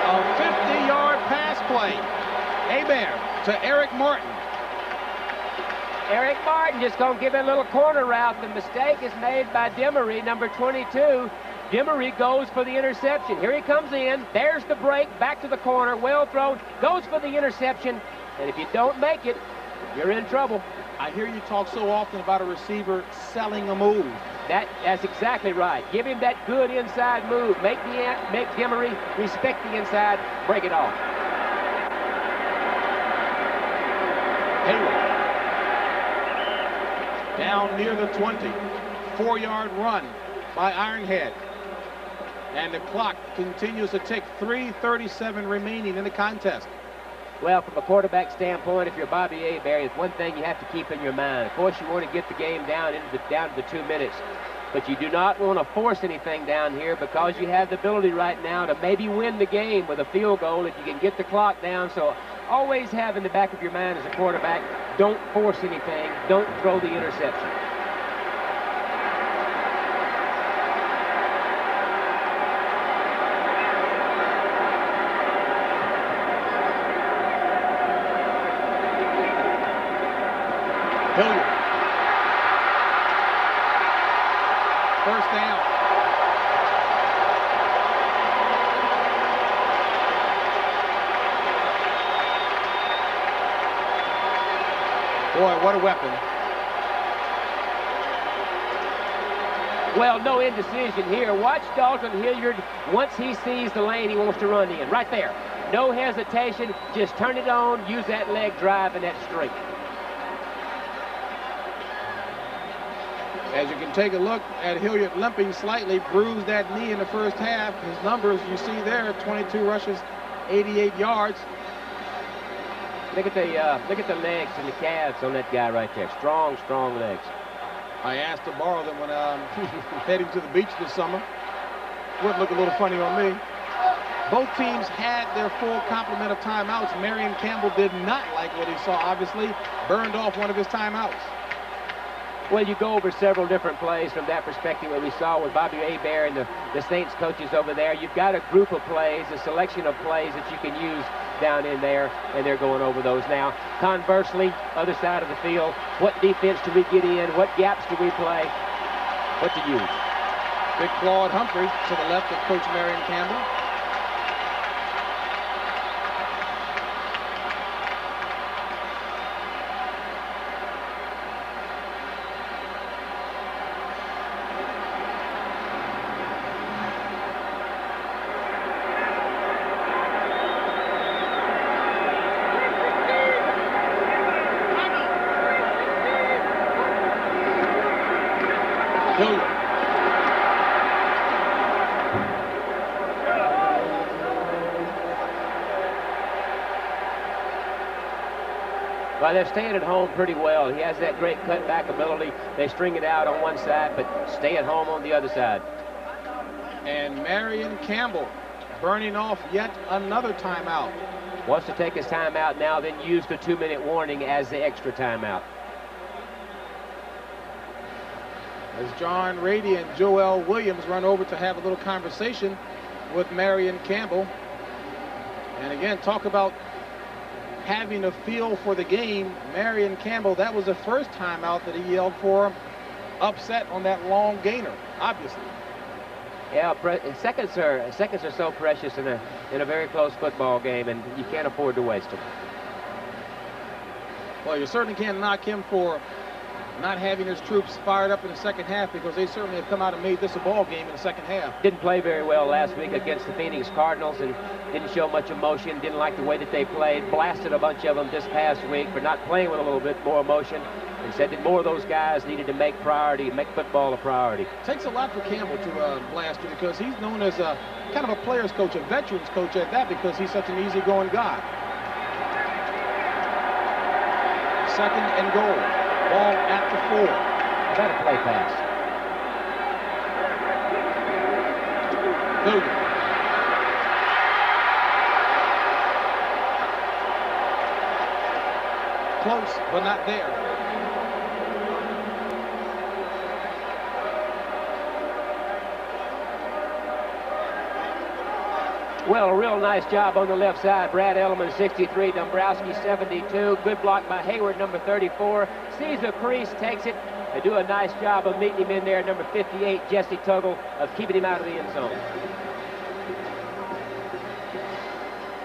A 50-yard pass play. Hebert to Eric Martin. Eric Martin just going to give it a little corner route. The mistake is made by Demery, number 22. Demery goes for the interception. Here he comes in. There's the break. Back to the corner. Well thrown. Goes for the interception. And if you don't make it, you're in trouble. I hear you talk so often about a receiver selling a move. That's exactly right. Give him that good inside move. Make Demery respect the inside. Break it off. Hayward. Down near the 20. 4-yard run by Ironhead. And the clock continues to tick. 3:37 remaining in the contest. Well, from a quarterback standpoint, if you're Bobby Hebert, it's one thing you have to keep in your mind. Of course, you want to get the game down to the 2 minutes. But you do not want to force anything down here because you have the ability right now to maybe win the game with a field goal if you can get the clock down. So always have in the back of your mind as a quarterback, don't force anything. Don't throw the interception. Hilliard. 1st down. Boy, what a weapon. Well, no indecision here. Watch Dalton Hilliard. Once he sees the lane he wants to run in. Right there. No hesitation. Just turn it on. Use that leg drive and that straight. As you can take a look at Hilliard limping slightly, bruised that knee in the first half. His numbers you see there, 22 rushes, 88 yards. Look at the legs and the calves on that guy right there. Strong, strong legs. I asked to borrow them when I'm heading to the beach this summer. Would look a little funny on me. Both teams had their full complement of timeouts. Marion Campbell did not like what he saw, obviously. Burned off one of his timeouts. Well, you go over several different plays from that perspective, what we saw with Bobby Hebert and the Saints coaches over there. You've got a group of plays, a selection of plays that you can use down in there, and they're going over those now. Conversely, other side of the field, what defense do we get in? What gaps do we play? What to use? Big Claude Humphrey to the left of Coach Marion Campbell. Well, they're staying at home pretty well. He has that great cutback ability. They string it out on one side, but stay at home on the other side. And Marion Campbell burning off yet another timeout. Wants to take his timeout now, then use the 2-minute warning as the extra timeout. As John Rady and Joel Williams run over to have a little conversation with Marion Campbell. And again, talk about having a feel for the game. Marion Campbell, that was the first timeout that he yelled for, upset on that long gainer, obviously. Yeah, seconds are so precious in a very close football game, and you can't afford to waste them. Well, you certainly can't knock him for not having his troops fired up in the second half, because they certainly have come out and made this a ball game in the second half. Didn't play very well last week against the Phoenix Cardinals and didn't show much emotion, didn't like the way that they played, blasted a bunch of them this past week for not playing with a little bit more emotion, and said that more of those guys needed to make football a priority. It takes a lot for Campbell to blast you, because he's known as a kind of a player's coach, a veteran's coach at that, because he's such an easygoing guy. Second and goal. Ball at the 4. Got a play pass. Hilliard. Close, but not there. Well, a real nice job on the left side. Brad Elliman, 63, Dombrowski, 72. Good block by Hayward, number 34. Sees the crease, takes it. They do a nice job of meeting him in there. Number 58, Jesse Tuggle, of keeping him out of the end zone.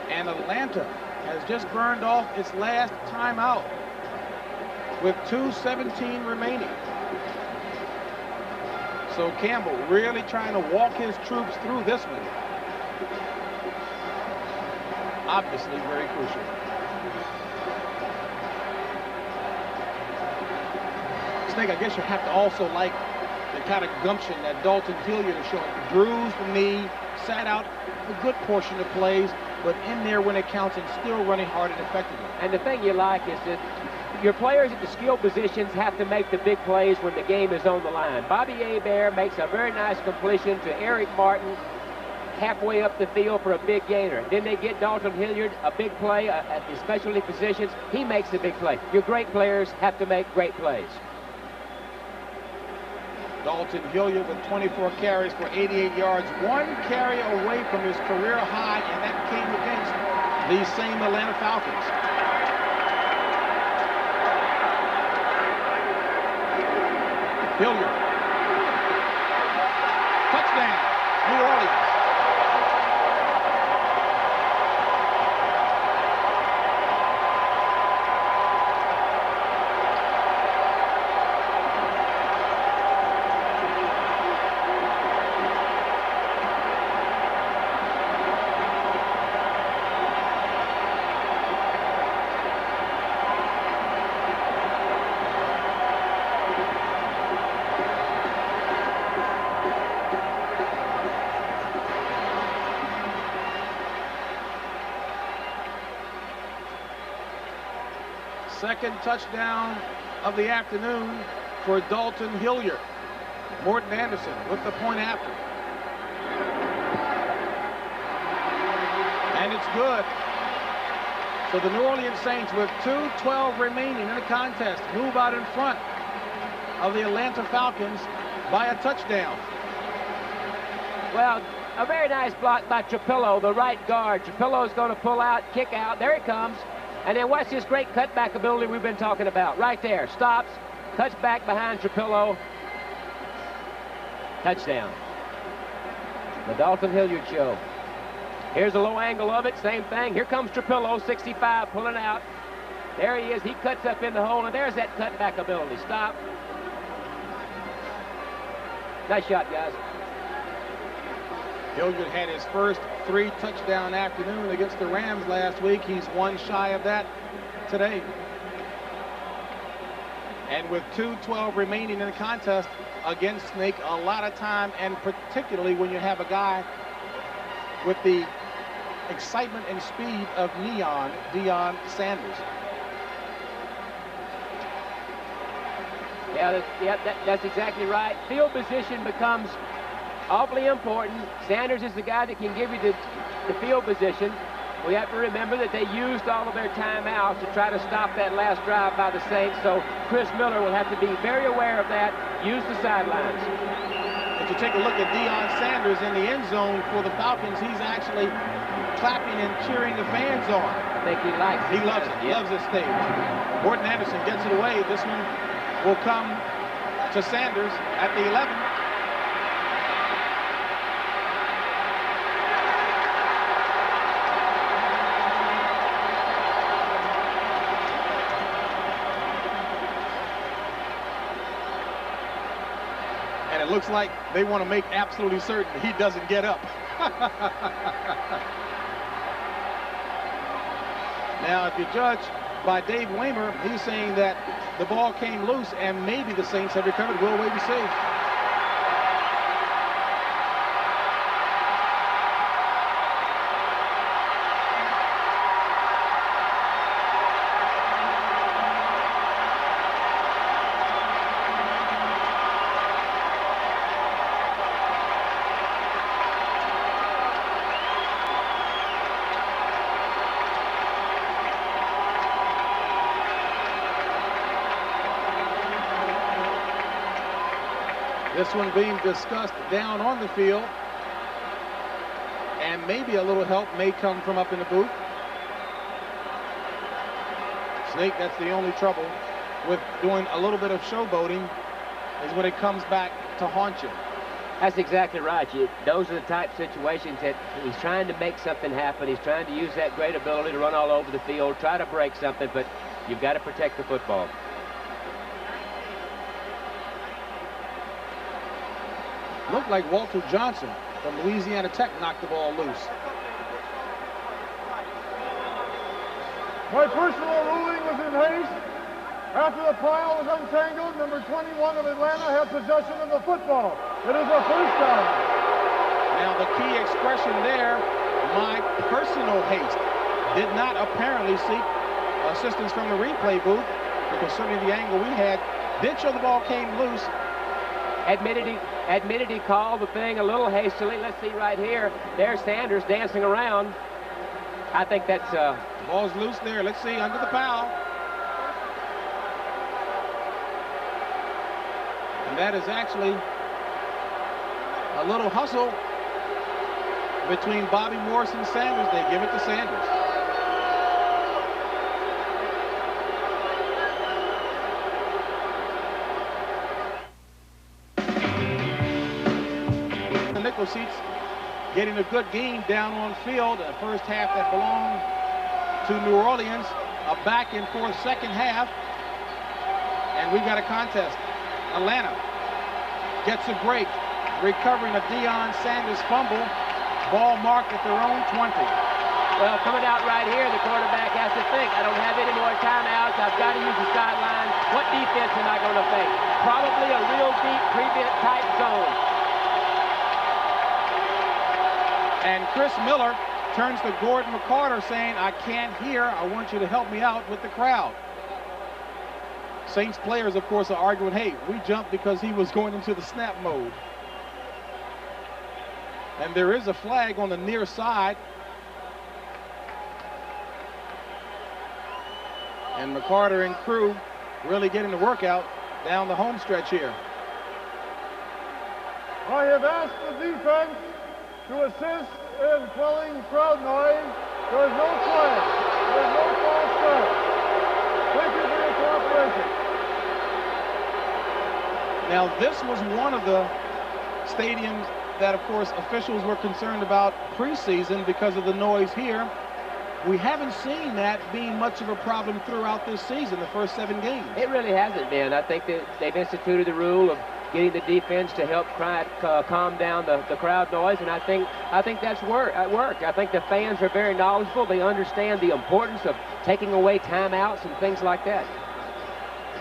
And Atlanta has just burned off its last timeout with 2:17 remaining. So Campbell really trying to walk his troops through this one. Obviously very crucial. Snake, I guess you have to also like the kind of gumption that Dalton Hilliard is showing. Bruised the knee, sat out a good portion of plays, but in there when it counts and still running hard and effectively. And the thing you like is that your players at the skill positions have to make the big plays when the game is on the line. Bobby Hebert makes a very nice completion to Eric Martin, halfway up the field for a big gainer. Then they get Dalton Hilliard, a big play at the specialty positions. He makes a big play. Your great players have to make great plays. Dalton Hilliard with 24 carries for 88 yards, one carry away from his career high, and that came against these same Atlanta Falcons. Hilliard. Touchdown, New Orleans. Second touchdown of the afternoon for Dalton Hilliard. Morton Anderson with the point after. And it's good. So the New Orleans Saints, with 2:12 remaining in the contest, move out in front of the Atlanta Falcons by a touchdown. Well, a very nice block by Trapillo, the right guard. Trapillo's going to pull out, kick out. There he comes. And then watch this great cutback ability we've been talking about. Right there. Stops, cuts back behind Trapillo. Touchdown. The Dalton Hilliard Show. Here's a low angle of it. Same thing. Here comes Trapillo, 65, pulling out. There he is. He cuts up in the hole, and there's that cutback ability. Stop. Nice shot, guys. Hilliard had his first 3-touchdown afternoon against the Rams last week. He's one shy of that today. And with 2:12 remaining in the contest, again, Snake, a lot of time, and particularly when you have a guy with the excitement and speed of Deion Sanders. That's exactly right. Field position becomes awfully important. Sanders is the guy that can give you the field position. We have to remember that they used all of their timeouts to try to stop that last drive by the Saints, so Chris Miller will have to be very aware of that, use the sidelines. If you take a look at Deion Sanders in the end zone for the Falcons, he's actually clapping and cheering the fans on. I think he likes it. He loves it. He loves this stage. Morton Anderson gets it away. This one will come to Sanders at the 11. And it looks like they want to make absolutely certain he doesn't get up. Now, if you judge by Dave Waymer, he's saying that the ball came loose and maybe the Saints have recovered. We'll wait and see. This one being discussed down on the field, and maybe a little help may come from up in the booth. Snake, that's the only trouble with doing a little bit of showboating, is when it comes back to haunt you. That's exactly right. Those are the type of situations that he's trying to make something happen. He's trying to use that great ability to run all over the field, try to break something, but you've got to protect the football. Looked like Walter Johnson from Louisiana Tech knocked the ball loose. My personal ruling was in haste. After the pile was untangled, number 21 of Atlanta had possession of the football. It is a first down. Now the key expression there, my personal haste, did not apparently seek assistance from the replay booth, because certainly the angle we had did show the ball came loose. Admitted he called the thing a little hastily. Let's see right here. There's Sanders dancing around. I think that's... The ball's loose there. Let's see, under the foul. And that is actually a little hustle between Bobby Morris and Sanders. They give it to Sanders. Nickel seats getting a good game down on field. The first half that belonged to New Orleans, a back and forth second half, and we've got a contest. Atlanta gets a break, recovering a Deion Sanders fumble, ball marked at their own 20. Well, coming out right here, the quarterback has to think, I don't have any more timeouts, I've got to use the sideline. What defense am I going to face? Probably a real deep prevent type zone. And Chris Miller turns to Gordon McCarter saying, I can't hear. I want you to help me out with the crowd. Saints players, of course, are arguing, hey, we jumped because he was going into the snap mode. And there is a flag on the near side. And McCarter and crew really getting the workout down the home stretch here. I have asked the defense to assist in quelling crowd noise. There is no flag. There is no false start. Thank you for your cooperation. Now, this was one of the stadiums that, of course, officials were concerned about preseason because of the noise here. We haven't seen that being much of a problem throughout this season, the first 7 games. It really hasn't been. I think that they've instituted the rule of getting the defense to help calm down the crowd noise, and I think that's worked. I think the fans are very knowledgeable. They understand the importance of taking away timeouts and things like that.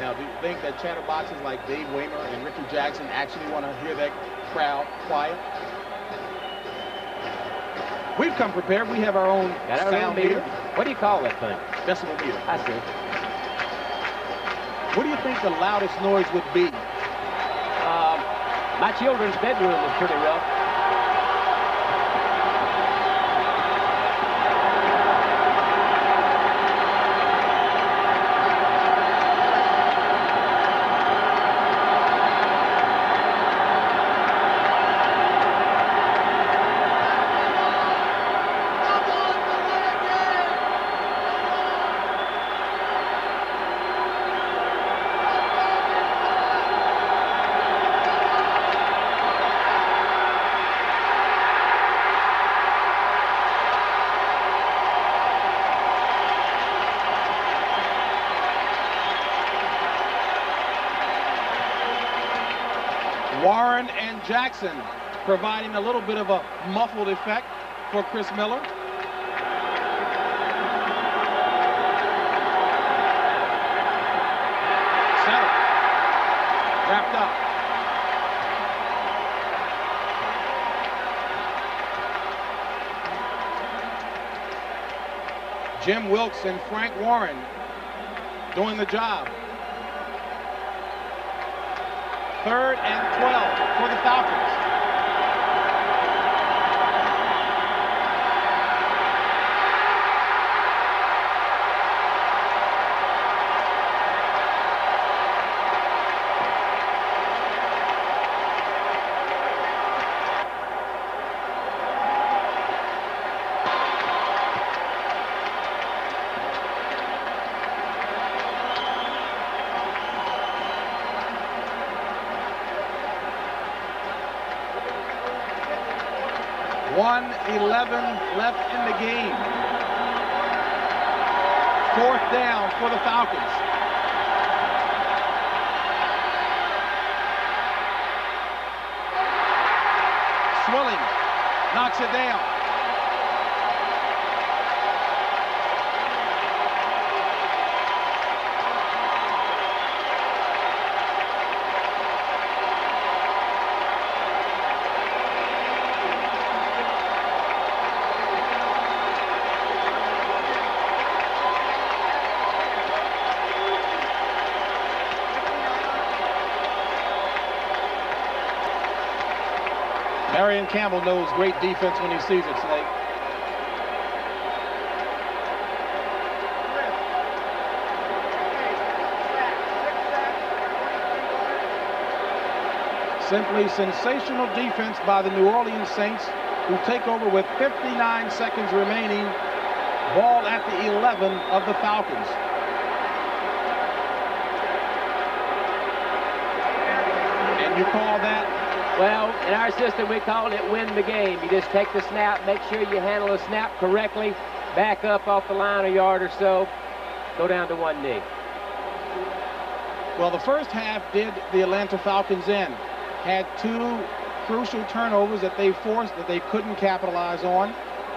Now, do you think that chatterboxes like Dave Waymer and Ricky Jackson actually want to hear that crowd quiet? We've come prepared. We have our own sound meter. What do you call that thing? Decibel meter. I see. What do you think the loudest noise would be? My children's bedroom is pretty rough. Warren and Jackson providing a little bit of a muffled effect for Chris Miller. Settled. Wrapped up. Jim Wilkes and Frank Warren doing the job. 3rd and 12 for the Falcons. Left in the game. 4th down for the Falcons. Swilling knocks it down. Marion Campbell knows great defense when he sees it, Snake. Simply sensational defense by the New Orleans Saints, who take over with 59 seconds remaining. Ball at the 11 of the Falcons. And you call that? Well, in our system, we call it win the game. You just take the snap, make sure you handle the snap correctly, back up off the line a yard or so, go down to one knee. Well, the first half did the Atlanta Falcons in. Had 2 crucial turnovers that they forced that they couldn't capitalize on.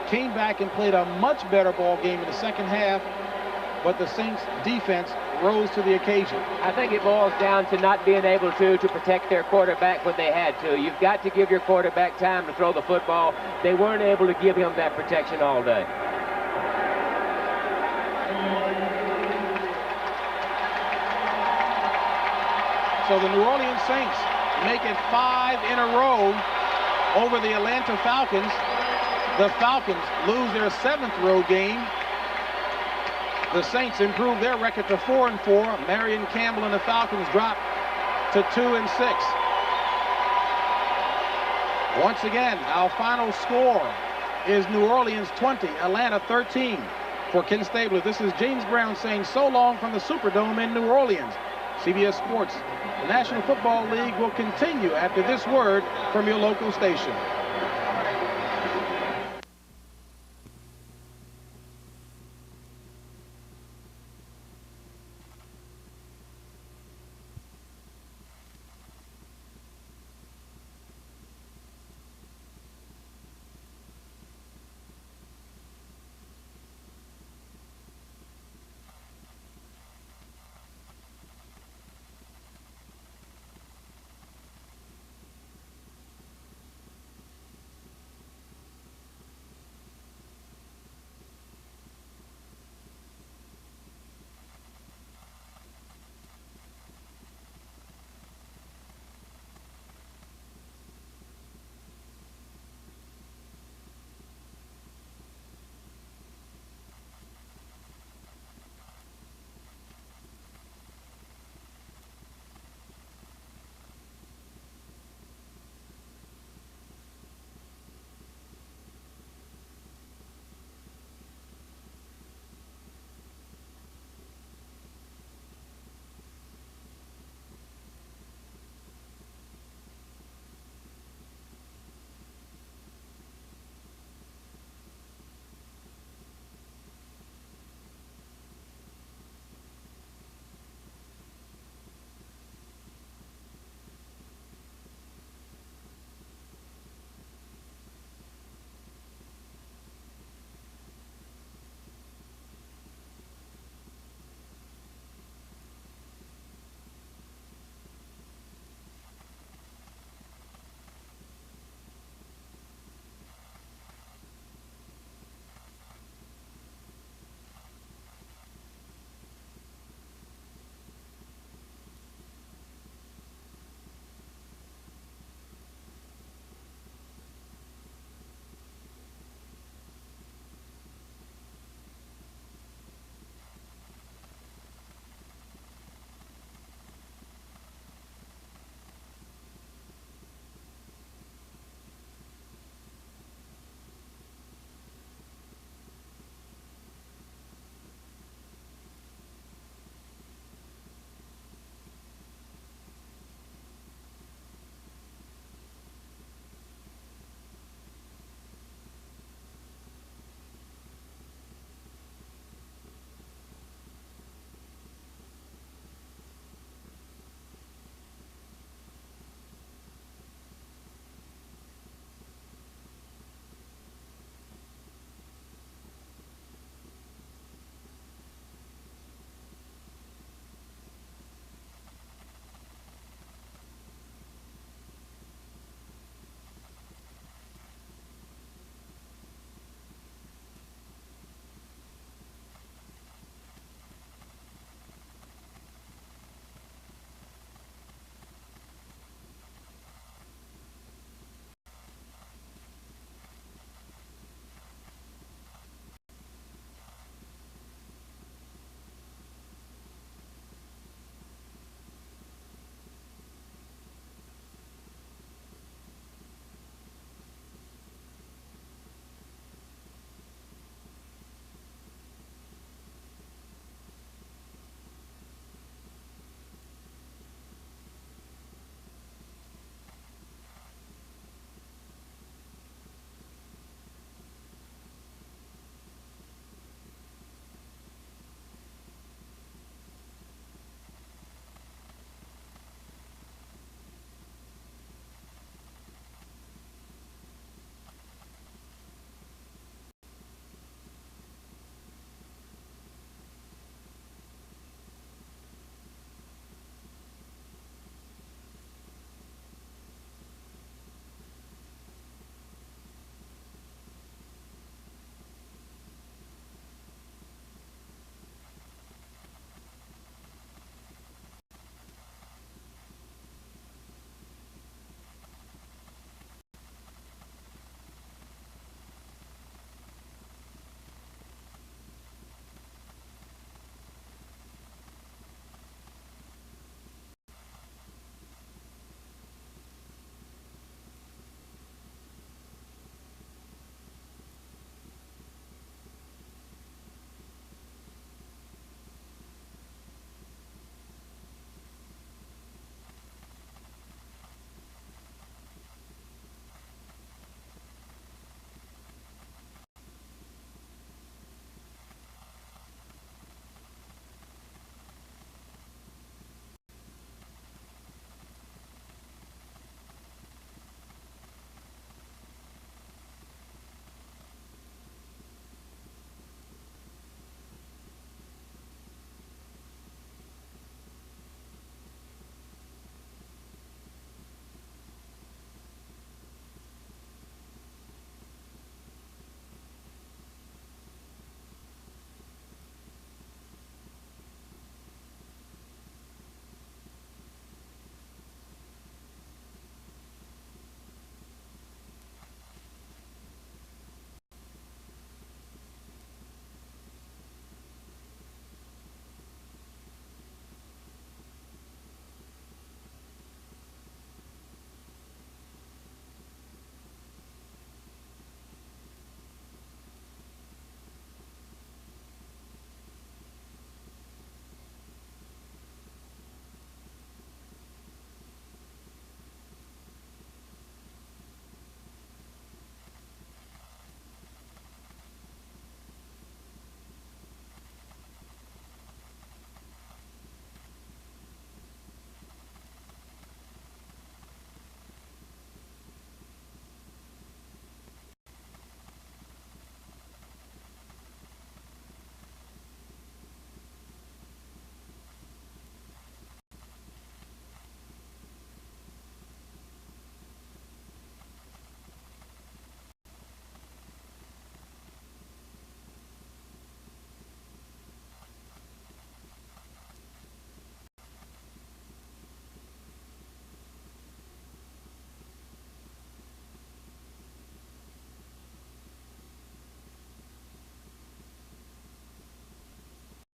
Came back and played a much better ball game in the second half, but the Saints defense rose to the occasion. I think it boils down to not being able to protect their quarterback when they had to. You've got to give your quarterback time to throw the football. They weren't able to give him that protection all day. So the New Orleans Saints make it 5 in a row over the Atlanta Falcons. The Falcons lose their 7th road game. The Saints improve their record to 4-4. Marion Campbell and the Falcons drop to 2-6. Once again, our final score is New Orleans 20, Atlanta 13. For Ken Stabler, this is James Brown saying so long from the Superdome in New Orleans. CBS Sports, the National Football League will continue after this word from your local station.